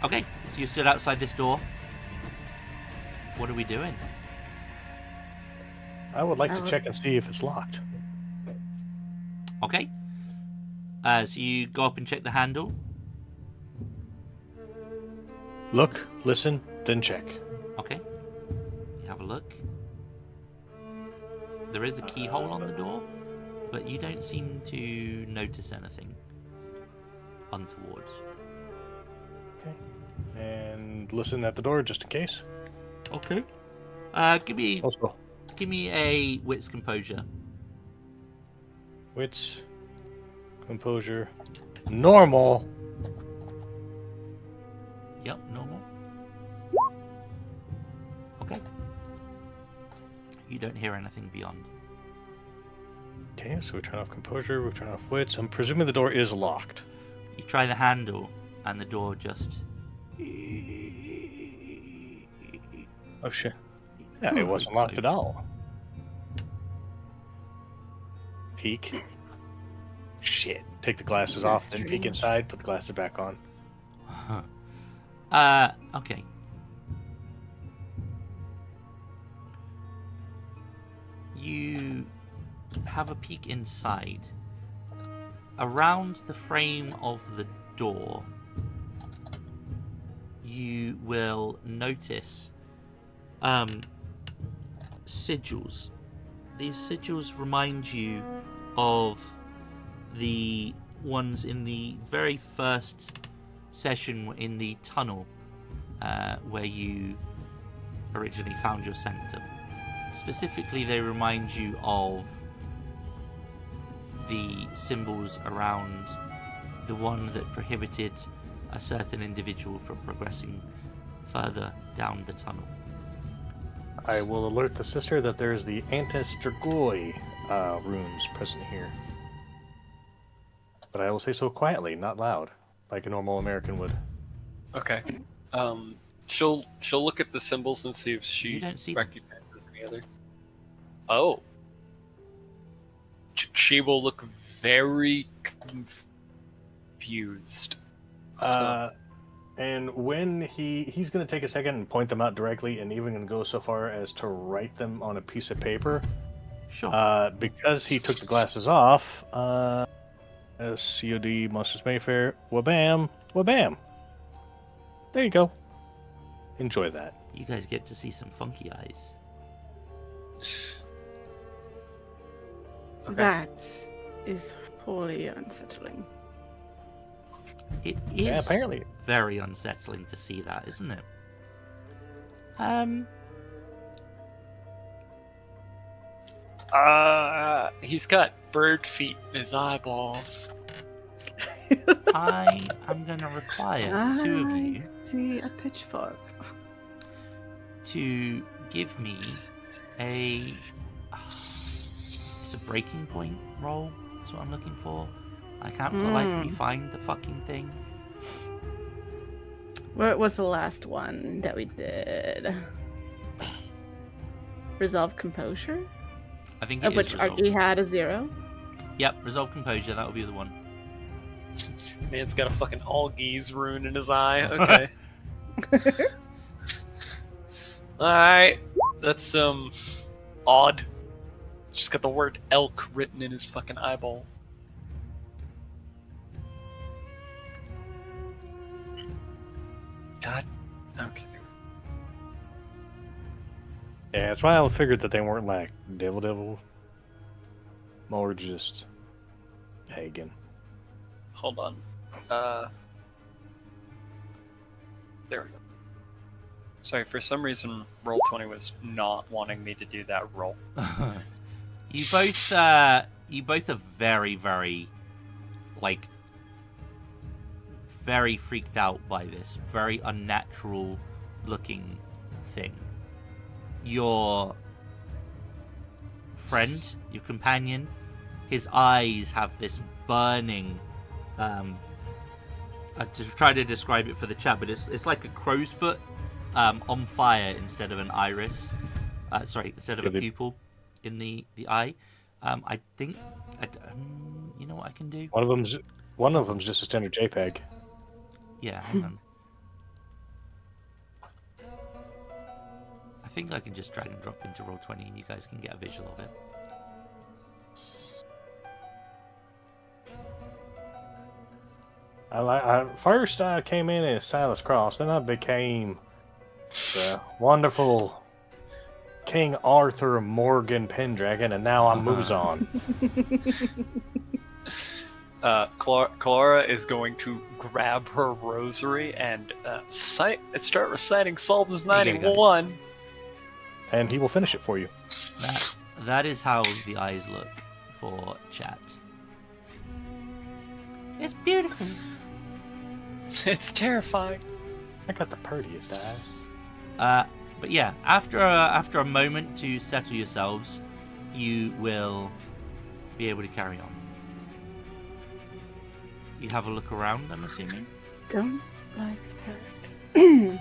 Okay, so you stood outside this door. What are we doing? I would like to check and see if it's locked. Okay. So you go up and check the handle. Look, listen, then check. Okay. You have a look. There is a keyhole on the door, but you don't seem to notice anything untoward. Okay. And listen at the door just in case. Okay. Give me Also, a wits composure. wits, composure, normal. Yep, normal. Okay. You don't hear anything beyond. Okay, so we turn off composure, we turn off wits. I'm presuming the door is locked. You try the handle, and the door just... Oh shit. Yeah, it wasn't locked at all. Peek. Shit. Take the glasses off, then peek inside, put the glasses back on. Okay. You have a peek inside. Around the frame of the door, you will notice sigils. These sigils remind you of the ones in the very first session in the tunnel where you originally found your sanctum. Specifically, they remind you of the symbols around the one that prohibited a certain individual from progressing further down the tunnel. I will alert the sister that there's the Antistrigoi runes present here. But I will say so quietly, not loud, like a normal American would. Okay. She'll look at the symbols and see if she You don't see recognizes any other. Oh. She will look very confused. And when he's going to take a second and point them out directly, and even going to go so far as to write them on a piece of paper. Sure. Because he took the glasses off. COD Monsters Mayfair. Wabam, wabam. There you go. Enjoy that. You guys get to see some funky eyes. Okay. That is wholly unsettling. It is Yeah, apparently. very unsettling to see that, isn't it? He's got bird feet in his eyeballs. I am going to require the two of you I see a pitchfork. to give me a... It's a breaking point roll. That's what I'm looking for. I can't for the life of me find the fucking thing. What was the last one that we did? Resolve composure? I think Of it is which resolve. Archie had a 0. Yep, resolve composure. That will be the one. Man's got a fucking algaes rune in his eye. Okay. Alright. That's odd. Just got the word elk written in his fucking eyeball. God. Okay. Yeah, that's why I figured that they weren't like devil. More just pagan. Hold on. There we go. Sorry, for some reason, Roll20 was not wanting me to do that roll. You both are very, very, like, very freaked out by this very unnatural looking thing. Your friend, your companion, his eyes have this burning, to try to describe it for the chat, but it's like a crow's foot on fire instead of an iris. Instead of a pupil in the eye. I think, you know what I can do? One of them's just a standard JPEG. Yeah, hang on. I think I can just drag and drop into Roll20 and you guys can get a visual of it. First I came in as Silas Cross, then I became the wonderful King Arthur Morgan Pendragon, and now I'm Muzan. Clara is going to grab her rosary and start reciting Psalms 91. And he will finish it for you. That is how the eyes look for chat. It's beautiful. It's terrifying. I got the prettiest eyes. But yeah, after a moment to settle yourselves, you will be able to carry on. You have a look around, I'm assuming? Don't like that.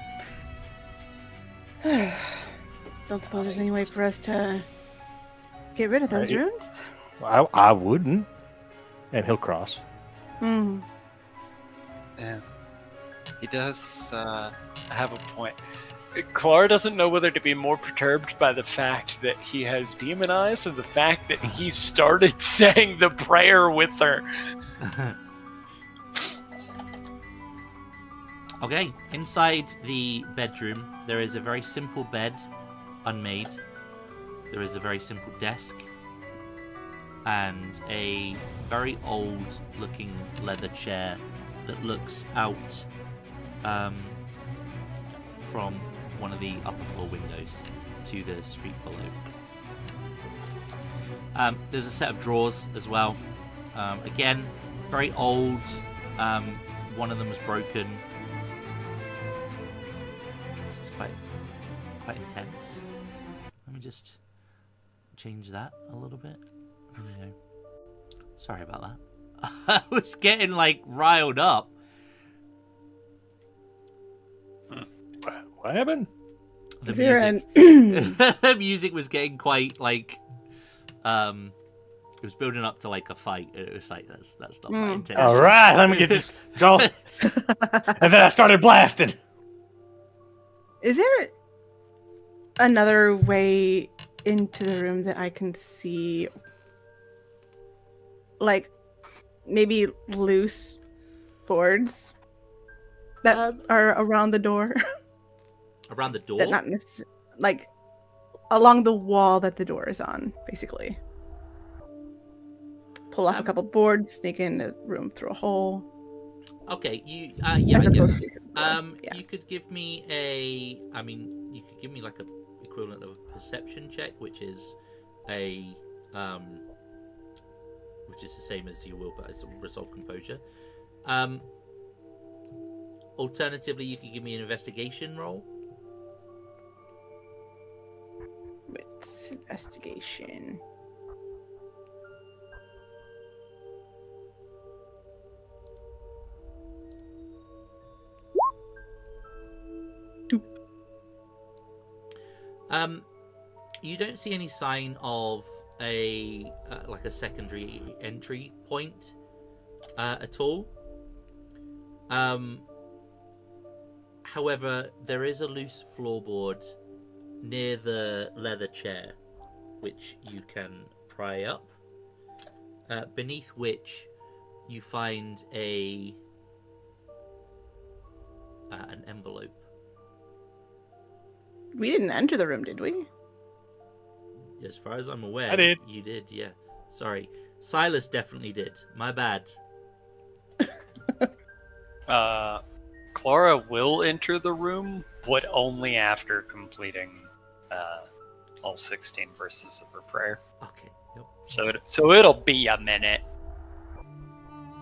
Don't suppose there's any way for us to get rid of those runes? I wouldn't. And he'll cross. Mm. Yeah. He does have a point. Clara doesn't know whether to be more perturbed by the fact that he has demon eyes or the fact that he started saying the prayer with her. Okay, inside the bedroom, there is a very simple bed, unmade. There is a very simple desk. And a very old-looking leather chair that looks out from one of the upper floor windows to the street below. There's a set of drawers as well. Again, very old. One of them is broken. This is quite intense. Let me just change that a little bit. There we go. Sorry about that. I was getting like riled up. What happened? The music was getting quite like it was building up to like a fight. It was like that's not my intention. All right, let me get this draw. And then I started blasting. Is there another way into the room that I can see, like maybe loose boards that are around the door? Around the door? That not necessarily, like along the wall that the door is on, basically. Pull off a couple boards, sneak in the room through a hole. Okay, you you could give me you could give me like a equivalent of a perception check, which is the same as your will, but it's a resolve composure. Alternatively, you could give me an investigation roll. Wits investigation. You don't see any sign of a like a secondary entry point at all. However, there is a loose floorboard near the leather chair, which you can pry up. Beneath which you find an envelope. We didn't enter the room, did we? As far as I'm aware, I did. You did, yeah. Sorry. Silas definitely did. My bad. Clara will enter the room, but only after completing all 16 verses of her prayer. Okay. Yep. So it'll be a minute.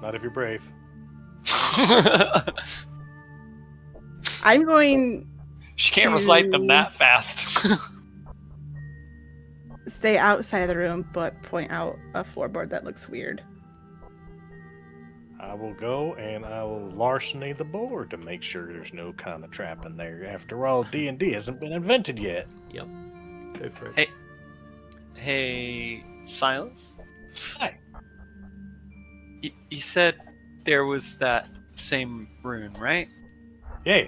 Not if you're brave. I'm going She can't recite them that fast. stay outside of the room, but point out a floorboard that looks weird. I will go and I will larceny the board to make sure there's no kind of trap in there. After all, D&D hasn't been invented yet. Yep. Go for it. Hey, Silas? Hi. You said there was that same rune, right? Yeah.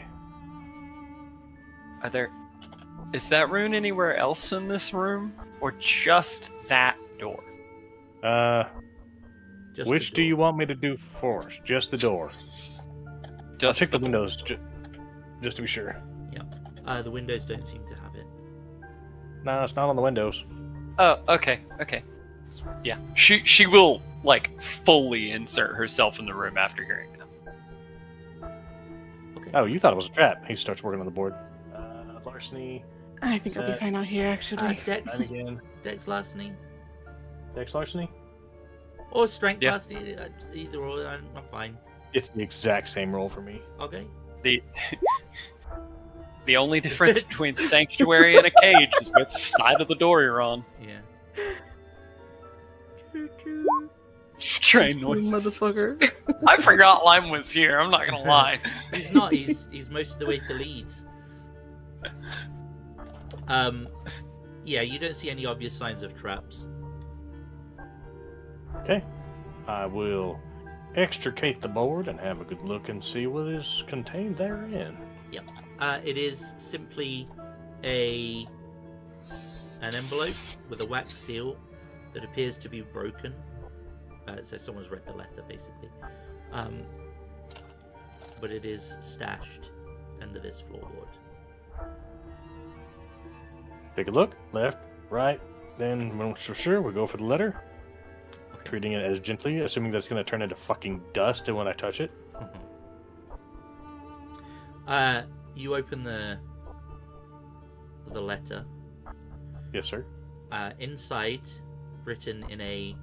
Is that rune anywhere else in this room? Or just that door? Just Which the do you door. want me to do first? Just the door. I'll Just check the windows just to be sure. The windows don't seem to have it. No, it's not on the windows. Oh, okay. Yeah. She will, like, fully insert herself in the room after hearing that. Okay. Oh, you thought it was a trap. He starts working on the board. Larceny. I think I'll be fine out here, actually. Dex. And again. Dex larceny. Dex larceny? Or strength Yeah. larceny. Either or. I'm fine. It's the exact same roll for me. Okay. The only difference between sanctuary and a cage is what side of the door you're on. Yeah. Train You noises. motherfucker. I forgot Lime was here. I'm not gonna lie. He's not. He's most of the way to Leeds. Yeah, you don't see any obvious signs of traps. Okay. I will extricate the board and have a good look and see what is contained therein. It is simply an envelope with a wax seal that appears to be broken. So someone's read the letter, basically. But it is stashed under this floorboard. Take a look. Left, right. Then, when we're sure, we'll go for the letter. Okay. Treating it as gently, assuming that's going to turn into fucking dust when I touch it. You open the letter. Yes, sir. Inside, written in a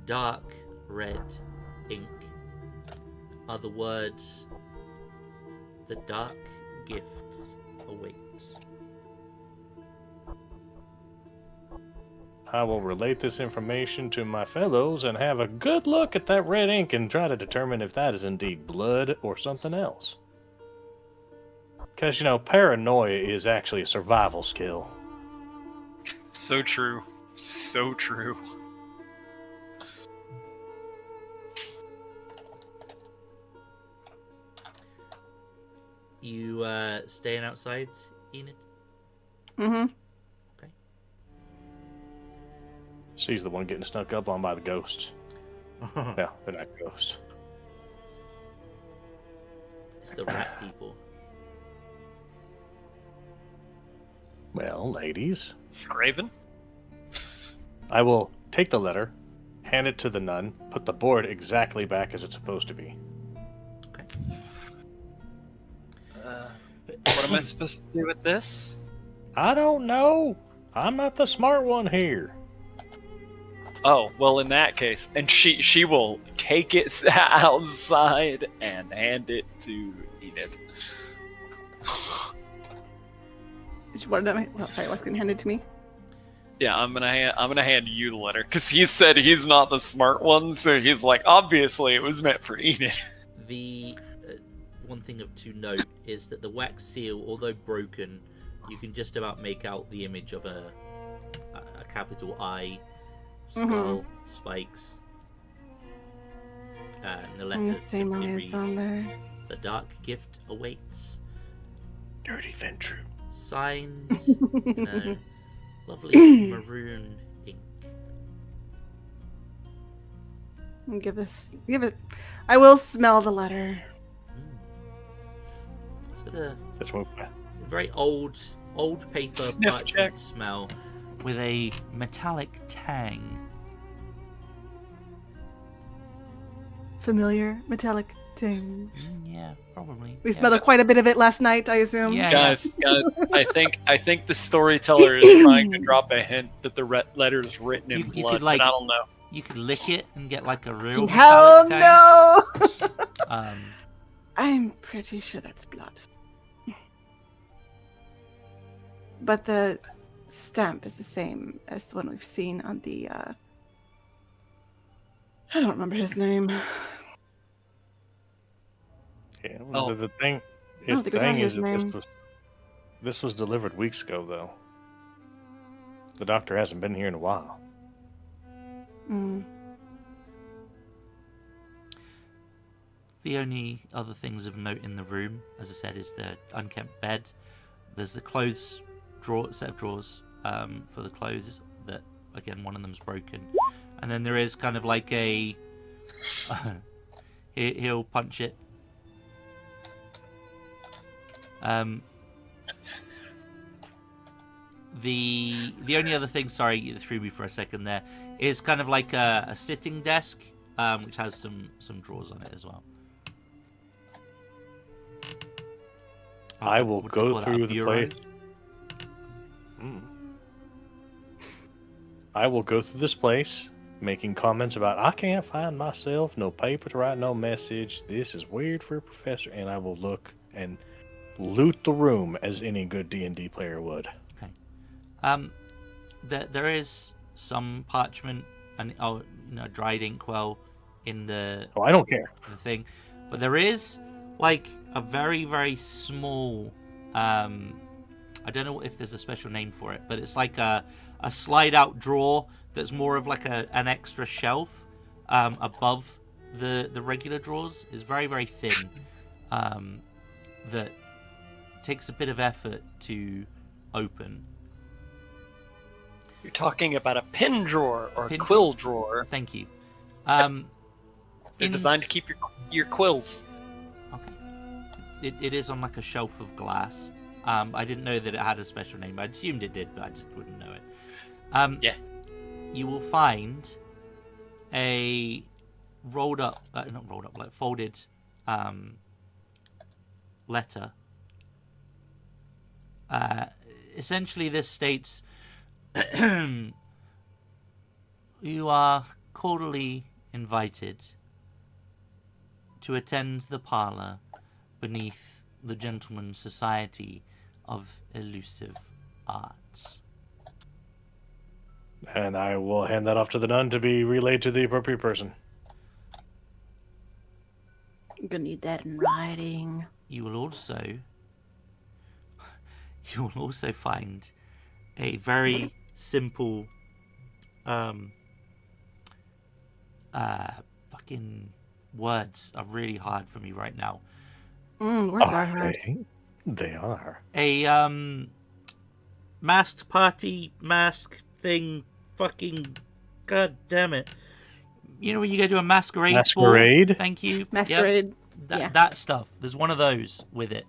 dark red ink, are the words, "The dark gift awaits." I will relate this information to my fellows and have a good look at that red ink and try to determine if that is indeed blood or something else. Because, paranoia is actually a survival skill. So true. So true. You staying outside, Enid? Mm-hmm. She's the one getting snuck up on by the ghosts. No, they're not ghosts. It's the rat people. Well, ladies, Scraven? I will take the letter, hand it to the nun, put the board exactly back as it's supposed to be. Okay. What am I supposed to do with this? I don't know. I'm not the smart one here. Oh, well, in that case, and she will take it outside and hand it to Enid. Sorry, what's getting handed to me? Yeah, I'm gonna hand you the letter because he said he's not the smart one, so he's like, obviously it was meant for Enid. The one thing to note is that the wax seal, although broken, you can just about make out the image of a capital I, skull, spikes, and the letter And the same simply way reads, it's on there. "The dark gift awaits." Dirty Ventru. Signed in a lovely maroon ink. Give it. I will smell the letter. It's got a Let's move. very old paper Sniff parchment check. smell with a metallic tang. familiar metallic ting. Yeah, probably. We yeah. smelled quite a bit of it last night, I assume. Yeah. Guys, I think the storyteller is trying to drop a hint that the letter's written in You could, blood, like- but I don't know. You could lick it and get like a real Hell metallic tang. no! I'm pretty sure that's blood. But the stamp is the same as the one we've seen on the, I don't remember his name. Yeah, Oh. the thing, I don't think I got thing his is, that name. this was delivered weeks ago, though. The doctor hasn't been here in a while. Mm. The only other things of note in the room, as I said, is the unkempt bed. There's the clothes set of drawers for the clothes that, again, one of them's broken. And then there is kind of like a... he'll punch it. The only other thing, sorry, you threw me for a second there, is kind of like a sitting desk, which has some drawers on it as well. I will Would they call go that a through the bureau? place. I will go through this place, making comments about I can't find myself, no paper to write, no message. This is weird for a professor, and I will look and loot the room as any good D&D player would. There is some parchment and dried inkwell in the Oh, I don't care. thing, but there is like a very, very small I don't know if there's a special name for it, but it's like a slide out drawer that's more of like an extra shelf above the regular drawers. It's very, very thin, that takes a bit of effort to open. You're talking about a pin drawer or Pin a quill drawer. Thank you. They're designed to keep your quills. Okay. It is on like a shelf of glass. I didn't know that it had a special name. I assumed it did, but I just wouldn't know it. Yeah. You will find a folded letter. Essentially, this states, you are cordially invited to attend the parlor beneath the Gentleman's Society of Elusive Arts. And I will hand that off to the nun to be relayed to the appropriate person. I'm gonna need that in writing. You will also find a very simple fucking words are really hard for me right now. Words are hard. They are. A masked party mask thing, fucking god damn it. You know when you go to a masquerade ball? Masquerade? Thank you. Yep. Masquerade. That stuff. There's one of those with it.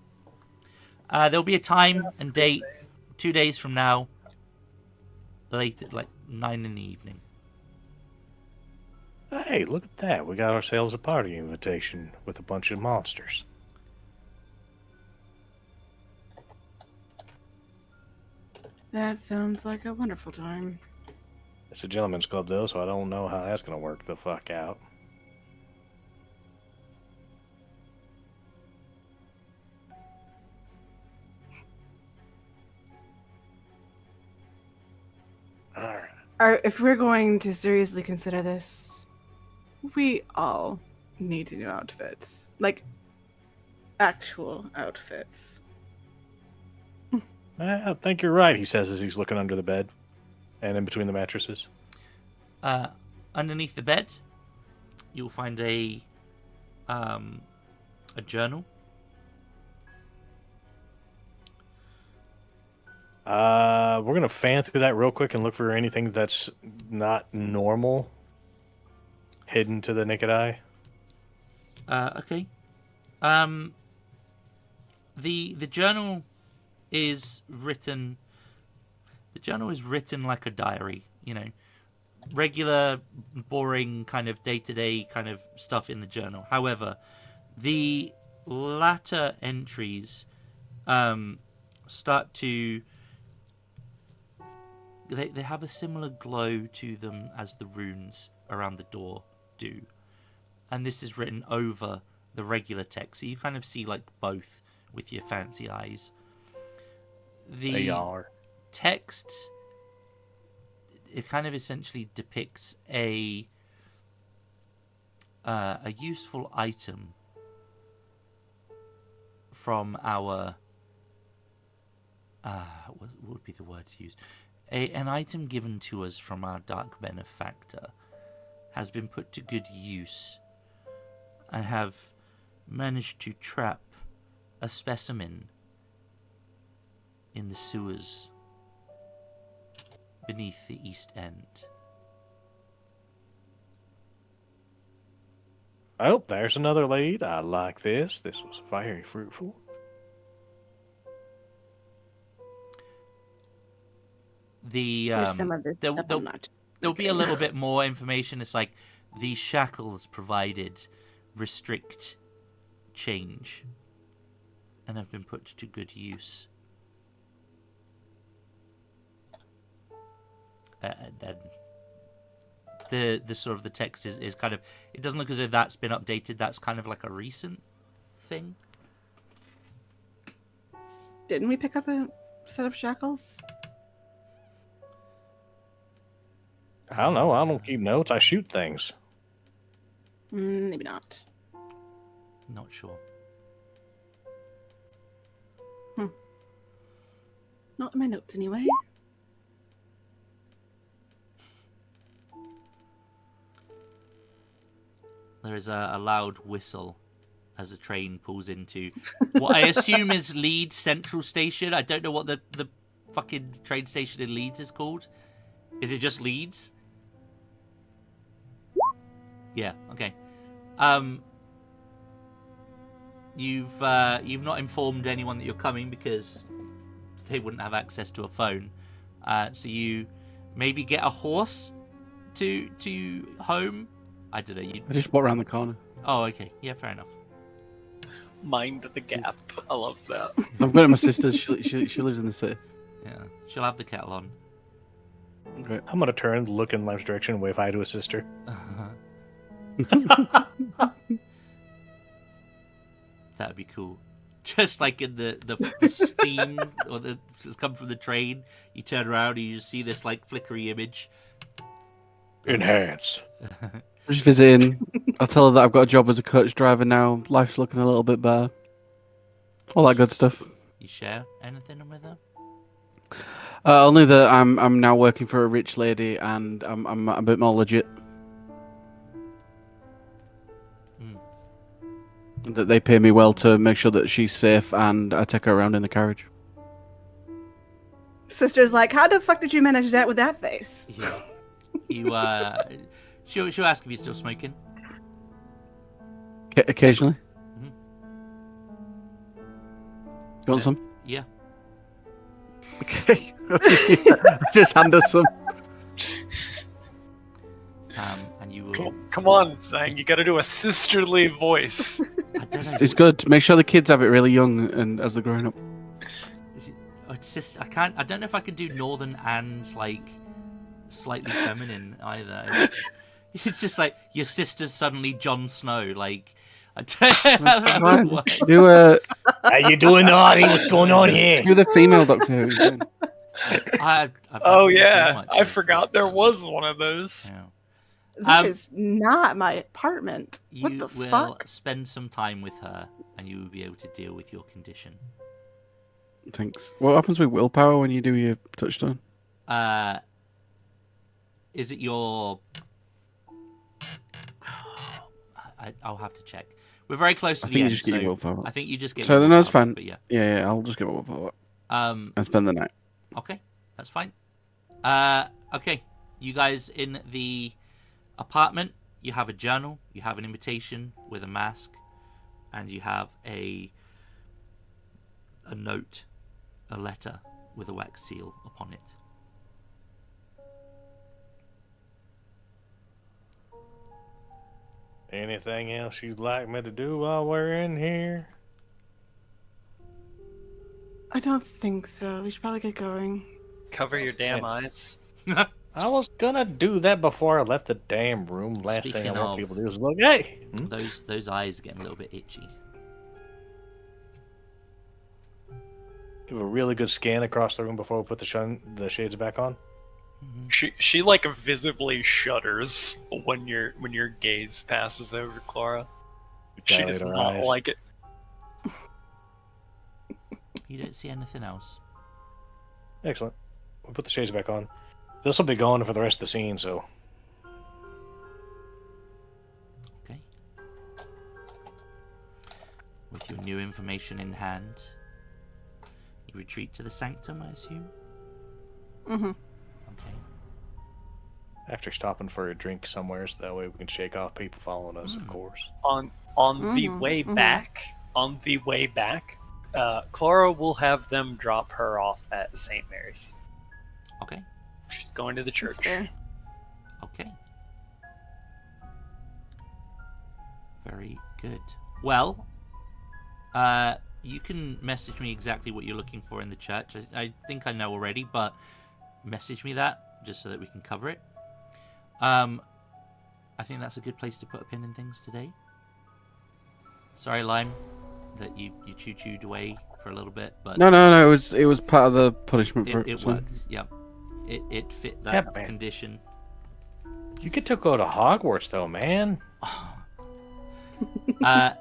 There'll be a time and date 2 days from now, late at like 9 in the evening. Hey, look at that. We got ourselves a party invitation with a bunch of monsters. That sounds like a wonderful time. It's a gentleman's club, though, so I don't know how that's going to work the fuck out. Alright. If we're going to seriously consider this, we all need new outfits. Like, actual outfits. I think you're right, he says as he's looking under the bed and in between the mattresses. Underneath the bed, you'll find a journal. We're going to fan through that real quick and look for anything that's not normal hidden to the naked eye. Okay. The journal is written. The journal is written like a diary. You know, regular, boring kind of day-to-day kind of stuff in the journal. However, the latter entries start to... They have a similar glow to them as the runes around the door do. And this is written over the regular text, so you kind of see like both with your fancy eyes. The AR. text, it kind of essentially depicts a useful item from our what would be the word to use? An item given to us from our dark benefactor has been put to good use. I have managed to trap a specimen in the sewers beneath the East End. Oh, there's another lead. I like this. This was very fruitful. Here's some of this stuff I'm not. There'll be a little bit more information. It's like these shackles provided restrict change and have been put to good use. And the sort of the text is kind of, it doesn't look as if that's been updated. That's kind of like a recent thing. Didn't we pick up a set of shackles? I don't know. I don't keep notes. I shoot things. Maybe not. Not sure. Not in my notes anyway. There is a loud whistle as a train pulls into what I assume is Leeds Central Station. I don't know what the fucking train station in Leeds is called. Is it just Leeds? Yeah, okay. You've not informed anyone that you're coming because they wouldn't have access to a phone. So you maybe get a horse to home. I don't know. I just walked around the corner. Oh, okay. Yeah, fair enough. Mind the gap. I love that. I've got it. My sister. She lives in the city. Yeah, she'll have the kettle on. Okay. I'm gonna turn, look in Lem's direction, and wave hi to his sister. That'd be cool. Just like in the steam or that's come from the train, you turn around and you just see this like flickery image. Enhance. Just visiting. I'll tell her that I've got a job as a coach driver now. Life's looking a little bit better. All that good stuff. You share anything with her? Only that I'm now working for a rich lady and I'm a bit more legit. That they pay me well to make sure that she's safe and I take her around in the carriage. Sister's like, how the fuck did you manage that with that face? Yeah. She'll ask if you're still smoking. Occasionally. Mhm. You want some? Yeah. Okay. Just hand us some. And you will. Come on, Zang. You got to do a sisterly voice. I don't know. It's good. Make sure the kids have it really young and as they're growing up. It's just I can't. I don't know if I can do northern and like slightly feminine either. It's just like your sister's suddenly Jon Snow. Like I don't know. Do How you doing, Artie? What's going on here? do the female Doctor Who. I've Oh not seen yeah, much I of it. forgot there was one of those. Yeah. That is not my apartment. What You the will fuck? spend some time with her, and you will be able to deal with your condition. Thanks. What happens with willpower when you do your touchstone? Is it your? I'll have to check. We're very close to I the think you end, just get your so willpower. I think you just get. So your then that's willpower, fine. But yeah. Yeah, I'll just get my willpower Um. and spend the night. Okay, that's fine. Okay, you guys in the apartment. You have a journal. You have an invitation with a mask, and you have a note, a letter with a wax seal upon it. Anything else you'd like me to do while we're in here? I don't think so. We should probably get going. Cover your damn eyes. I was gonna do that before I left the damn room. Last thing I Speaking want of- people to do is look, hey! Those eyes are getting a little bit itchy. Do a really good scan across the room before we put the shades back on. She like visibly shudders when your gaze passes over Clara. She Dilate does our not eyes. like it. You don't see anything else. Excellent. We'll put the shades back on. This will be going for the rest of the scene, so. Okay. With your new information in hand, you retreat to the sanctum, I assume? Mm-hmm. Okay. After stopping for a drink somewhere, so that way we can shake off people following us, of course. On the Mhm, way mhm. back, Clara will have them drop her off at St. Mary's. Okay. She's going to the church. That's fair. Okay. Very good. Well, you can message me exactly what you're looking for in the church. I think I know already, but message me that just so that we can cover it. I think that's a good place to put a pin in things today. Sorry, Lime, that you chewed away for a little bit, but No. It was part of the punishment for it so- worked. Yeah, it fit that Yeah, man. condition. You get to go to Hogwarts, though, man. I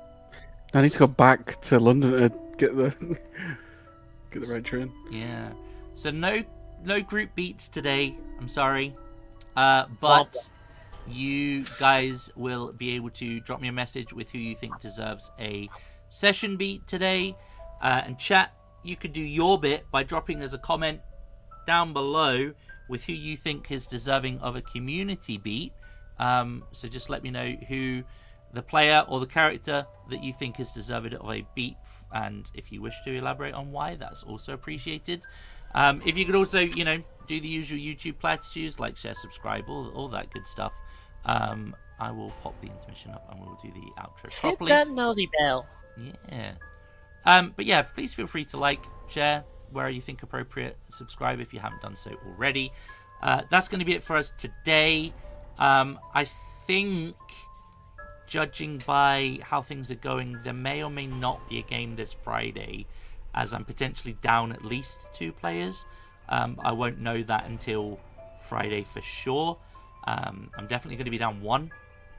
need to go back to London to get the right train. Yeah. So no group beats today. I'm sorry. But you guys will be able to drop me a message with who you think deserves a session beat today. And chat, you could do your bit by dropping us a comment down below with who you think is deserving of a community beat. So just let me know who the player or the character that you think is deserving of a beat, and if you wish to elaborate on why, that's also appreciated. If you could also, do the usual YouTube platitudes, like, share, subscribe, all that good stuff. I will pop the intermission up and we'll do the outro Hit properly. that nosy bell. Yeah. But yeah, please feel free to like, share where you think appropriate, subscribe if you haven't done so already. That's going to be it for us today. I think, judging by how things are going, there may or may not be a game this Friday, as I'm potentially down at least 2 players. I won't know that until Friday for sure. I'm definitely going to be down 1,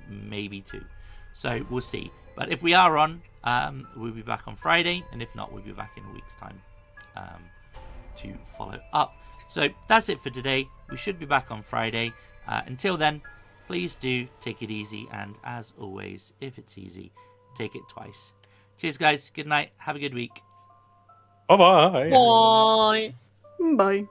maybe 2. So we'll see. But if we are on, we'll be back on Friday, and if not, we'll be back in a week's time to follow up. So that's it for today. We should be back on Friday. Until then, please do take it easy, and as always, if it's easy, take it twice. Cheers, guys. Good night. Have a good week. Bye-bye. Bye. Bye.